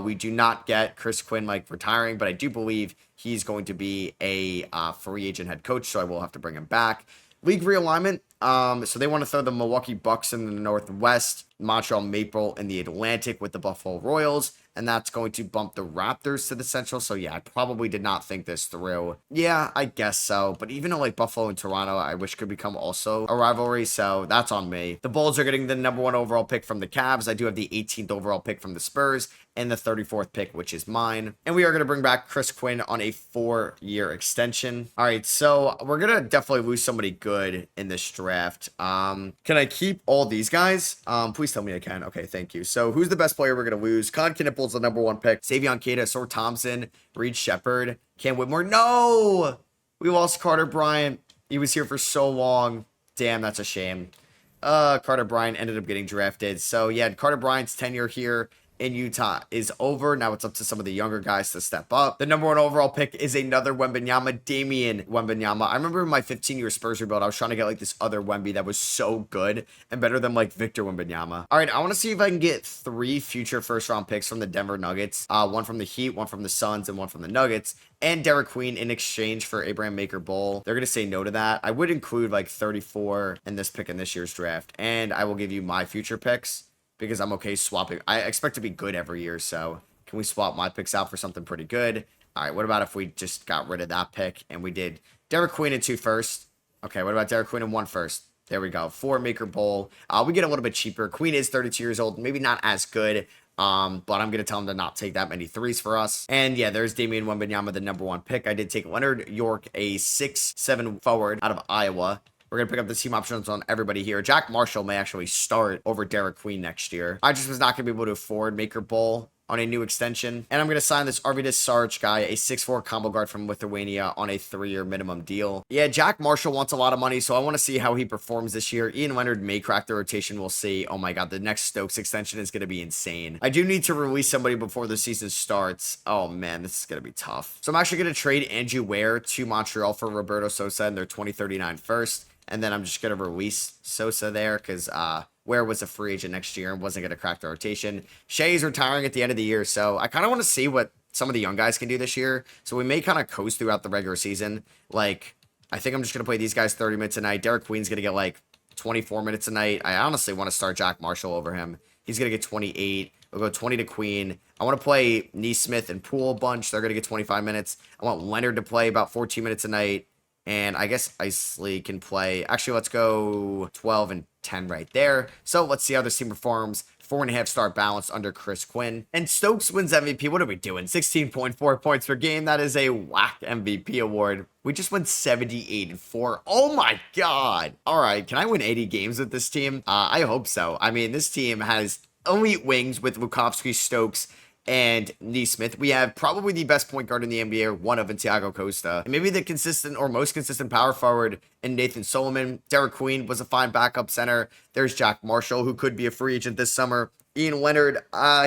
We do not get Chris Quinn retiring, but I do believe he's going to be a free agent head coach, so I will have to bring him back. League realignment. So they want to throw the Milwaukee Bucks in the Northwest, Montreal Maple in the Atlantic with the Buffalo Royals, and that's going to bump the Raptors to the Central. So yeah, I probably did not think this through. Yeah, I guess so. But even though Buffalo and Toronto, I wish could become also a rivalry, so that's on me. The Bulls are getting the number 1 overall pick from the Cavs. I do have the 18th overall pick from the Spurs and the 34th pick, which is mine. And we are going to bring back Chris Quinn on a 4-year extension. All right, so we're going to definitely lose somebody good in this draft. Can I keep all these guys? Please tell me I can. Okay, thank you. So who's the best player we're going to lose? Con Knipple's the number 1 pick. Savion Keita, Sor Thompson, Reed Shepard, Cam Whitmore. No! We lost Carter Bryant. He was here for so long. Damn, that's a shame. Carter Bryant ended up getting drafted. So yeah, Carter Bryant's tenure here in Utah is over. Now it's up to some of the younger guys to step up. The number 1 overall pick is another Wembanyama, Damian Wembanyama. I remember in my 15-year Spurs rebuild, I was trying to get like this other Wemby that was so good and better than like Victor Wembanyama. All right, I want to see if I can get 3 future first-round picks from the Denver Nuggets. One from the Heat, one from the Suns, and one from the Nuggets. And Derek Queen in exchange for Abraham Maker Bowl. They're going to say no to that. I would include like 34 in this pick in this year's draft. And I will give you my future picks, because I'm okay swapping. I expect to be good every year, so can we swap my picks out for something pretty good? All right, what about if we just got rid of that pick and we did Derek Queen in 2 first? Okay, what about Derek Queen in 1 first? There we go. 4 Maker Bowl. We get a little bit cheaper. Queen is 32 years old, maybe not as good, but I'm going to tell him to not take that many 3s for us. And yeah, there's Damian Wembanyama, the number 1 pick. I did take Leonard York, a 6'7" forward out of Iowa. We're going to pick up the team options on everybody here. Jack Marshall may actually start over Derek Queen next year. I just was not going to be able to afford Maker Bowl on a new extension. And I'm going to sign this Arvydas Sarge guy, a 6'4" combo guard from Lithuania, on a 3-year minimum deal. Yeah, Jack Marshall wants a lot of money, so I want to see how he performs this year. Ian Leonard may crack the rotation. We'll see. Oh my God, the next Stokes extension is going to be insane. I do need to release somebody before the season starts. Oh man, this is going to be tough. So I'm actually going to trade Andrew Ware to Montreal for Roberto Sosa in their 2039 first. And then I'm just going to release Sosa there because Ware was a free agent next year and wasn't going to crack the rotation. Shea's retiring at the end of the year, so I kind of want to see what some of the young guys can do this year. So we may kind of coast throughout the regular season. Like, I think I'm just going to play these guys 30 minutes a night. Derek Queen's going to get like 24 minutes a night. I honestly want to start Jack Marshall over him. He's going to get 28. We'll go 20 to Queen. I want to play Nesmith and Poole a bunch. They're going to get 25 minutes. I want Leonard to play about 14 minutes a night. And I guess Isley can play. Actually, let's go 12 and 10 right there. So let's see how this team performs. 4.5 star balanced under Chris Quinn. And Stokes wins MVP. What are we doing? 16.4 points per game. That is a whack MVP award. We just went 78-4. Oh my God. All right. Can I win 80 games with this team? I hope so. I mean, this team has elite wings with Lukovsky, Stokes, and Nesmith. We have probably the best point guard in the NBA, or one of, in Thiago Costa. And maybe the consistent or most consistent power forward in Nathan Solomon. Derek Queen was a fine backup center. There's Jack Marshall, who could be a free agent this summer. Ian Leonard,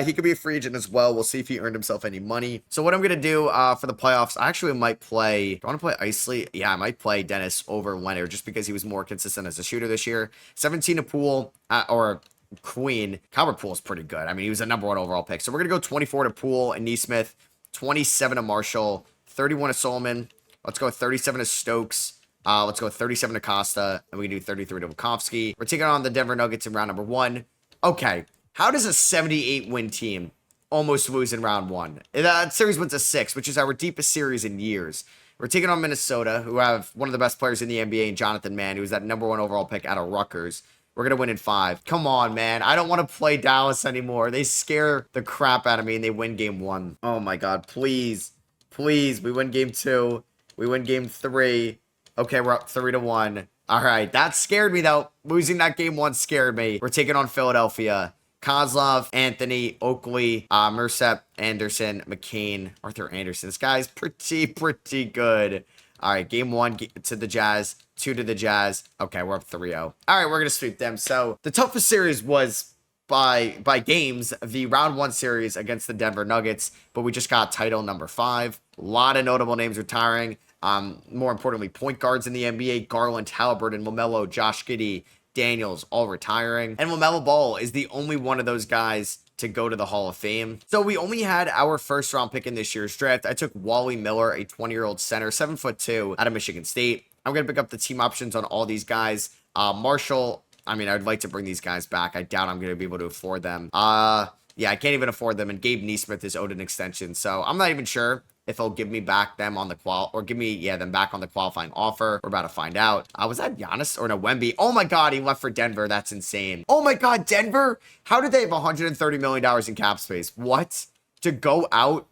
he could be a free agent as well. We'll see if he earned himself any money. So what I'm going to do for the playoffs, I actually might play, do I want to play Isley? Yeah, I might play Dennis over Leonard just because he was more consistent as a shooter this year. 17 to Poole, or Queen. Calvert Poole is pretty good. I mean, he was a number 1 overall pick. So we're going to go 24 to Poole and Nesmith, 27 to Marshall, 31 to Solomon. Let's go 37 to Stokes. Let's go 37 to Costa, and we can do 33 to Lukovsky. We're taking on the Denver Nuggets in round number 1. Okay, how does a 78-win team almost lose in round 1? That series went to 6, which is our deepest series in years. We're taking on Minnesota, who have one of the best players in the NBA, Jonathan Mann, who was that number 1 overall pick out of Rutgers. We're going to win in 5. Come on, man. I don't want to play Dallas anymore. They scare the crap out of me, and they win game 1. Oh, my God. Please. Please. We win game 2. We win game 3. Okay, we're up 3-1. All right. That scared me, though. Losing that game 1 scared me. We're taking on Philadelphia. Kozlov, Anthony, Oakley, Mercep, Anderson, McCain, Arthur Anderson. This guy's pretty good. All right, game 1 to the Jazz, 2 to the Jazz. Okay, we're up 3-0. All right, we're going to sweep them. So the toughest series was by games, the round 1 series against the Denver Nuggets, but we just got title number 5. A lot of notable names retiring. More importantly, point guards in the NBA, Garland, Halliburton, LaMelo, Josh Giddey, Daniels, all retiring. And LaMelo Ball is the only one of those guys to go to the Hall of Fame. So we only had our first round pick in this year's draft. I took Wally Miller, a 20-year-old center, 7'2", out of Michigan State. I'm going to pick up the team options on all these guys. Marshall, I mean, I'd like to bring these guys back. I doubt I'm going to be able to afford them. Yeah, I can't even afford them. And Gabe Nesmith is owed an extension. So I'm not even sure if he'll give me back them on the them back on the qualifying offer. We're about to find out. Was that Giannis or no, Wemby? Oh my God, he left for Denver. That's insane. Oh my God, Denver? How did they have $130 million in cap space? What? To go out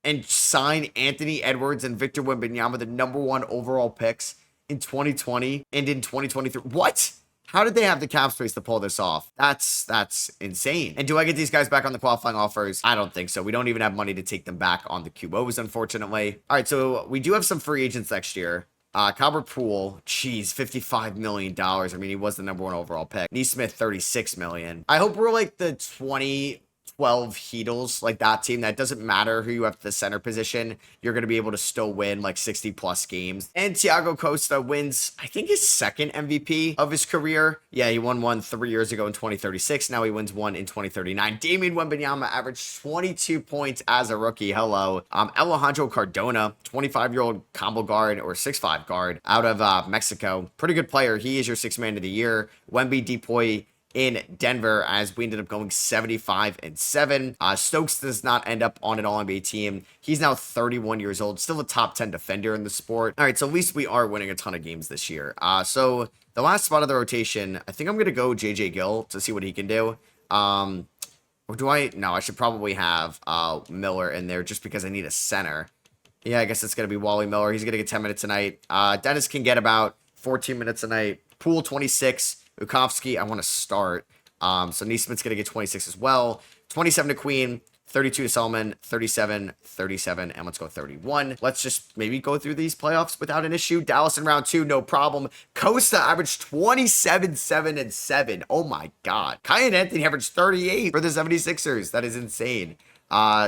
and sign Anthony Edwards and Victor Wembanyama, the number 1 overall picks in 2020 and in 2023. What? How did they have the cap space to pull this off? That's insane. And do I get these guys back on the qualifying offers? I don't think so. We don't even have money to take them back on the QOs, unfortunately. All right, so we do have some free agents next year. Calvert Poole, geez, $55 million. I mean, he was the number 1 overall pick. Nesmith, $36 million. I hope we're like the 12 Heatles, like that team, that doesn't matter who you have at the center position, you're going to be able to still win like 60 plus games. And Thiago Costa wins, I think, his second MVP of his career. Yeah, he won one 3 years ago in 2036. Now he wins one in 2039. Damian Wembanyama averaged 22 points as a rookie. Hello. Alejandro Cardona, 25-year-old combo guard or 6'5 guard out of Mexico. Pretty good player. He is your sixth man of the year. Wemby Depoy in Denver, as we ended up going 75-7. Stokes does not end up on an All-NBA team. He's now 31 years old, still a top 10 defender in the sport. All right, so at least we are winning a ton of games this year. So the last spot of the rotation, I think I'm going to go JJ Gill to see what he can do. Or do I? No, I should probably have Miller in there just because I need a center. Yeah, I guess it's going to be Wally Miller. He's going to get 10 minutes a night. Dennis can get about 14 minutes a night. Poole, 26. Ukowski, I want to start. So Neesmith's going to get 26 as well. 27 to Queen, 32 to Solomon, 37, 37, and let's go 31. Let's just maybe go through these playoffs without an issue. Dallas in round 2, no problem. Costa averaged 27, 7, and 7. Oh my God. Kyan Anthony averaged 38 for the 76ers. That is insane.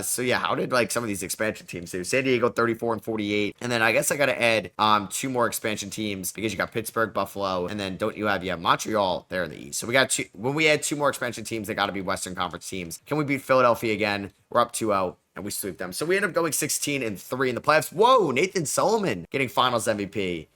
So yeah, how did like some of these expansion teams do? San Diego 34 and 48. And then I guess I got to add 2 more expansion teams because you got Pittsburgh, Buffalo, and then don't you have Montreal there in the East. So we got 2. When we add 2 more expansion teams, they got to be Western Conference teams. Can we beat Philadelphia again? We're up 2-0 and we sweep them. So we end up going 16-3 in the playoffs. Whoa, Nathan Solomon getting Finals MVP.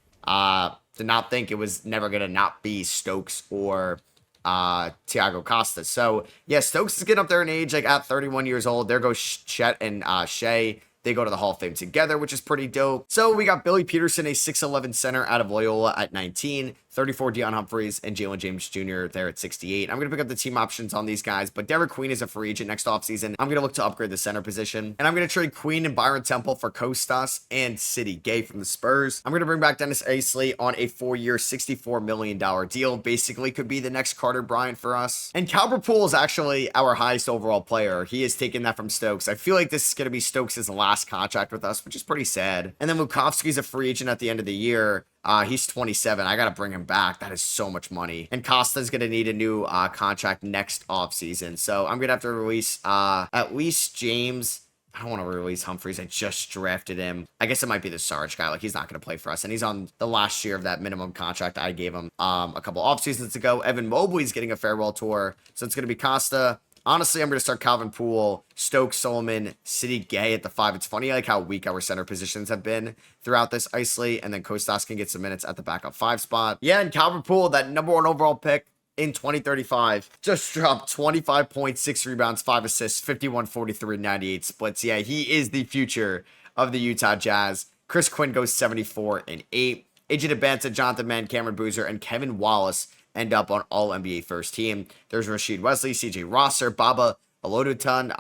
Did not think it was never gonna not be Stokes or Thiago Costa. So yeah, Stokes is getting up there in age, like at 31 years old. There goes Chet and Shea. They go to the Hall of Fame together, which is pretty dope. So we got Billy Peterson, a 6'11 center out of Loyola at 19. 34 Deion Humphreys and Jalen James Jr. there at 68. I'm going to pick up the team options on these guys, but Derek Queen is a free agent next offseason. I'm going to look to upgrade the center position, and I'm going to trade Queen and Byron Temple for Kostas and City Gay from the Spurs. I'm going to bring back Dennis Aisley on a 4-year, $64 million deal. Basically could be the next Carter Bryant for us. And Calvert Poole is actually our highest overall player. He has taken that from Stokes. I feel like this is going to be Stokes' last contract with us, which is pretty sad. And then Lukovsky's a free agent at the end of the year. He's 27. I got to bring him back. That is so much money. And Costa's going to need a new contract next offseason. So I'm going to have to release at least James. I don't want to release Humphreys. I just drafted him. I guess it might be the Sarge guy. Like, he's not going to play for us. And he's on the last year of that minimum contract I gave him a couple off seasons ago. Evan Mobley's getting a farewell tour. So it's going to be Costa. Honestly, I'm going to start Calvin Poole, Stokes, Solomon, City Gay at the 5. It's funny like how weak our center positions have been throughout this Isley, and then Kostas can get some minutes at the backup 5 spot. Yeah, and Calvin Poole, that number 1 overall pick in 2035, just dropped 25 points, 6 rebounds, 5 assists, 51, 43, 98 splits. Yeah, he is the future of the Utah Jazz. Chris Quinn goes 74 and 8. AJ Debanta, Jonathan Mann, Cameron Boozer, and Kevin Wallace end up on All-NBA first team. There's Rasheed Wesley, CJ Rosser, Baba Oloduton,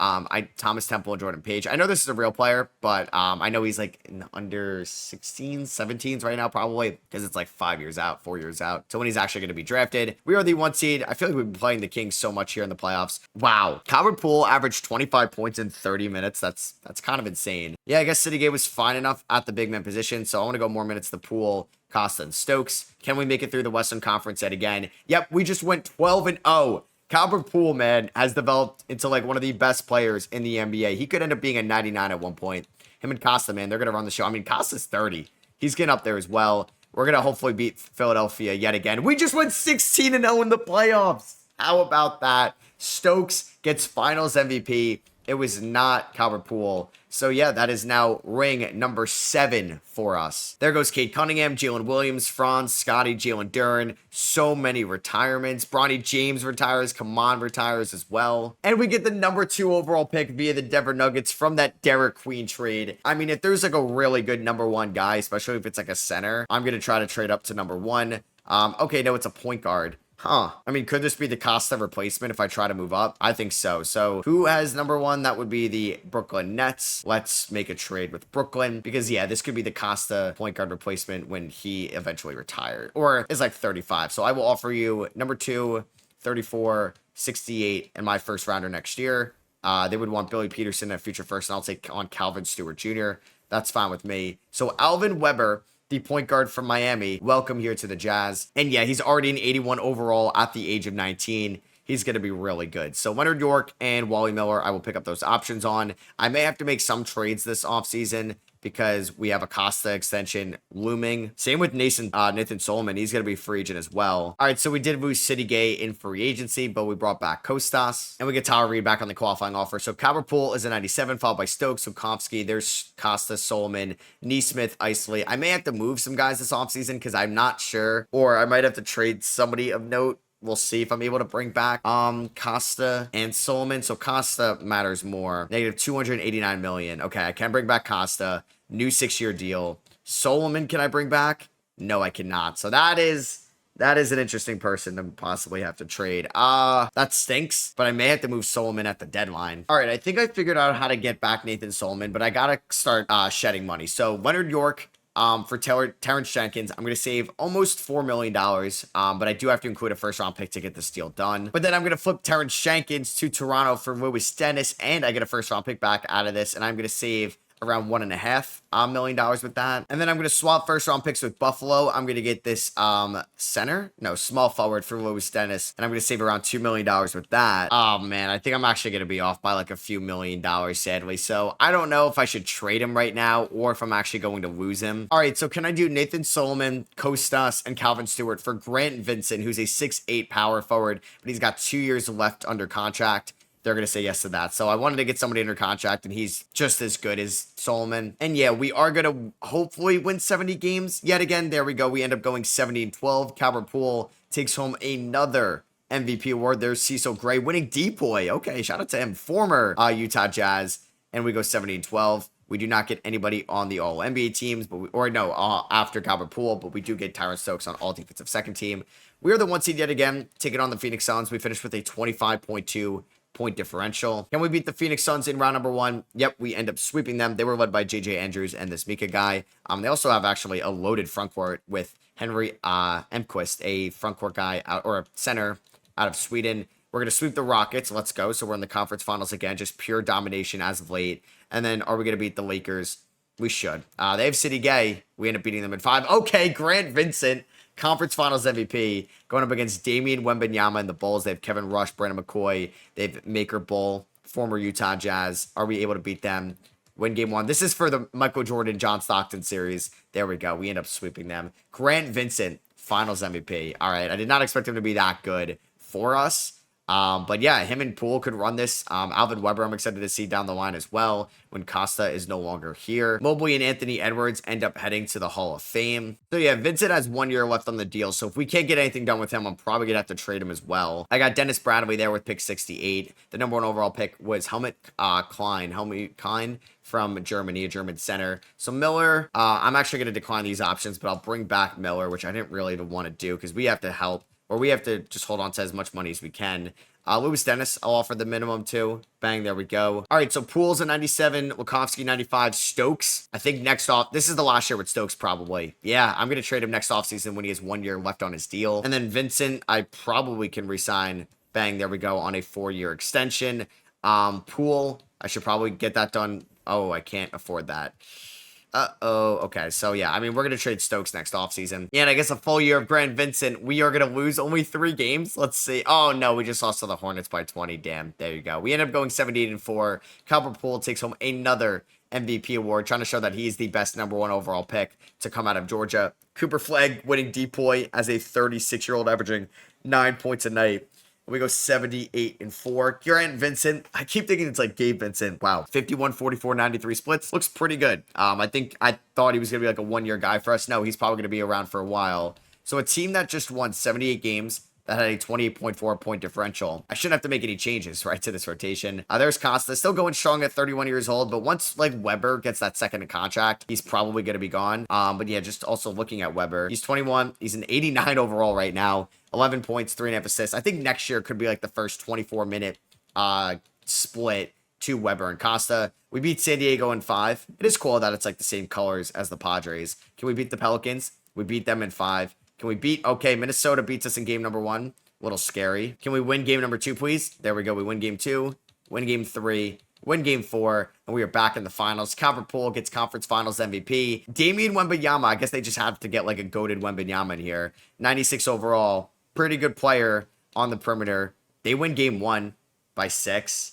Thomas Temple, and Jordan Page. I know this is a real player, but I know he's like in the under 16s, 17s right now probably, because it's like 5 years out, 4 years out. So when he's actually going to be drafted. We are the 1 seed. I feel like we've been playing the Kings so much here in the playoffs. Wow. Calvert Poole averaged 25 points in 30 minutes. That's kind of insane. Yeah, I guess City Gay was fine enough at the big man position, so I want to go more minutes to Poole, Costa, and Stokes. Can we make it through the Western Conference yet again? Yep, we just went 12-0. Calvert Poole, man, has developed into like one of the best players in the NBA. He could end up being a 99 at one point. Him and Costa, man, they're going to run the show. I mean, Costa's 30. He's getting up there as well. We're going to hopefully beat Philadelphia yet again. We just went 16-0 in the playoffs. How about that? Stokes gets Finals MVP. It was not Calvert Poole. So yeah, that is now ring number 7 for us. There goes Cade Cunningham, Jalen Williams, Franz, Scotty, Jalen Duren. So many retirements. Bronny James retires. Kaman retires as well. And we get the number 2 overall pick via the Denver Nuggets from that Derek Queen trade. I mean, if there's like a really good number 1 guy, especially if it's like a center, I'm going to try to trade up to number 1. Okay, no, it's a point guard. Huh. I mean, could this be the Costa replacement if I try to move up? I think so. So who has number 1? That would be the Brooklyn Nets. Let's make a trade with Brooklyn because, yeah, this could be the Costa point guard replacement when he eventually retired or is like 35. So I will offer you number 2, 34, 68, and my first rounder next year. They would want Billy Peterson, a future first, and I'll take on Calvin Stewart Jr. That's fine with me. So Alvin Weber, the point guard from Miami, welcome here to the Jazz. And yeah, he's already an 81 overall at the age of 19. he's going to be really good. So Leonard York and Wally Miller, I will pick up those options on. I may have to make some trades this offseason because we have a Costa extension looming. Same with Nathan Solomon. He's going to be free agent as well. All right, so we did lose City Gay in free agency, but we brought back Kostas. And we get Tyler Reed back on the qualifying offer. So Calvert-Pool is a 97, followed by Stokes, Zukovsky. There's Costa, Solomon, Neesmith, Isley. I may have to move some guys this offseason because I'm not sure. Or I might have to trade somebody of note. We'll see if I'm able to bring back Costa and Solomon. So Costa matters more. Negative 289 million. Okay, I can bring back Costa. New 6-year deal. Solomon, can I bring back? No, I cannot. So that is an interesting person to possibly have to trade. That stinks, but I may have to move Solomon at the deadline. All right, I think I figured out how to get back Nathan Solomon, but I gotta start shedding money. So Leonard York. For Terrence Jenkins, I'm going to save almost $4 million, but I do have to include a first-round pick to get this deal done. But then I'm going to flip Terrence Jenkins to Toronto for Lewis Dennis, and I get a first-round pick back out of this, and I'm going to save around $1.5 million with that. And then I'm going to swap first round picks with Buffalo. I'm going to get this small forward for Lewis Dennis, and I'm going to save around $2 million with that. Oh man, I think I'm actually going to be off by like a few $1,000,000, sadly. So I don't know if I should trade him right now or if I'm actually going to lose him. All right, so can I do Nathan Solomon, Kostas, and Calvin Stewart for Grant Vincent, who's a 6'8" power forward, but he's got 2 years left under contract? They're going to say yes to that. So I wanted to get somebody under contract, and he's just as good as Solomon. And yeah, we are going to hopefully win 70 games. Yet again, there we go. We end up going 70-12. Calvert-Pool takes home another MVP award. There's Cecil Gray winning Depoy. Okay, shout out to him. Former Utah Jazz. And we go 70-12. We do not get anybody on the All-NBA teams, after Calvert-Pool, but we do get Tyron Stokes on All-Defensive Second Team. We are the 1 seed yet again, taking on the Phoenix Suns. We finished with a 25.2 point differential. Can we beat the Phoenix Suns in round number 1? Yep, we end up sweeping them. They were led by JJ Andrews and this Mika guy. They also have actually a loaded front court with Henry Emquist, a front court guy or a center out of Sweden. We're going to sweep the Rockets. Let's go. So we're in the conference finals again, just pure domination as of late. And then are we going to beat the Lakers? We should. They have City Gay. We end up beating them in 5. Okay, Grant Vincent, Conference Finals MVP, going up against Damian Wembanyama and the Bulls. They have Kevin Rush, Brandon McCoy. They have Maker Bull, former Utah Jazz. Are we able to beat them? Win game 1. This is for the Michael Jordan, John Stockton series. There we go. We end up sweeping them. Grant Vincent, Finals MVP. All right. I did not expect him to be that good for us. But yeah, him and Poole could run this. Alvin Weber, I'm excited to see down the line as well when Costa is no longer here. Mobley and Anthony Edwards end up heading to the Hall of Fame. So yeah, Vincent has 1 year left on the deal. So if we can't get anything done with him, I'm probably going to have to trade him as well. I got Dennis Bradley there with pick 68. The number 1 overall pick was Helmut Klein from Germany, a German center. So Miller, I'm actually going to decline these options, but I'll bring back Miller, which I didn't really even want to do because we have to help. Or we have to just hold on to as much money as we can. Lewis Dennis, I'll offer the minimum too. Bang, there we go. All right, so Poole's a 97, Lukovsky 95, Stokes. I think next off, this is the last year with Stokes probably. Yeah, I'm going to trade him next offseason when he has 1 year left on his deal. And then Vincent, I probably can resign. Bang, there we go, on a 4-year extension. Poole, I should probably get that done. Oh, I can't afford that. Okay, so yeah, I mean, we're going to trade Stokes next offseason. Yeah, and I guess a full year of Grant Vincent, we are going to lose only 3 games. Let's see. Oh, no, we just lost to the Hornets by 20. Damn, there you go. We end up going 78-4. Calvert-Pool takes home another MVP award, trying to show that he's the best number 1 overall pick to come out of Georgia. Cooper Flagg winning Depoy as a 36-year-old, averaging 9 points a night. We go 78-4. Grant Vincent, I keep thinking it's like Gabe Vincent. Wow, 51, 44, 93 splits. Looks pretty good. I thought he was going to be like a 1 year guy for us. No, he's probably going to be around for a while. So a team that just won 78 games, that had a 28.4 point differential. I shouldn't have to make any changes, right, to this rotation. There's Costa, still going strong at 31 years old, but once, like, Weber gets that second contract, he's probably going to be gone. But yeah, just also looking at Weber, he's 21. He's an 89 overall right now. 11 points, 3.5 assists. I think next year could be, like, the first 24-minute split to Weber and Costa. We beat San Diego in 5. It is cool that it's, like, the same colors as the Padres. Can we beat the Pelicans? We beat them in 5. Can we beat... Okay, Minnesota beats us in game number 1. A little scary. Can we win game number 2, please? There we go. We win game 2. Win game 3. Win game 4. And we are back in the finals. Calvert-Pool gets conference finals MVP. Damian Wembanyama. I guess they just have to get like a goated Wembanyama in here. 96 overall. Pretty good player on the perimeter. They win game 1 by 6.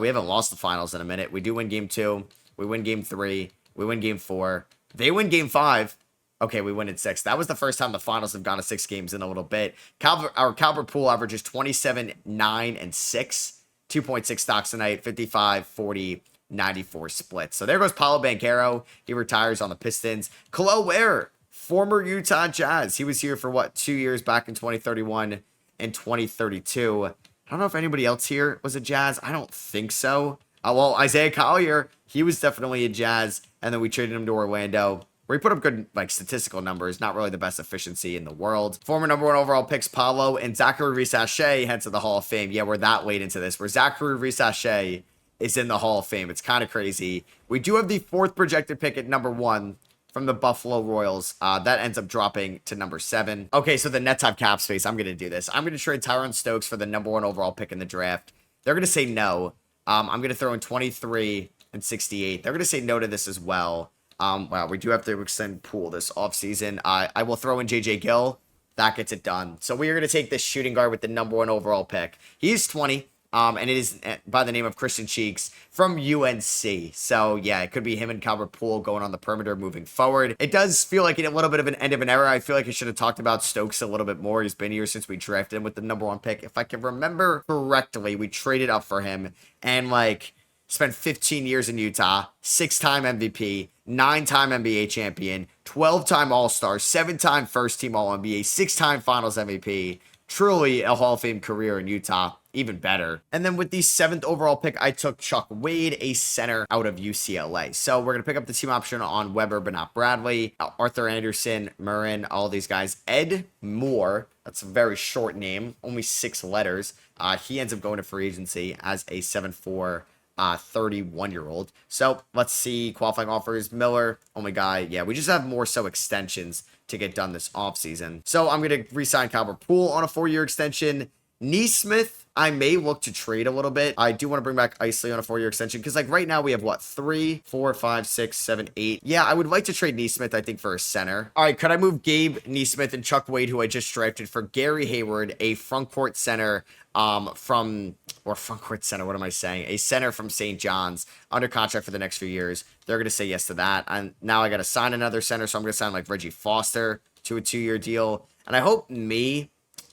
We haven't lost the finals in a minute. We do win game 2. We win game 3. We win game 4. They win game 5. Okay, we win in 6. That was the first time the finals have gone to 6 games in a little bit. Our Caliber Pool averages 27, 9, and 6. 2.6 stocks tonight, 55, 40, 94 splits. So there goes Paolo Banchero. He retires on the Pistons. Kel'el Ware, former Utah Jazz. He was here for, what, 2 years back in 2031 and 2032. I don't know if anybody else here was a Jazz. I don't think so. Well, Isaiah Collier, he was definitely a Jazz, and then we traded him to Orlando, where he put up good, like, statistical numbers, not really the best efficiency in the world. Former number 1 overall picks Paolo and Zachary Reese-Shea head to the Hall of Fame. Yeah, we're that late into this, where Zachary Reese-Shea is in the Hall of Fame. It's kind of crazy. We do have the 4th projected pick at number 1 from the Buffalo Royals. That ends up dropping to number 7. Okay, so the Nets have cap space. I'm going to do this. I'm going to trade Tyrone Stokes for the number 1 overall pick in the draft. They're going to say no. I'm going to throw in 23 and 68. They're going to say no to this as well. Wow, we do have to extend Poole this offseason. I will throw in JJ Gill. That gets it done. So we are going to take this shooting guard with the number 1 overall pick. He's 20. And it is by the name of Christian Cheeks from UNC. So, yeah, it could be him and Calvert Poole going on the perimeter moving forward. It does feel like a little bit of an end of an era. I feel like I should have talked about Stokes a little bit more. He's been here since we drafted him with the number 1 pick. If I can remember correctly, we traded up for him and, like, spent 15 years in Utah, 6-time MVP, 9-time NBA champion, 12-time All-Star, 7-time first-team All-NBA, 6-time Finals MVP. Truly a Hall of Fame career in Utah. Even better. And then with the 7th overall pick, I took Chuck Wade, a center out of UCLA. So we're going to pick up the team option on Weber, but not Bradley. Arthur Anderson, Murrin, all these guys. Ed Moore, that's a very short name, only 6 letters. He ends up going to free agency as a 7'4", 31-year-old. So let's see qualifying offers. Miller, only guy. Yeah, we just have more so extensions to get done this offseason. So I'm going to re-sign Calvert Poole on a 4-year extension. Neesmith, I may look to trade a little bit. I do want to bring back Isley on a 4-year extension because, like, right now we have, what, 3, 4, 5, 6, 7, 8. Yeah, I would like to trade Neesmith, I think, for a center. All right, could I move Gabe Neesmith and Chuck Wade, who I just drafted, for Gary Hayward, a frontcourt center frontcourt center, what am I saying? A center from St. John's, under contract for the next few years. They're going to say yes to that. And now I got to sign another center, so I'm going to sign, like, Reggie Foster to a 2-year deal. And I hope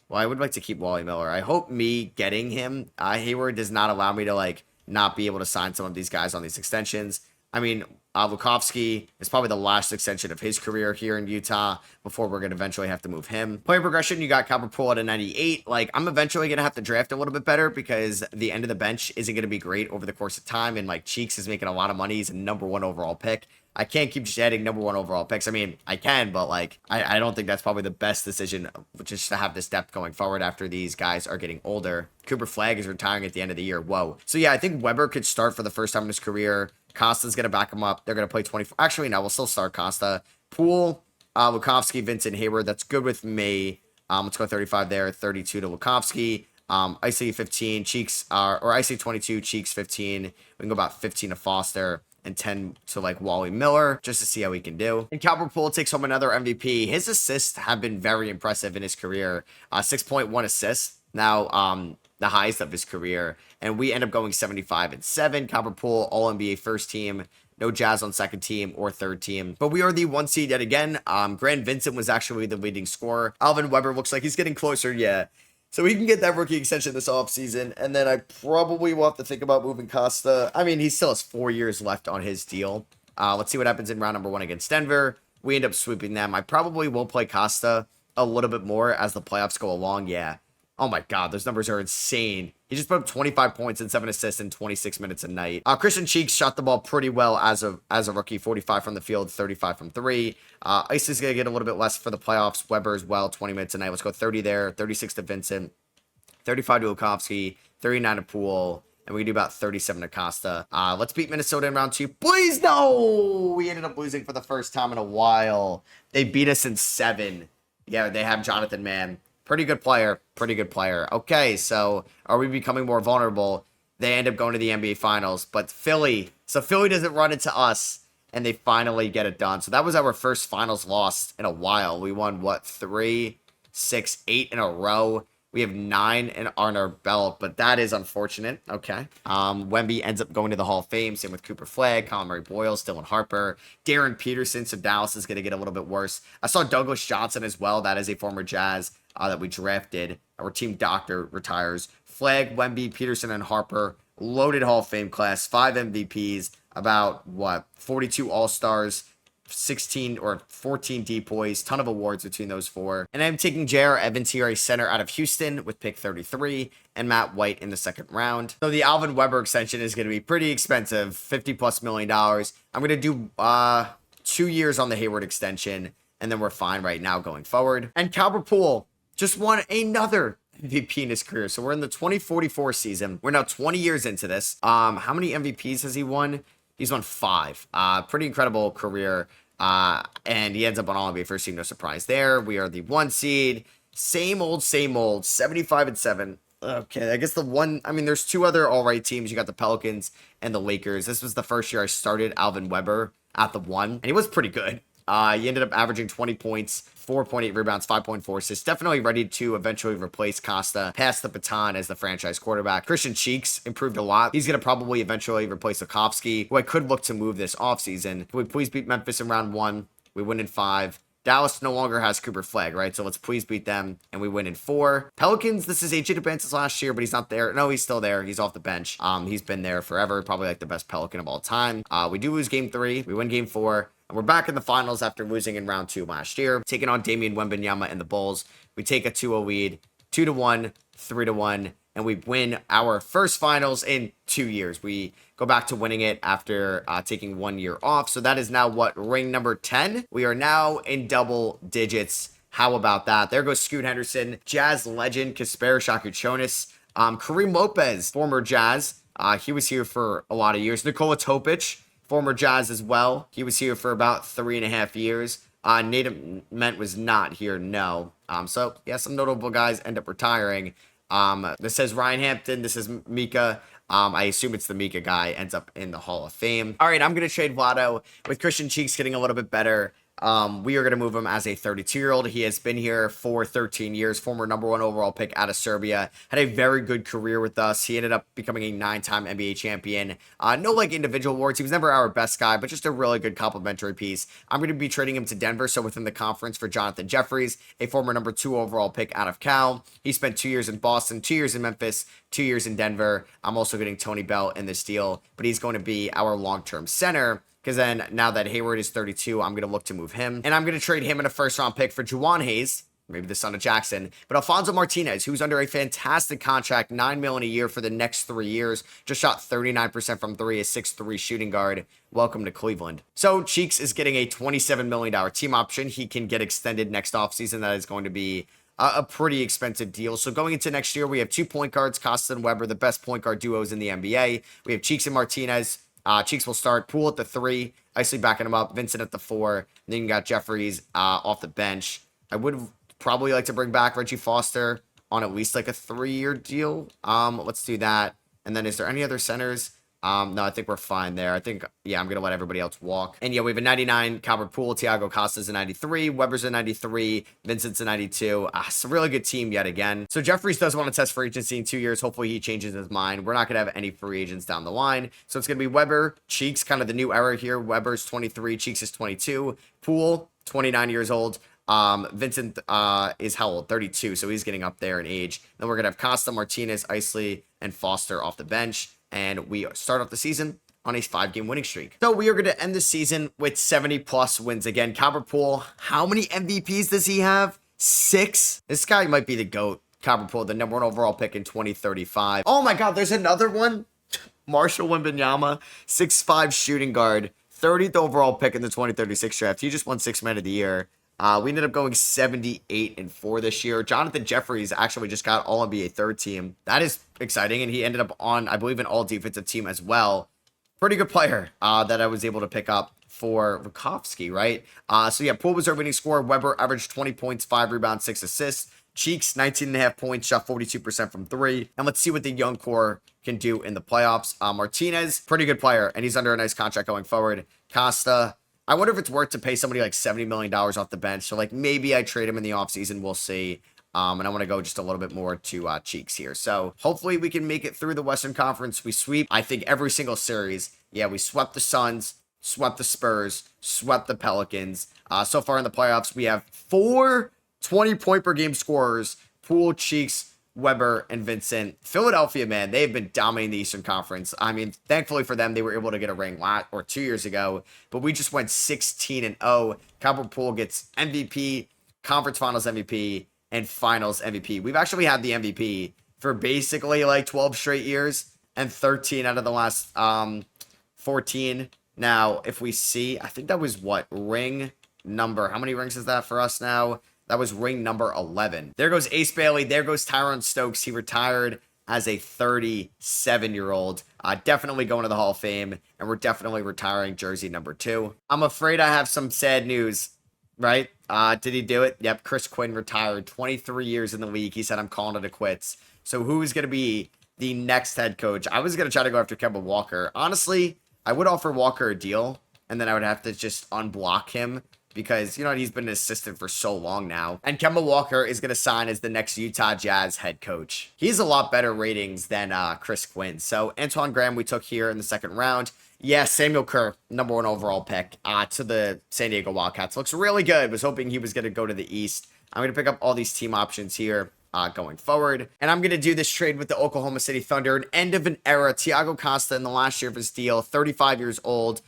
well, I would like to keep Wally Miller. I hope me getting him, Hayward, does not allow me to, like, not be able to sign some of these guys on these extensions. I mean, Lukovsky is probably the last extension of his career here in Utah before we're going to eventually have to move him. Player progression, you got Calvert Poole at a 98. Like, I'm eventually going to have to draft a little bit better because the end of the bench isn't going to be great over the course of time. And, like, Cheeks is making a lot of money. He's a number 1 overall pick. I can't keep just adding number 1 overall picks. I mean, I can, but, like, I don't think that's probably the best decision, just to have this depth going forward after these guys are getting older. Cooper Flagg is retiring at the end of the year. Whoa. So, yeah, I think Weber could start for the first time in his career. Costa's going to back him up. They're going to play 24. Actually, no, we'll still start Costa. Poole, Lukovsky, Vincent, Hayward. That's good with me. Let's go 35 there. 32 to Lukovsky. Icy 15, Cheeks, or Icy 22, Cheeks 15. We can go about 15 to Foster and 10 to, like, Wally Miller, just to see how he can do. And Calvert Poole takes home another MVP. His assists have been very impressive in his career. 6.1 assists. Now, the highest of his career. And we end up going 75-7. Calvert Poole, All-NBA first team. No Jazz on second team or third team. But we are the 1 seed yet again. Grant Vincent was actually the leading scorer. Alvin Weber looks like he's getting closer, yeah. So he can get that rookie extension this offseason. And then I probably will have to think about moving Costa. I mean, he still has 4 years left on his deal. Let's see what happens in round number 1 against Denver. We end up sweeping them. I probably will play Costa a little bit more as the playoffs go along, yeah. Oh my God, those numbers are insane. He just put up 25 points and 7 assists in 26 minutes a night. Christian Cheeks shot the ball pretty well as a rookie. 45 from the field, 35 from 3. Ice is going to get a little bit less for the playoffs. Weber as well, 20 minutes a night. Let's go 30 there, 36 to Vincent, 35 to Lukovsky, 39 to Poole, and we can do about 37 to Costa. Let's beat Minnesota in round 2. Please, no! We ended up losing for the first time in a while. They beat us in 7. Yeah, they have Jonathan Mann. Pretty good player. Pretty good player. Okay, so are we becoming more vulnerable? They end up going to the NBA Finals. But Philly doesn't run into us, and they finally get it done. So that was our first Finals loss in a while. We won, what, 3, 6, 8 in a row. We have 9 on our belt, but that is unfortunate. Okay. Wemby ends up going to the Hall of Fame. Same with Cooper Flagg, Colin Murray Boyle, Dylan Harper, Darren Peterson. So Dallas is going to get a little bit worse. I saw Douglas Johnson as well. That is a former Jazz that we drafted. Our team doctor retires. Flagg, Wemby, Peterson, and Harper. Loaded Hall of Fame class. 5 MVPs. About, 42 All-Stars. 16 or 14 depoys, ton of awards between those 4. And I'm taking J.R. Evans here, a center out of Houston with pick 33, and Matt White in the second round. So the Alvin Weber extension is going to be pretty expensive, $50+ million. I'm going to do 2 years on the Hayward extension, and then we're fine right now going forward. And Calvert Poole just won another MVP in his career. So we're in the 2044 season. We're now 20 years into this. How many MVPs has he won? He's won 5. Pretty incredible career. And he ends up on All-NBA first team. No surprise there. We are the 1 seed. Same old, 75-7. Okay, I guess there's 2 other all-right teams. You got the Pelicans and the Lakers. This was the first year I started Alvin Weber at the 1, and he was pretty good. He ended up averaging 20 points, 4.8 rebounds, 5.4 assists. Definitely ready to eventually replace Costa, pass the baton as the franchise quarterback. Christian Cheeks improved a lot. He's going to probably eventually replace Sokovsky, who I could look to move this offseason. Can we please beat Memphis in round 1? We win in 5. Dallas no longer has Cooper Flagg, right? So let's please beat them, and we win in 4. Pelicans, this is AJ Deplantis last year, but he's not there. No, he's still there. He's off the bench. He's been there forever. Probably like the best Pelican of all time. We do lose game 3. We win game 4. And we're back in the finals after losing in round 2 last year. Taking on Damian Wembanyama and the Bulls. We take a 2-0 lead, 2-1, 3-1, and we win our first finals in 2 years. We go back to winning it after taking 1 year off. So that is now ring number 10. We are now in double digits. How about that? There goes Scoot Henderson, Jazz legend, Kasper Shakuchonis, Kareem Lopez, former Jazz. He was here for a lot of years. Nikola Topic, former Jazz as well. He was here for about 3.5 years. Nate Ment was not here, no. So, yeah, some notable guys end up retiring. This says Ryan Hampton. This is Mika. I assume it's the Mika guy. Ends up in the Hall of Fame. All right, I'm going to trade Vlado with Christian Cheeks getting a little bit better. We are going to move him as a 32-year-old. He has been here for 13 years, former number 1 overall pick out of Serbia. Had a very good career with us. He ended up becoming a 9-time NBA champion. No individual awards. He was never our best guy, but just a really good complimentary piece. I'm going to be trading him to Denver, so within the conference for Jonathan Jeffries, a former number 2 overall pick out of Cal. He spent 2 years in Boston, 2 years in Memphis, 2 years in Denver. I'm also getting Tony Bell in this deal, but he's going to be our long-term center. Because then, now that Hayward is 32, I'm going to look to move him. And I'm going to trade him in a first-round pick for Juwan Hayes, maybe the son of Jackson. But Alfonso Martinez, who's under a fantastic contract, $9 million a year for the next 3 years. Just shot 39% from 3, a 6'3" shooting guard. Welcome to Cleveland. So, Cheeks is getting a $27 million team option. He can get extended next offseason. That is going to be a pretty expensive deal. So going into next year, we have 2 point guards, Costa and Weber, the best point guard duos in the NBA. We have Cheeks and Martinez. Cheeks will start. Poole at the 3. Isley backing him up. Vincent at the 4. And then you got Jeffries off the bench. I would probably like to bring back Reggie Foster on at least like a 3-year deal. Let's do that. And then is there any other centers? No, I think we're fine there. I think, yeah, I'm going to let everybody else walk. And yeah, we have a 99, Calvert Poole, Tiago Costa's a 93, Weber's a 93, Vincent's a 92. It's a really good team yet again. So Jeffries does want to test free agency in 2 years. Hopefully he changes his mind. We're not going to have any free agents down the line. So it's going to be Weber, Cheeks, kind of the new era here. Weber's 23, Cheeks is 22, Poole, 29 years old. Vincent is how old? 32, so he's getting up there in age. Then we're going to have Costa, Martinez, Isley, and Foster off the bench. And we start off the season on a 5-game winning streak. So we are going to end the season with 70+ wins. Again, Calvert Poole, how many MVPs does he have? 6? This guy might be the GOAT. Calvert Poole, the number 1 overall pick in 2035. Oh my God, there's another one. Marshall Wembanyama, 6'5" shooting guard, 30th overall pick in the 2036 draft. He just won 6th Man of the Year. We ended up going 78-4 this year. Jonathan Jeffries actually just got All-NBA 3rd team. That is exciting, and he ended up on, I believe, an All-Defensive team as well. Pretty good player that I was able to pick up for Vukovsky, right? So yeah, Poole was our winning scorer. Weber averaged 20 points, 5 rebounds, 6 assists. Cheeks, 19.5 points, shot 42% from 3. And let's see what the young core can do in the playoffs. Martinez, pretty good player, and he's under a nice contract going forward. Costa, I wonder if it's worth to pay somebody like $70 million off the bench. So, like, maybe I trade him in the offseason. We'll see. And I want to go just a little bit more to Cheeks here. So hopefully we can make it through the Western Conference. We sweep, I think, every single series. Yeah, we swept the Suns, swept the Spurs, swept the Pelicans. So far in the playoffs, we have 4 20-point per game scorers: Poole, Cheeks, Weber, and Vincent. Philadelphia, man, they've been dominating the Eastern Conference. I mean, thankfully for them, they were able to get a ring 2 years ago, but we just went 16-0. Calvert Poole gets MVP, Conference Finals MVP, and Finals MVP. We've actually had the MVP for basically like 12 straight years and 13 out of the last 14. Now, if we see, I think that was what, ring number, how many rings is that for us now? That was ring number 11. There goes Ace Bailey. There goes Tyrone Stokes. He retired as a 37-year-old. Definitely going to the Hall of Fame, and we're definitely retiring jersey number 2. I'm afraid I have some sad news, right? Did he do it? Yep, Chris Quinn retired. 23 years in the league. He said, I'm calling it a quits. So who's going to be the next head coach? I was going to try to go after Kemba Walker. Honestly, I would offer Walker a deal, and then I would have to just unblock him because, you know, he's been an assistant for so long now. And Kemba Walker is going to sign as the next Utah Jazz head coach. He's a lot better ratings than Chris Quinn. So Antoine Graham we took here in the second round. Yeah, Samuel Kerr, number 1 overall pick to the San Diego Wildcats. Looks really good. Was hoping he was going to go to the East. I'm going to pick up all these team options here going forward. And I'm going to do this trade with the Oklahoma City Thunder. An end of an era. Thiago Costa in the last year of his deal, 35 years old.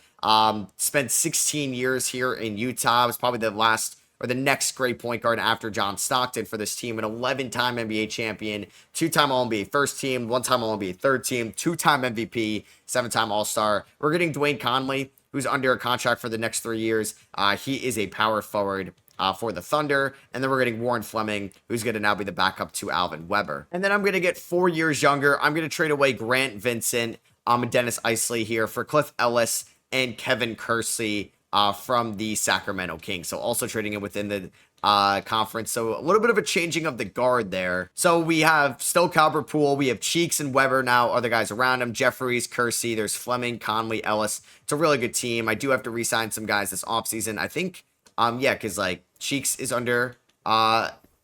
Spent 16 years here in Utah. Was probably the last or the next great point guard after John Stockton for this team. An 11-time NBA champion, 2-time All-NBA first team, 1-time All-NBA third team, 2-time MVP, 7-time All-Star. We're getting Dwayne Conley, who's under a contract for the next 3 years. He is a power forward for the Thunder. And then we're getting Warren Fleming, who's going to now be the backup to Alvin Weber. And then I'm going to get 4 years younger. I'm going to trade away Grant Vincent and Dennis Isley here for Cliff Ellis and Kevin Kersey from the Sacramento Kings. So also trading it within the conference. So a little bit of a changing of the guard there. So we have still Calvert Poole. We have Cheeks and Weber now, other guys around him. Jeffries, Kersey. There's Fleming, Conley, Ellis. It's a really good team. I do have to re-sign some guys this offseason. I think, yeah, because like Cheeks is under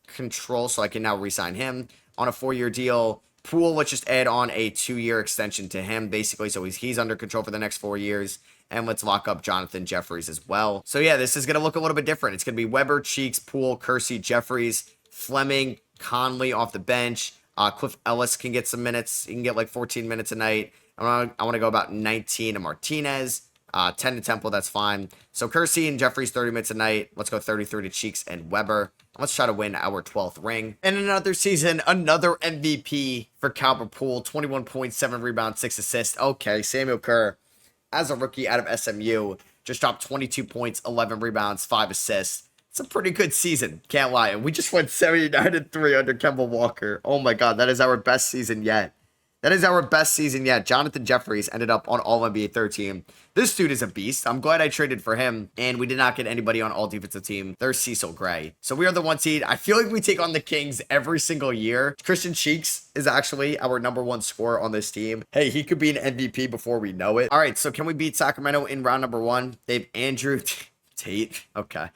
control, so I can now re-sign him on a 4-year deal. Poole, let's just add on a 2-year extension to him, basically, so he's under control for the next 4 years. And let's lock up Jonathan Jeffries as well. So yeah, this is going to look a little bit different. It's going to be Weber, Cheeks, Poole, Kersey, Jeffries, Fleming, Conley off the bench. Cliff Ellis can get some minutes. He can get like 14 minutes a night. I want to go about 19 to Martinez. 10 to Temple, that's fine. So Kersey and Jeffries, 30 minutes a night. Let's go 33 to Cheeks and Weber. Let's try to win our 12th ring. And another season, another MVP for Calvert Poole. 21.7 rebounds, 6 assists. Okay, Samuel Kerr, as a rookie out of SMU, just dropped 22 points, 11 rebounds, 5 assists. It's a pretty good season, can't lie. And we just went 79-3 under Kemba Walker. Oh my God, that is our best season yet. That is our best season yet. Jonathan Jeffries ended up on All-NBA third team. This dude is a beast. I'm glad I traded for him, and we did not get anybody on all-defensive team. There's Cecil Gray. So we are the 1 seed. I feel like we take on the Kings every single year. Christian Cheeks is actually our number 1 scorer on this team. Hey, he could be an MVP before we know it. All right, so can we beat Sacramento in round number 1? They have Andrew Tate. Okay.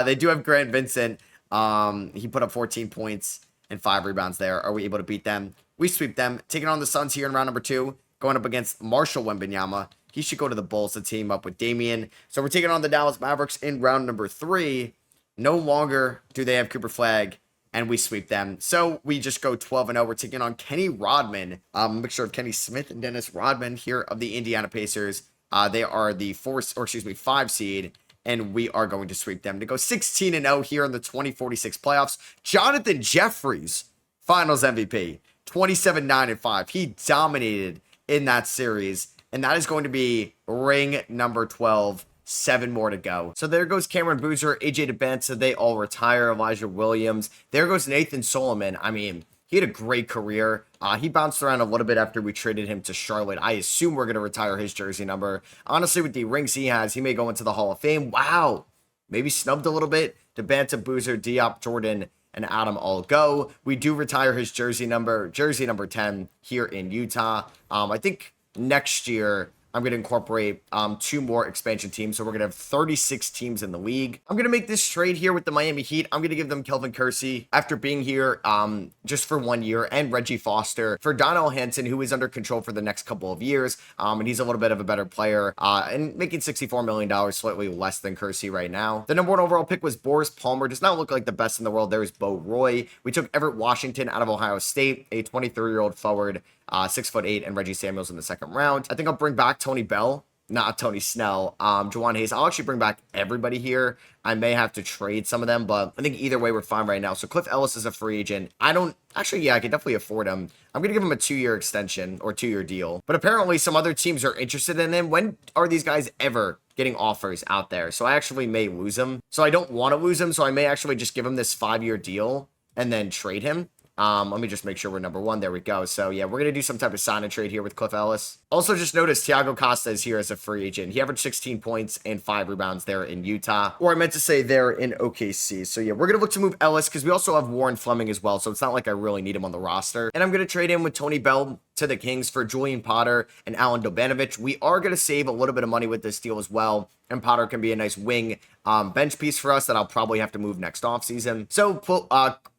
They do have Grant Vincent. He put up 14 points and 5 rebounds there. Are we able to beat them? We sweep them. Taking on the Suns here in round number 2. Going up against Marshall Wembanyama. He should go to the Bulls to team up with Damian. So we're taking on the Dallas Mavericks in round number 3. No longer do they have Cooper Flagg, and we sweep them. So we just go 12-0. We're taking on Kenny Rodman. A mixture of Kenny Smith and Dennis Rodman here of the Indiana Pacers. They are the 5 seed. And we are going to sweep them to go 16-0 here in the 2046 playoffs. Jonathan Jeffries, Finals MVP. 27-9-5. He dominated in that series. And that is going to be ring number 12. 7 more to go. So there goes Cameron Boozer, AJ DeBenza. They all retire. Elijah Williams. There goes Nathan Solomon. I mean, he had a great career. He bounced around a little bit after we traded him to Charlotte. I assume we're going to retire his jersey number. Honestly, with the rings he has, he may go into the Hall of Fame. Wow. Maybe snubbed a little bit. DeBenza, Boozer, Diop, Jordan, and Adam all go. We do retire his jersey number 10 here in Utah. I think next year I'm going to incorporate 2 more expansion teams. So we're going to have 36 teams in the league. I'm going to make this trade here with the Miami Heat. I'm going to give them Kelvin Kersey after being here just for 1 year, and Reggie Foster for Donnell Hanson, who is under control for the next couple of years. And he's a little bit of a better player and making $64 million, slightly less than Kersey right now. The number 1 overall pick was Boris Palmer. Does not look like the best in the world. There's Bo Roy. We took Everett Washington out of Ohio State, a 23-year-old forward, 6'8", and Reggie Samuels in the second round. I think I'll bring back Tony Bell, not Tony Snell. Juwan Hayes. I'll actually bring back everybody here. I may have to trade some of them, but I think either way we're fine right now. So Cliff Ellis is a free agent. I can definitely afford him. I'm going to give him a 2-year extension or 2-year deal. But apparently some other teams are interested in him. When are these guys ever getting offers out there? So I actually may lose him. So I don't want to lose him. So I may actually just give him this 5-year deal and then trade him. Let me just make sure we're number 1. There we go. So yeah, we're going to do some type of sign and trade here with Cliff Ellis. Also just notice Thiago Costa is here as a free agent. He averaged 16 points and 5 rebounds there in Utah. Or I meant to say there in OKC. So yeah, we're going to look to move Ellis because we also have Warren Fleming as well. So it's not like I really need him on the roster. And I'm going to trade him with Tony Bell to the Kings for Julian Potter and Alan Dobanovich. We are going to save a little bit of money with this deal as well. And Potter can be a nice wing bench piece for us that I'll probably have to move next offseason. So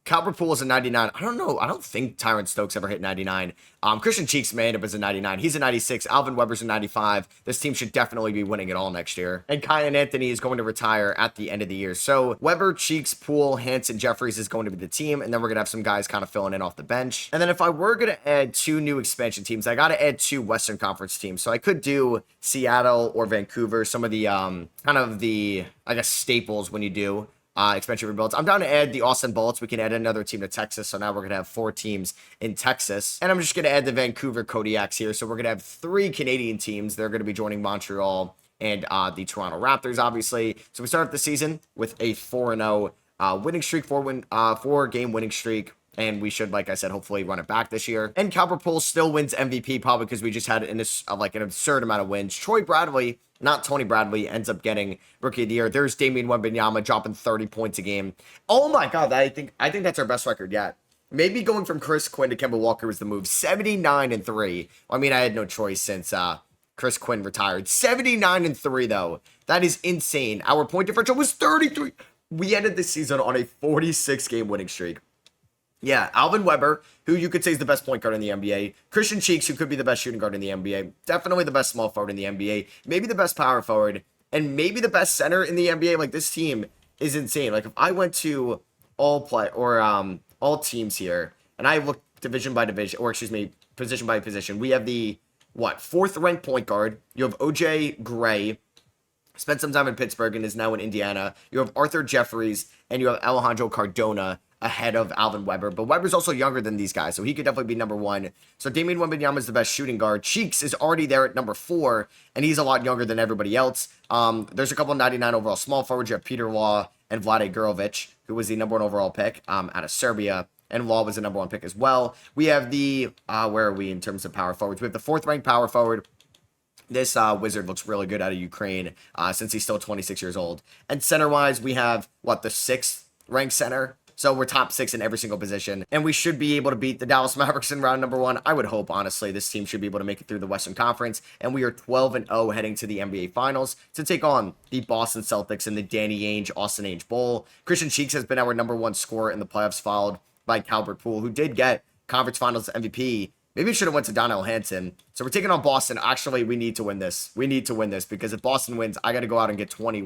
Calvert Poole is a 99. I don't know. I don't think Tyron Stokes ever hit 99. Christian Cheeks may end up as a 99. He's a 96. Alvin Weber's a 95. This team should definitely be winning it all next year. And Kyan Anthony is going to retire at the end of the year. So Weber, Cheeks, Poole, Hanson, Jeffries is going to be the team. And then we're going to have some guys kind of filling in off the bench. And then if I were going to add 2 new expansion teams, I got to add 2 Western Conference teams. So I could do Seattle or Vancouver, some of the kind of the, I guess, staples when you do expansion rebuilds. I'm down to add the Austin Bullets. We can add another team to Texas. So now we're going to have 4 teams in Texas. And I'm just going to add the Vancouver Kodiaks here. So we're going to have 3 Canadian teams. They're going to be joining Montreal and the Toronto Raptors, obviously. So we start off the season with a 4-0 winning streak, 4-game winning streak. And we should, like I said, hopefully run it back this year. And Calvert Poole still wins MVP, probably because we just had an absurd amount of wins. Troy Bradley, not Tony Bradley, ends up getting Rookie of the Year. There's Damian Wembanyama dropping 30 points a game. Oh my God, I think that's our best record yet. Maybe going from Chris Quinn to Kemba Walker was the move. 79-3. I mean, I had no choice since Chris Quinn retired. 79-3 though. That is insane. Our point differential was 33. We ended the season on a 46-game winning streak. Yeah, Alvin Weber, who you could say is the best point guard in the NBA. Christian Cheeks, who could be the best shooting guard in the NBA. Definitely the best small forward in the NBA. Maybe the best power forward. And maybe the best center in the NBA. Like, this team is insane. Like, if I went to all teams here, and I looked division by division, or excuse me, position by position, we have the, 4th ranked point guard. You have OJ Gray. Spent some time in Pittsburgh and is now in Indiana. You have Arthur Jeffries, and you have Alejandro Cardona ahead of Alvin Weber. But Weber's also younger than these guys, so he could definitely be number 1. So Damian Wembanyama is the best shooting guard. Cheeks is already there at number 4, and he's a lot younger than everybody else. There's a couple of 99 overall small forwards. You have Peter Law and Vlade Gurovic, who was the number 1 overall pick out of Serbia. And Law was the number 1 pick as well. We have the, where are we in terms of power forwards? We have the 4th ranked power forward. This wizard looks really good out of Ukraine since he's still 26 years old. And center-wise, we have, the 6th ranked center. So we're top 6 in every single position. And we should be able to beat the Dallas Mavericks in round number 1. I would hope, honestly, this team should be able to make it through the Western Conference. And we are 12-0 heading to the NBA Finals to take on the Boston Celtics in the Danny Ainge, Austin Ainge Bowl. Christian Cheeks has been our number 1 scorer in the playoffs, followed by Calvert Poole, who did get Conference Finals MVP. Maybe it should have went to Donnell Hanson. So we're taking on Boston. Actually, we need to win this. We need to win this because if Boston wins, I got to go out and get 20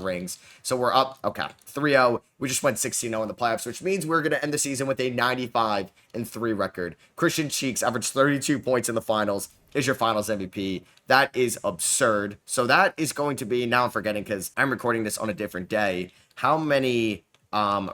rings. So we're up, 3-0. We just went 16-0 in the playoffs, which means we're going to end the season with a 95-3 record. Christian Cheeks averaged 32 points in the finals. Is your finals MVP. That is absurd. So that is going to be, now I'm forgetting because I'm recording this on a different day. How many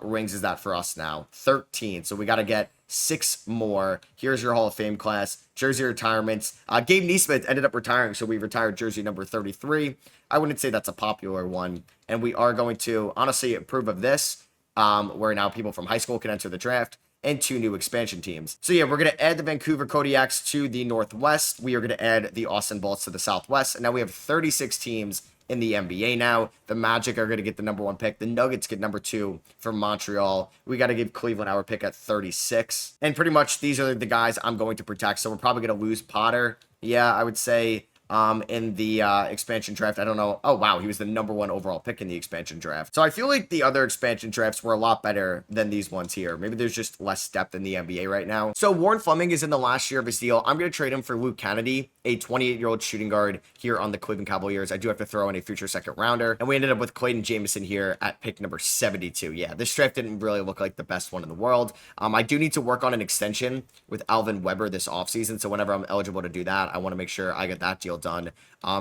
rings is that for us now? 13. So we got to get 6 more. Here's your Hall of Fame class. Jersey retirements. Gabe Neesmith ended up retiring, so we retired jersey number 33. I wouldn't say that's a popular one. And we are going to, honestly, approve of this, where now people from high school can enter the draft, and 2 new expansion teams. So yeah, we're going to add the Vancouver Kodiaks to the Northwest. We are going to add the Austin Bullets to the Southwest. And now we have 36 teams in the NBA now. The Magic are going to get the number 1 pick. The Nuggets get number 2 from Montreal. We got to give Cleveland our pick at 36. And pretty much these are the guys I'm going to protect. So we're probably going to lose Potter. Yeah, I would say in the expansion draft. I don't know. Oh, wow. He was the #1 overall pick in the expansion draft. So I feel like the other expansion drafts were a lot better than these ones here. Maybe there's just less depth in the NBA right now. So Warren Fleming is in the last year of his deal. I'm going to trade him for Luke Kennedy, a 28-year-old shooting guard here on the Cleveland Cavaliers. I do have to throw in a future second rounder. And we ended up with Clayton Jamison here at pick number 72. Yeah, this draft didn't really look like the best one in the world. I do need to work on an extension with Alvin Weber this offseason. So whenever I'm eligible to do that, I want to make sure I get that deal done.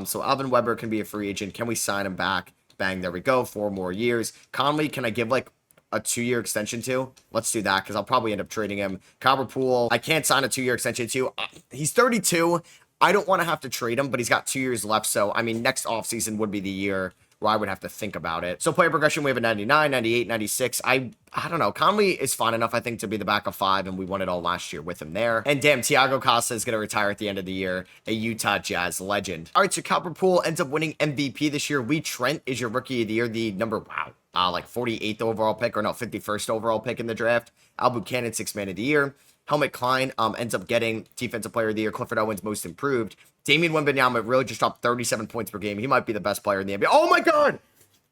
So Alvin Weber can be a free agent. Can we sign him back? Bang, there we go. 4 more years. Conley, can I give like a 2-year extension to? Let's do that because I'll probably end up trading him. Cobber Poole, I can't sign a 2-year extension to. He's 32. I don't want to have to trade him, but he's got 2 years left. So, I mean, next offseason would be the year where I would have to think about it. So player progression, we have a 99, 98, 96. I don't know. Conley is fine enough, I think, to be the backup 5, and we won it all last year with him there. And damn, Thiago Costa is going to retire at the end of the year, a Utah Jazz legend. All right, so Copper Poole ends up winning MVP this year. Lee Trent is your rookie of the year, the number, like 48th overall pick, or no, 51st overall pick in the draft. Al Buchanan, 6th man of the year. Helmut Klein ends up getting Defensive Player of the Year. Clifford Owens, Most Improved. Damian Wembanyama really just dropped 37 points per game. He might be the best player in the NBA. Oh my God!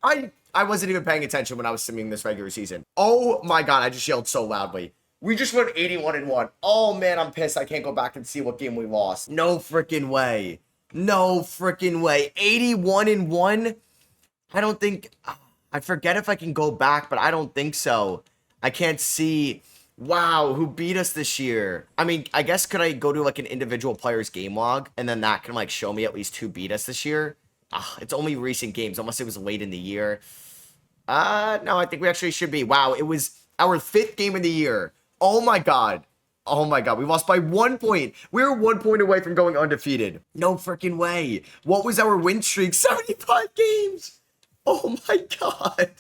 I wasn't even paying attention when I was simming this regular season. Oh my God, I just yelled so loudly. We just went 81-1. Oh man, I'm pissed. I can't go back and see what game we lost. No freaking way. No freaking way. 81-1? I don't think... I forget if I can go back, but I don't think so. I can't see... Wow, who beat us this year? I mean, I guess could I go to like an individual player's game log and then that can like show me at least who beat us this year? It's only recent games, unless it was late in the year. No, I think we actually should be. Wow, it was our 5th game of the year. Oh my God. Oh my God, we lost by 1 point. We were 1 point away from going undefeated. No freaking way. What was our win streak? 75 games. Oh my God.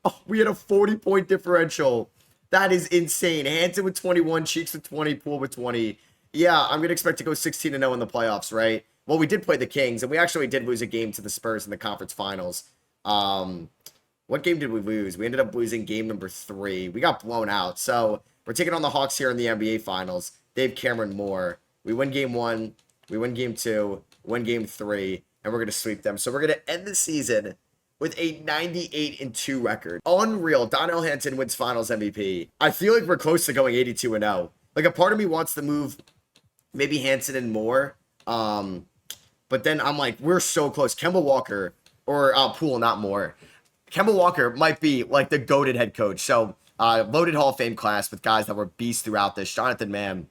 Oh, we had a 40-point differential. That is insane. Hansen with 21, Cheeks with 20, Poole with 20. Yeah, I'm going to expect to go 16-0 in the playoffs, right? Well, we did play the Kings, and we actually did lose a game to the Spurs in the conference finals. What game did we lose? We ended up losing game number 3. We got blown out. So we're taking on the Hawks here in the NBA finals. They have Cameron Moore. We win game 1. We win game 2. Win game 3. And we're going to sweep them. So we're going to end the season with a 98-2 record. Unreal. Donnell Hanson wins finals MVP. I feel like we're close to going 82-0. Like, a part of me wants to move maybe Hanson and Moore. But then I'm like, we're so close. Kemba Walker, or Poole, not Moore. Kemba Walker might be like the goated head coach. So loaded Hall of Fame class with guys that were beasts throughout this. Jonathan Mann,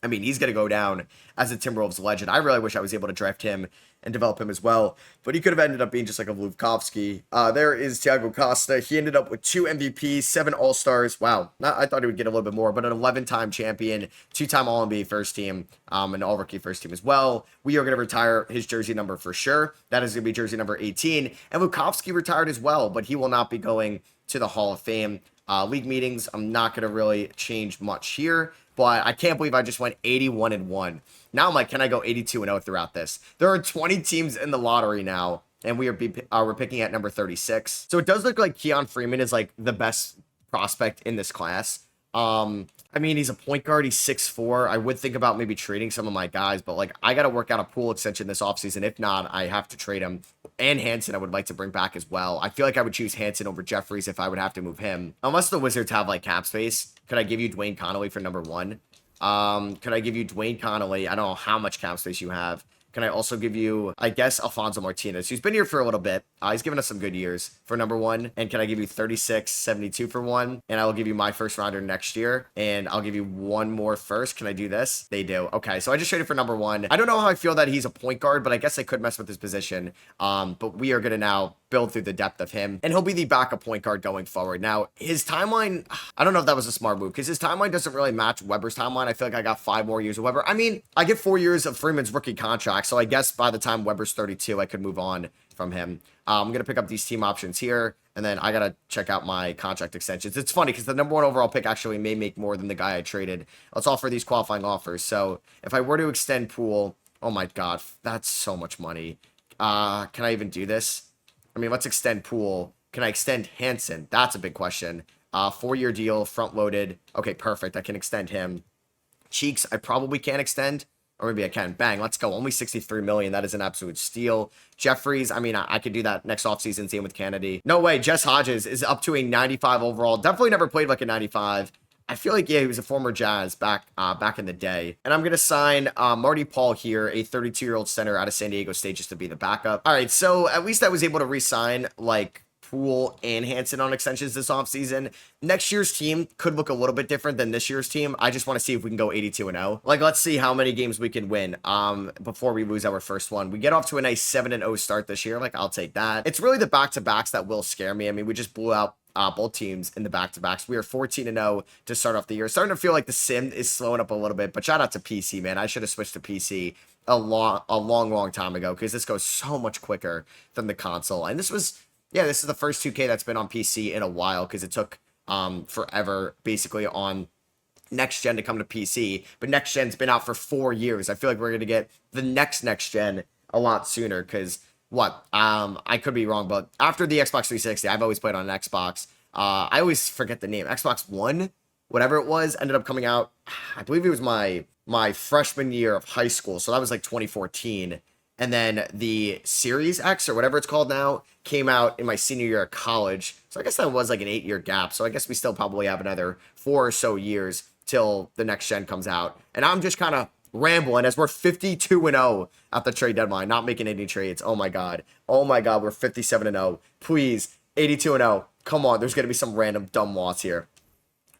I mean, he's going to go down as a Timberwolves legend. I really wish I was able to draft him and develop him as well. But he could have ended up being just like a Vluvkovsky. There is Thiago Costa. He ended up with 2 MVPs, 7 All-Stars. Wow. I thought he would get a little bit more, but an 11-time champion, 2-time All-NBA first team, an All-Rookie first team as well. We are going to retire his jersey number for sure. That is going to be jersey number 18. And Vluvkovsky retired as well, but he will not be going to the Hall of Fame. League meetings, I'm not going to really change much here, but I can't believe I just went 81-1. Now I'm like, can I go 82-0 throughout this? There are 20 teams in the lottery now, and we're picking at number 36. So it does look like Keon Freeman is like the best prospect in this class. I mean, he's a point guard. He's 6'4". I would think about maybe trading some of my guys, but like I got to work out a Poole extension this offseason. If not, I have to trade him. And Hanson, I would like to bring back as well. I feel like I would choose Hanson over Jeffries if I would have to move him. Unless the Wizards have like cap space. Could I give you Dwayne Connolly for number 1? Could I give you Dwayne Connolly? I don't know how much cap space you have. Can I also give you, I guess, Alfonso Martinez, who's been here for a little bit. He's given us some good years for number 1. And can I give you 36.72 for 1? And I will give you my first rounder next year. And I'll give you 1 more first. Can I do this? They do. Okay, so I just traded for number 1. I don't know how I feel that he's a point guard, but I guess I could mess with his position. But we are going to now build through the depth of him, and he'll be the backup point guard going forward. Now, his timeline, I don't know if that was a smart move, because his timeline doesn't really match Weber's timeline. I feel like I got 5 more years of Weber. I mean, I get 4 years of Freeman's rookie contract, so I guess by the time Weber's 32, I could move on from him. I'm going to pick up these team options here, and then I got to check out my contract extensions. It's funny, because the number 1 overall pick actually may make more than the guy I traded. Let's offer these qualifying offers. So, if I were to extend Poole, oh my God, that's so much money. Can I even do this? I mean, let's extend Poole. Can I extend Hanson? That's a big question. 4-year deal, front-loaded. Okay, perfect. I can extend him. Cheeks, I probably can't extend. Or maybe I can. Bang, let's go. Only 63 million. That is an absolute steal. Jeffries, I mean, I could do that next offseason. Same with Kennedy. No way. Jess Hodges is up to a 95 overall. Definitely never played like a 95. I feel like, yeah, he was a former Jazz back in the day. And I'm going to sign Marty Paul here, a 32-year-old center out of San Diego State, just to be the backup. All right, so at least I was able to re-sign, like, Poole and Hansen on extensions this offseason. Next year's team could look a little bit different than this year's team. I just want to see if we can go 82-0. Like, let's see how many games we can win before we lose our first one. We get off to a nice 7-0 start this year. Like, I'll take that. It's really the back-to-backs that will scare me. I mean, we just blew out both teams in the back-to-backs. We are 14-0 to start off the year. Starting to feel like the sim is slowing up a little bit, but shout out to PC, man. I should have switched to PC a long time ago because this goes so much quicker than the console. And this was... yeah, this is the first 2K that's been on PC in a while because it took forever basically on next gen to come to PC. But next gen's been out for 4 years. I feel like we're going to get the next gen a lot sooner because I could be wrong, but after the Xbox 360, I've always played on an Xbox. I always forget the name. Xbox One, whatever it was, ended up coming out. I believe it was my freshman year of high school. So that was like 2014. And then the Series X or whatever it's called now came out in my senior year of college. So I guess that was like an 8-year gap. So I guess we still probably have another 4 or so years till the next gen comes out. And I'm just kind of rambling as we're 52-0 at the trade deadline, not making any trades. Oh my God. Oh my God. We're 57-0. Please. 82-0. Come on. There's going to be some random dumb loss here.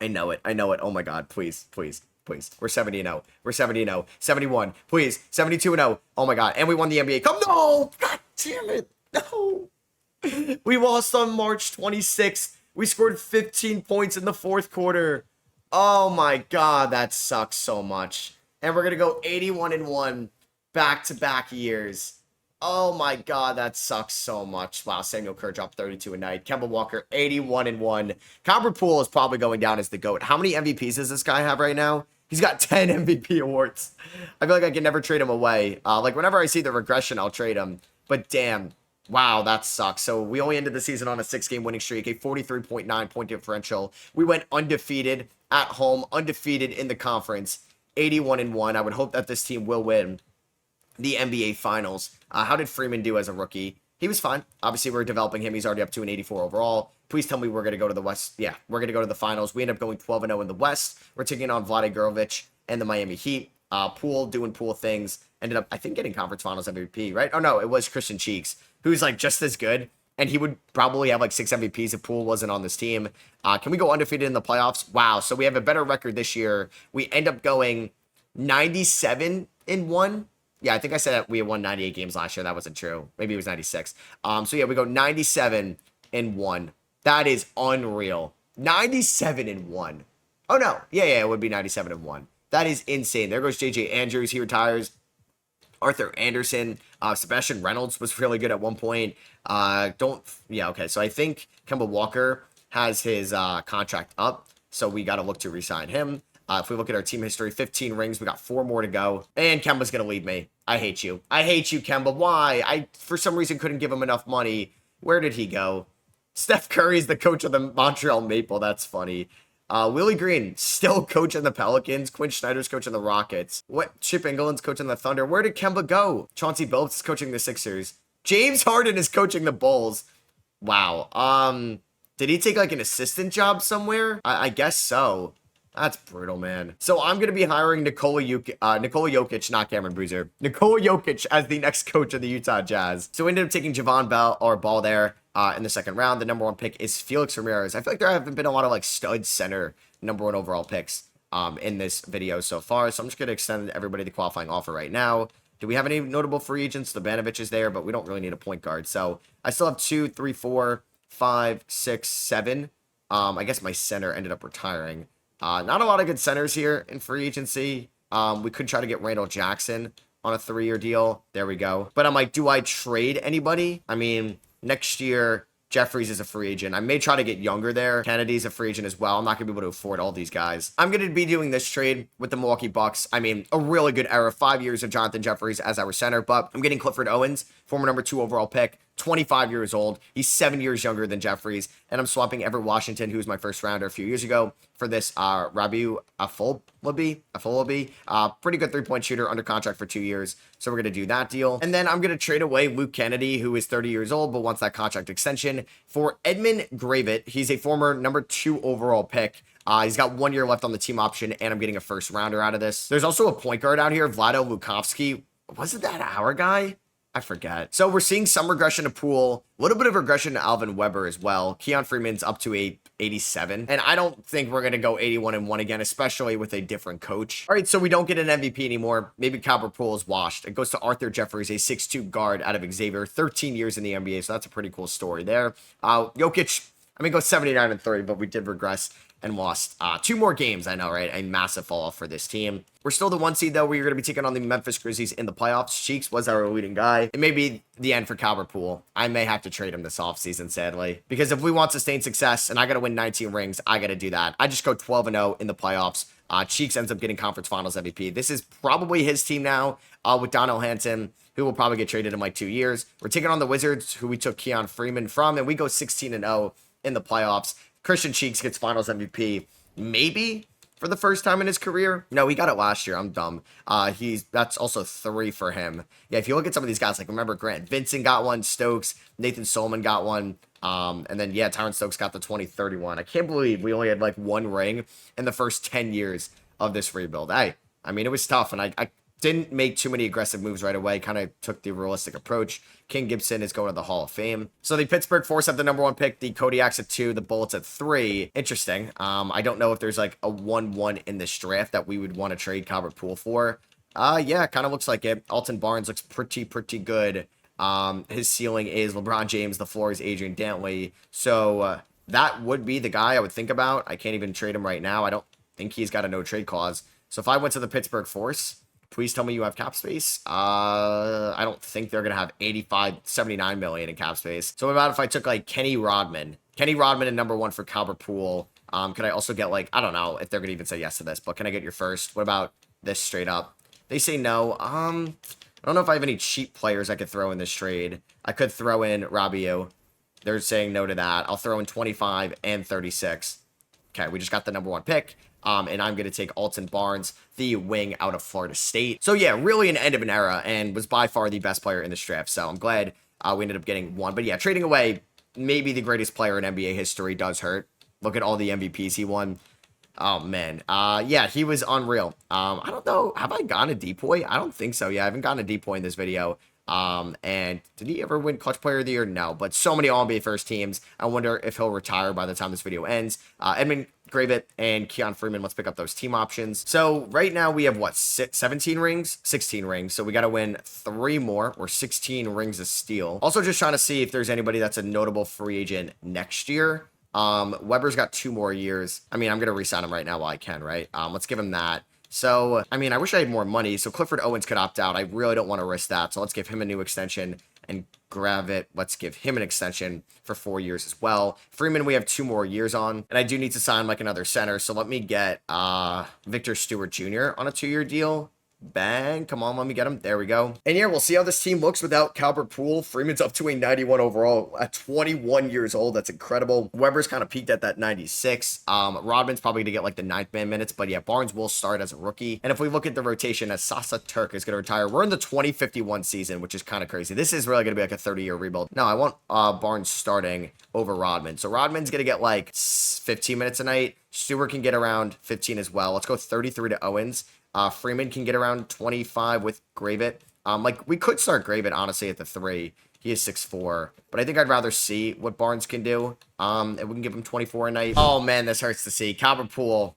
I know it. Oh my God. Please. We're 70-0. We're 70-0. 71. Please. 72-0. Oh my God. And we won the NBA Cup. No! God damn it. No. We lost on March 26th. We scored 15 points in the fourth quarter. Oh my God. That sucks so much. And we're going to go 81-1 back-to-back years. Oh my God, that sucks so much. Wow, Samuel Kerr dropped 32 a night. Kemba Walker, 81-1. Copper Poole is probably going down as the GOAT. How many MVPs does this guy have right now? He's got 10 MVP awards. I feel like I can never trade him away. Like, whenever I see the regression, I'll trade him. But damn, wow, that sucks. So we only ended the season on a 6-game winning streak, a 43.9 point differential. We went undefeated at home, undefeated in the conference, 81-1. I would hope that this team will win the NBA Finals. How did Freeman do as a rookie? He was fine. Obviously, we're developing him. He's already up to an 84 overall. Please tell me we're going to go to the West. Yeah, we're going to go to the Finals. We end up going 12-0 in the West. We're taking on Vlade Gurovic and the Miami Heat. Poole doing Poole things. Ended up, I think, getting Conference Finals MVP, right? Oh, no, it was Christian Cheeks, who's, like, just as good. And he would probably have, like, 6 MVPs if Poole wasn't on this team. Can we go undefeated in the playoffs? Wow, so we have a better record this year. We end up going 97-1. Yeah, I think I said that we had won 98 games last year. That wasn't true. Maybe it was 96. So yeah, we go 97-1. That is unreal. 97-1. Oh no. Yeah, it would be 97-1. That is insane. There goes JJ Andrews. He retires. Arthur Anderson. Sebastian Reynolds was really good at one point. Okay. So I think Kemba Walker has his contract up. So we got to look to re-sign him. If we look at our team history, 15 rings. We got 4 more to go. And Kemba's going to leave me. I hate you. I hate you, Kemba. Why? I, for some reason, couldn't give him enough money. Where did he go? Steph Curry's the coach of the Montreal Maple. That's funny. Willie Green, still coaching the Pelicans. Quinn Snyder's coaching the Rockets. What? Chip England's coaching the Thunder. Where did Kemba go? Chauncey Billups is coaching the Sixers. James Harden is coaching the Bulls. Wow. Did he take like an assistant job somewhere? I guess so. That's brutal, man. So I'm going to be hiring Nikola Jokic, not Cameron Bruiser. Nikola Jokic as the next coach of the Utah Jazz. So we ended up taking Javon Ball there in the second round. The number 1 pick is Felix Ramirez. I feel like there haven't been a lot of like stud center number 1 overall picks in this video so far. So I'm just going to extend everybody the qualifying offer right now. Do we have any notable free agents? Bogdanovic is there, but we don't really need a point guard. So I still have 2, 3, 4, 5, 6, 7. I guess my center ended up retiring. Not a lot of good centers here in free agency. We could try to get Randall Jackson on a 3-year deal. There we go. But I'm like, do I trade anybody? I mean, next year, Jeffries is a free agent. I may try to get younger there. Kennedy's a free agent as well. I'm not going to be able to afford all these guys. I'm going to be doing this trade with the Milwaukee Bucks. I mean, a really good era. 5 years of Jonathan Jeffries as our center. But I'm getting Clifford Owens, former number 2 overall pick. 25 years old. He's 7 years younger than Jeffries. And I'm swapping Everett Washington, who was my first rounder a few years ago, for this Rabiu Afolabi. Pretty good three-point shooter, under contract for 2 years. So we're going to do that deal. And then I'm going to trade away Luke Kennedy, who is 30 years old, but wants that contract extension, for Edmund Gravett. He's a former number 2 overall pick. He's got 1 year left on the team option, and I'm getting a first rounder out of this. There's also a point guard out here, Vlado Lukovsky. Wasn't that our guy? I forget. So we're seeing some regression to Poole, a little bit of regression to Alvin Weber as well. Keon Freeman's up to a 87. And I don't think we're going to go 81-1 again, especially with a different coach. All right, so we don't get an MVP anymore. Maybe Calvert Poole is washed. It goes to Arthur Jeffries, a 6'2 guard out of Xavier, 13 years in the NBA. So that's a pretty cool story there. Jokic, I mean, go 79-3, but we did regress and lost 2 more games. I know, right? A massive fall off for this team. We're still the 1 seed, though. We're going to be taking on the Memphis Grizzlies in the playoffs. Cheeks was our leading guy. It may be the end for Calvert Poole. I may have to trade him this offseason, sadly. Because if we want sustained success and I got to win 19 rings, I got to do that. I just go 12-0 in the playoffs. Cheeks ends up getting conference finals MVP. This is probably his team now with Donald Hanson, who will probably get traded in like 2 years. We're taking on the Wizards, who we took Keon Freeman from, and we go 16-0 in the playoffs. Christian Cheeks gets finals MVP, maybe for the first time in his career. No, he got it last year. I'm dumb. That's also 3 for him. Yeah, if you look at some of these guys, like remember Grant Vincent got one, Stokes, Nathan Solomon got one, and then yeah, Tyron Stokes got the 2031. I can't believe we only had like 1 ring in the first 10 years of this rebuild. I mean, it was tough, and I didn't make too many aggressive moves right away. Kind of took the realistic approach. King Gibson is going to the Hall of Fame. So the Pittsburgh Force have the number 1 pick, the Kodiaks at 2, the Bullets at 3. Interesting. I don't know if there's like a 1-1 in this draft that we would want to trade Calvert Poole for. Yeah, kind of looks like it. Alton Barnes looks pretty good. His ceiling is LeBron James. The floor is Adrian Dantley. So that would be the guy I would think about. I can't even trade him right now. I don't think he's got a no trade clause. So if I went to the Pittsburgh Force, please tell me you have cap space. I don't think they're going to have 79 million in cap space. So what about if I took like Kenny Rodman? Kenny Rodman and number 1 for Calvert Poole. Could I also get like, I don't know if they're going to even say yes to this, but can I get your first? What about this straight up? They say no. I don't know if I have any cheap players I could throw in this trade. I could throw in Rabiu. They're saying no to that. I'll throw in 25 and 36. Okay, we just got the number 1 pick. And I'm going to take Alton Barnes, the wing out of Florida State. So yeah, really an end of an era, and was by far the best player in this draft. So I'm glad we ended up getting 1. But yeah, trading away maybe the greatest player in NBA history does hurt. Look at all the MVPs he won. Oh, man. Yeah, he was unreal. I don't know. Have I gotten a depoy? I don't think so. Yeah, I haven't gotten a depoy in this video. And did he ever win Clutch Player of the Year? No, but so many All-NBA first teams. I wonder if he'll retire by the time this video ends. Edmund Gravett and Keon Freeman, let's pick up those team options. So right now we have what, 17 rings? 16 rings. So we got to win 3 more, or 16 rings of steel. Also just trying to see if there's anybody that's a notable free agent next year. Weber's got 2 more years. I mean, I'm going to re-sign him right now while I can, right? Let's give him that. So, I mean, I wish I had more money. So Clifford Owens could opt out. I really don't want to risk that. So let's give him a new extension. And Gravett, let's give him an extension for 4 years as well. Freeman, we have 2 more years on. And I do need to sign like another center. So let me get Victor Stewart Jr. on a 2-year deal. Bang. Come on, let me get him. There we go. And yeah, we'll see how this team looks without Calvert Poole. Freeman's up to a 91 overall at 21 years old. That's incredible. Weber's kind of peaked at that 96. Rodman's probably going to get like the 9th man minutes. But yeah, Barnes will start as a rookie. And if we look at the rotation, as Sasa Turk is going to retire, we're in the 2051 season, which is kind of crazy. This is really going to be like a 30-year rebuild. No, I want Barnes starting over Rodman. So Rodman's going to get like 15 minutes a night. Stewart can get around 15 as well. Let's go 33 to Owens. Freeman can get around 25 with Gravett. Like, we could start Gravett, honestly, at the 3. He is 6'4". But I think I'd rather see what Barnes can do. And we can give him 24 a night. Oh, man, this hurts to see. Calvert Poole,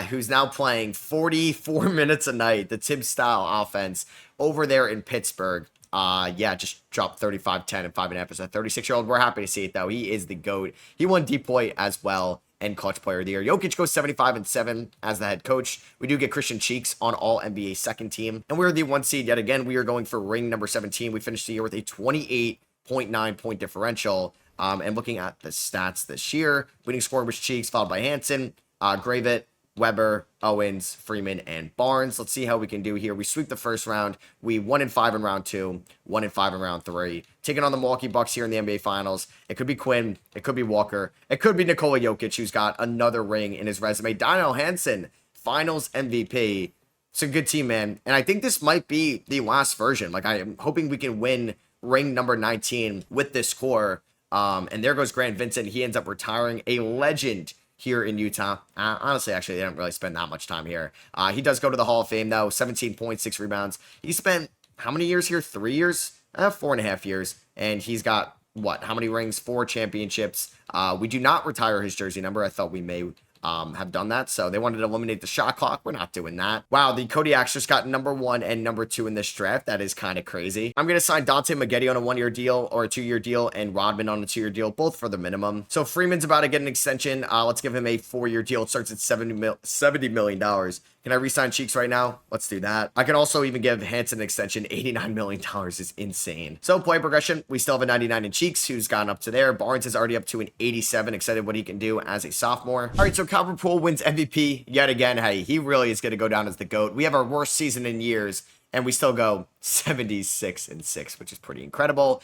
who's now playing 44 minutes a night, the Tibbs-style offense, over there in Pittsburgh. Yeah, just dropped 35, 10, and 5.5 as a 36-year-old. We're happy to see it, though. He is the GOAT. He won Depoy as well. And Clutch Player of the Year. Jokic goes 75-7 as the head coach. We do get Christian Cheeks on all NBA second team. And we're the 1 seed yet again. We are going for ring number 17. We finished the year with a 28.9 point differential. And looking at the stats this year, leading scorer was Cheeks, followed by Hanson. Gravett Weber, Owens, Freeman, and Barnes. Let's see how we can do here. We sweep the first round. We 1-5 in round 2, 1-5 in round 3. Taking on the Milwaukee Bucks here in the NBA Finals. It could be Quinn. It could be Walker. It could be Nikola Jokic, who's got another ring in his resume. Daniel Hansen, Finals MVP. It's a good team, man. And I think this might be the last version. Like, I am hoping we can win ring number 19 with this core. And there goes Grant Vincent. He ends up retiring, a legend here in Utah. Honestly, actually, they didn't really spend that much time here. He does go to the Hall of Fame, though. 17 points, 6 rebounds. He spent how many years here? 3 years? 4.5 years. And he's got, what, how many rings? 4 championships. We do not retire his jersey number. I thought we may have done that. So they wanted to eliminate the shot clock. We're not doing that. Wow, the Kodiaks just got number 1 and number 2 in this draft. That is kind of crazy. I'm going to sign Dante Maggette on a 1-year deal or a 2-year deal and Rodman on a 2-year deal, both for the minimum. So Freeman's about to get an extension. Let's give him a 4-year deal. It starts at $70 million. Can I re-sign Cheeks right now? Let's do that. I can also even give Hansen an extension. $89 million is insane. So play progression. We still have a 99 in Cheeks, who's gone up to there. Barnes is already up to an 87. Excited what he can do as a sophomore. All right, so Calvin Poole wins MVP yet again. Hey, he really is going to go down as the GOAT. We have our worst season in years, and we still go 76-6, which is pretty incredible.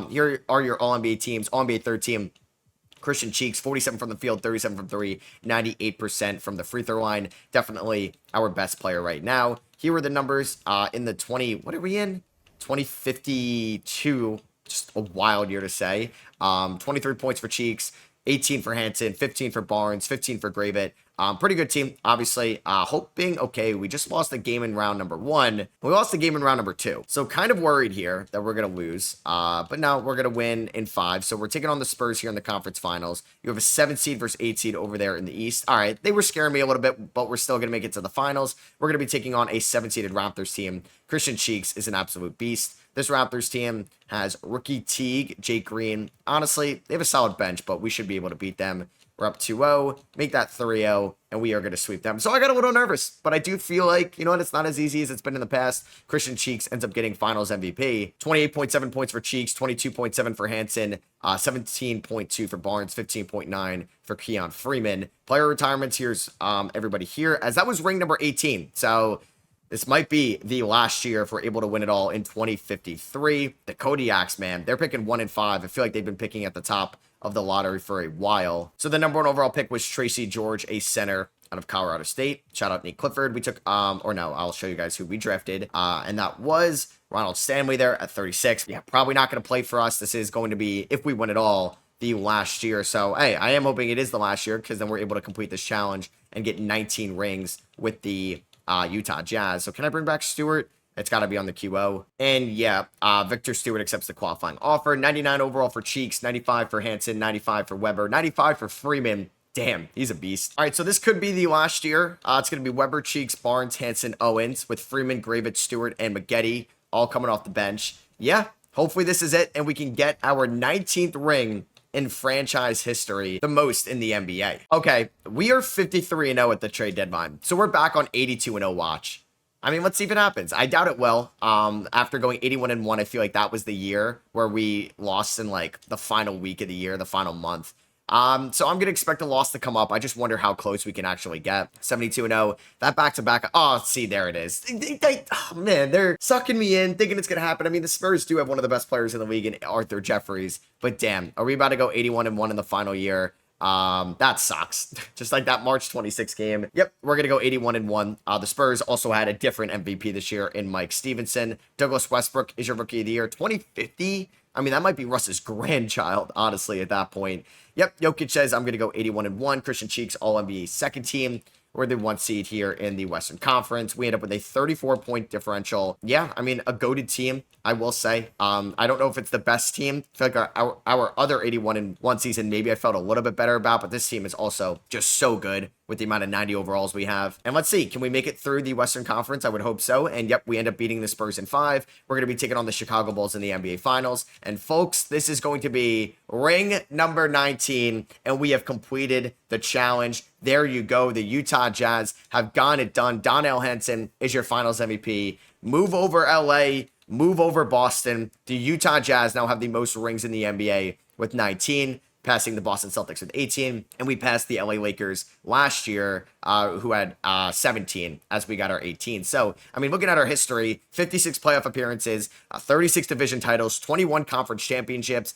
Here are your All-NBA teams. All-NBA third team. Christian Cheeks, 47 from the field, 37 from 3, 98% from the free throw line. Definitely our best player right now. Here are the numbers in the what are we in? 2052. Just a wild year to say. 23 points for Cheeks, 18 for Hansen, 15 for Barnes, 15 for Gravett. Pretty good team, obviously. Hoping, okay, we just lost the game in round number 1. We lost the game in round number 2. So kind of worried here that we're going to lose. But now we're going to win in 5. So we're taking on the Spurs here in the conference finals. You have a 7 seed versus 8 seed over there in the East. All right, they were scaring me a little bit, but we're still going to make it to the finals. We're going to be taking on a 7-seeded Raptors team. Christian Cheeks is an absolute beast. This Raptors team has rookie Teague, Jake Green. Honestly, they have a solid bench, but we should be able to beat them. We're up 2-0, make that 3-0, and we are going to sweep them. So I got a little nervous, but I do feel like, you know what, it's not as easy as it's been in the past. Christian Cheeks ends up getting Finals MVP. 28.7 points for Cheeks, 22.7 for Hansen, 17.2 for Barnes, 15.9 for Keon Freeman. Player retirements, here's everybody here, as that was ring number 18. So this might be the last year if we're able to win it all in 2053. The Kodiaks, man, they're picking 1-5. I feel like they've been picking at the top of the lottery for a while. So the number 1 overall pick was Tracy George, a center out of Colorado State. Shout out Nate Clifford. We took, or no, I'll show you guys who we drafted. And that was Ronald Stanley there at 36. Yeah, probably not going to play for us. This is going to be, if we win it all, the last year. So, hey, I am hoping it is the last year because then we're able to complete this challenge and get 19 rings with the Utah Jazz. So can I bring back Stewart? It's got to be on the QO. And yeah, Victor Stewart accepts the qualifying offer. 99 overall for Cheeks, 95 for Hansen, 95 for Weber, 95 for Freeman. Damn, he's a beast. All right, so this could be the last year. It's going to be Weber, Cheeks, Barnes, Hansen, Owens, with Freeman, Gravett, Stewart, and Maggette all coming off the bench. Yeah, hopefully this is it, and we can get our 19th ring in franchise history, the most in the NBA. Okay, we are 53-0 at the trade deadline, so we're back on 82-0 watch. I mean, let's see if it happens. I doubt it will. After going 81-1, I feel like that was the year where we lost in like the final week of the year, the final month. So I'm going to expect a loss to come up. I just wonder how close we can actually get. 72-0, that back-to-back. Oh, see, there it is. Oh, man, they're sucking me in, thinking it's going to happen. I mean, the Spurs do have one of the best players in the league in Arthur Jeffries. But damn, are we about to go 81-1 in the final year? That sucks. Just like that March 26 game. Yep, we're gonna go 81-1. The Spurs also had a different MVP this year in Mike Stevenson. Douglas Westbrook is your rookie of the year. 2050. I mean, that might be Russ's grandchild, honestly, at that point. Yep, Jokic says I'm gonna go 81-1. Christian Cheeks, All NBA second team. We're the 1 seed here in the Western Conference. We end up with a 34-point differential. Yeah, I mean, a goated team, I will say. I don't know if it's the best team. I feel like our other 81-1 season, maybe I felt a little bit better about, but this team is also just so good with the amount of 90 overalls we have. And let's see, can we make it through the Western Conference? I would hope so. And yep, we end up beating the Spurs in 5. We're going to be taking on the Chicago Bulls in the NBA Finals. And folks, this is going to be ring number 19, and we have completed the challenge. There you go. The Utah Jazz have gotten it done. Daniel Hansen is your Finals MVP. Move over LA. Move over Boston. The Utah Jazz now have the most rings in the NBA with 19. passing the Boston Celtics with 18, and we passed the LA Lakers last year, who had 17 as we got our 18. So, I mean, looking at our history, 56 playoff appearances, 36 division titles, 21 conference championships.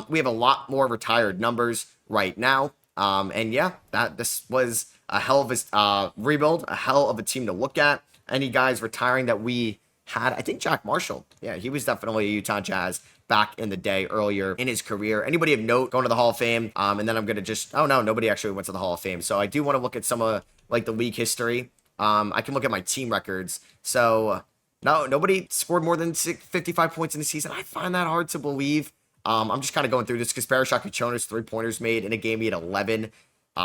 We have a lot more retired numbers right now. And yeah, this was a hell of a rebuild, a hell of a team to look at. Any guys retiring that we had, I think Jack Marshall. Yeah, he was definitely a Utah Jazz back in the day earlier in his career. Anybody of note going to the Hall of Fame? And then I'm going to just, oh no, nobody actually went to the Hall of Fame. So I do want to look at some of like the league history. I can look at my team records. So no, nobody scored more than 55 points in the season. I find that hard to believe. I'm just kind of going through this because Parashak Uchona's 3-pointers made in a game. He had 11.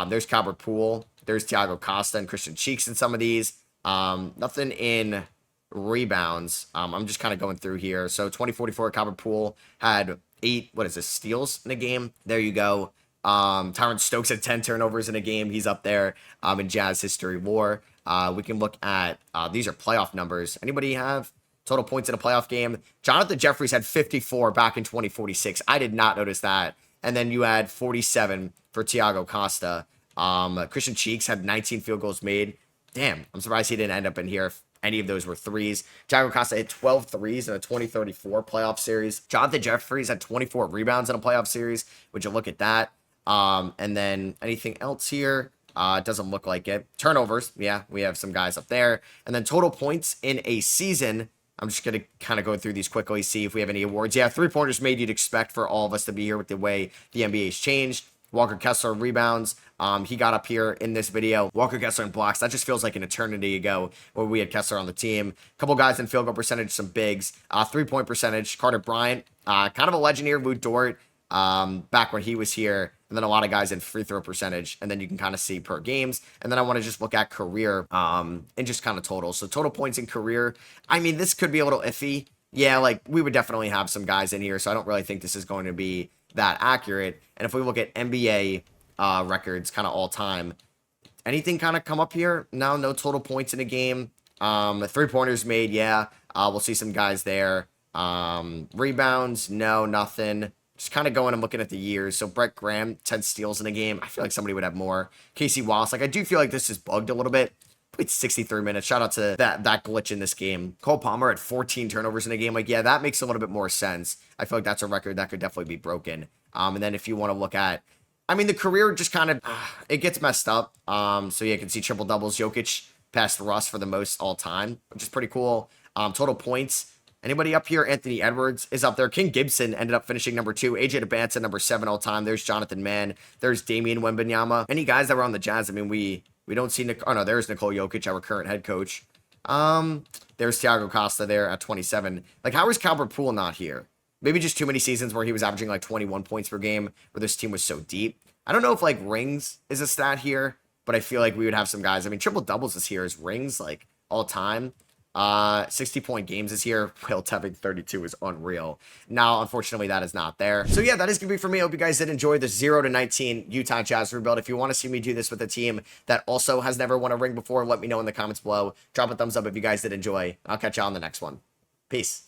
There's Calvert Poole. There's Thiago Costa and Christian Cheeks in some of these. Nothing in rebounds. I'm just kind of going through here. So 2044, Calvert Poole had 8, steals in a game. There you go. Tyron Stokes had 10 turnovers in a game. He's up there in Jazz history lore. We can look at, these are playoff numbers. Anybody have total points in a playoff game? Jonathan Jeffries had 54 back in 2046. I did not notice that. And then you had 47 for Thiago Costa. Christian Cheeks had 19 field goals made. Damn, I'm surprised he didn't end up in here if any of those were threes. Thiago Costa hit 12 threes in a 2034 playoff series. Jonathan Jeffries had 24 rebounds in a playoff series. Would you look at that? And then anything else here? It doesn't look like it. Turnovers, yeah, we have some guys up there. And then total points in a season. I'm just going to kind of go through these quickly, see if we have any awards. Yeah, 3-pointers made you'd expect for all of us to be here with the way the NBA's changed. Walker Kessler rebounds. He got up here in this video. Walker Kessler in blocks. That just feels like an eternity ago where we had Kessler on the team. A couple guys in field goal percentage, some bigs. 3-point percentage. Carter Bryant, kind of a legend here. Lou Dort, back when he was here. And then a lot of guys in free throw percentage. And then you can kind of see per games. And then I want to just look at career and just kind of total. So total points in career. I mean, this could be a little iffy. Yeah, like we would definitely have some guys in here. So I don't really think this is going to be that accurate. And if we look at NBA records kind of all time, anything kind of come up here? No total points in a game. 3-pointers made, yeah. We'll see some guys there. Rebounds, no, nothing. Just kind of going and looking at the years. So Brett Graham, 10 steals in a game. I feel like somebody would have more. Casey Wallace, like I do feel like this is bugged a little bit. Played 63 minutes. Shout out to that glitch in this game. Cole Palmer had 14 turnovers in a game. Like, yeah, that makes a little bit more sense. I feel like that's a record that could definitely be broken. And then if you want to look at, I mean, the career just kind of, it gets messed up. So yeah, you can see triple doubles. Jokic passed Russ for the most all time, which is pretty cool. Total points. Anybody up here? Anthony Edwards is up there. King Gibson ended up finishing number 2. AJ DeBanton, number 7 all time. There's Jonathan Mann. There's Damian Wembanyama. Any guys that were on the Jazz? I mean, we don't see oh no, there's Nikola Jokic, our current head coach. There's Thiago Costa there at 27. Like, how is Calvert Poole not here? Maybe just too many seasons where he was averaging like 21 points per game, where this team was so deep. I don't know if like rings is a stat here, but I feel like we would have some guys. I mean, triple doubles is here as rings, like all time. 60-point games this year. Will having 32 is unreal. Now, unfortunately, that is not there. So yeah, that is going to be for me. I hope you guys did enjoy the 0-19 Utah Jazz rebuild. If you want to see me do this with a team that also has never won a ring before, let me know in the comments below. Drop a thumbs up if you guys did enjoy. I'll catch you on the next one. Peace.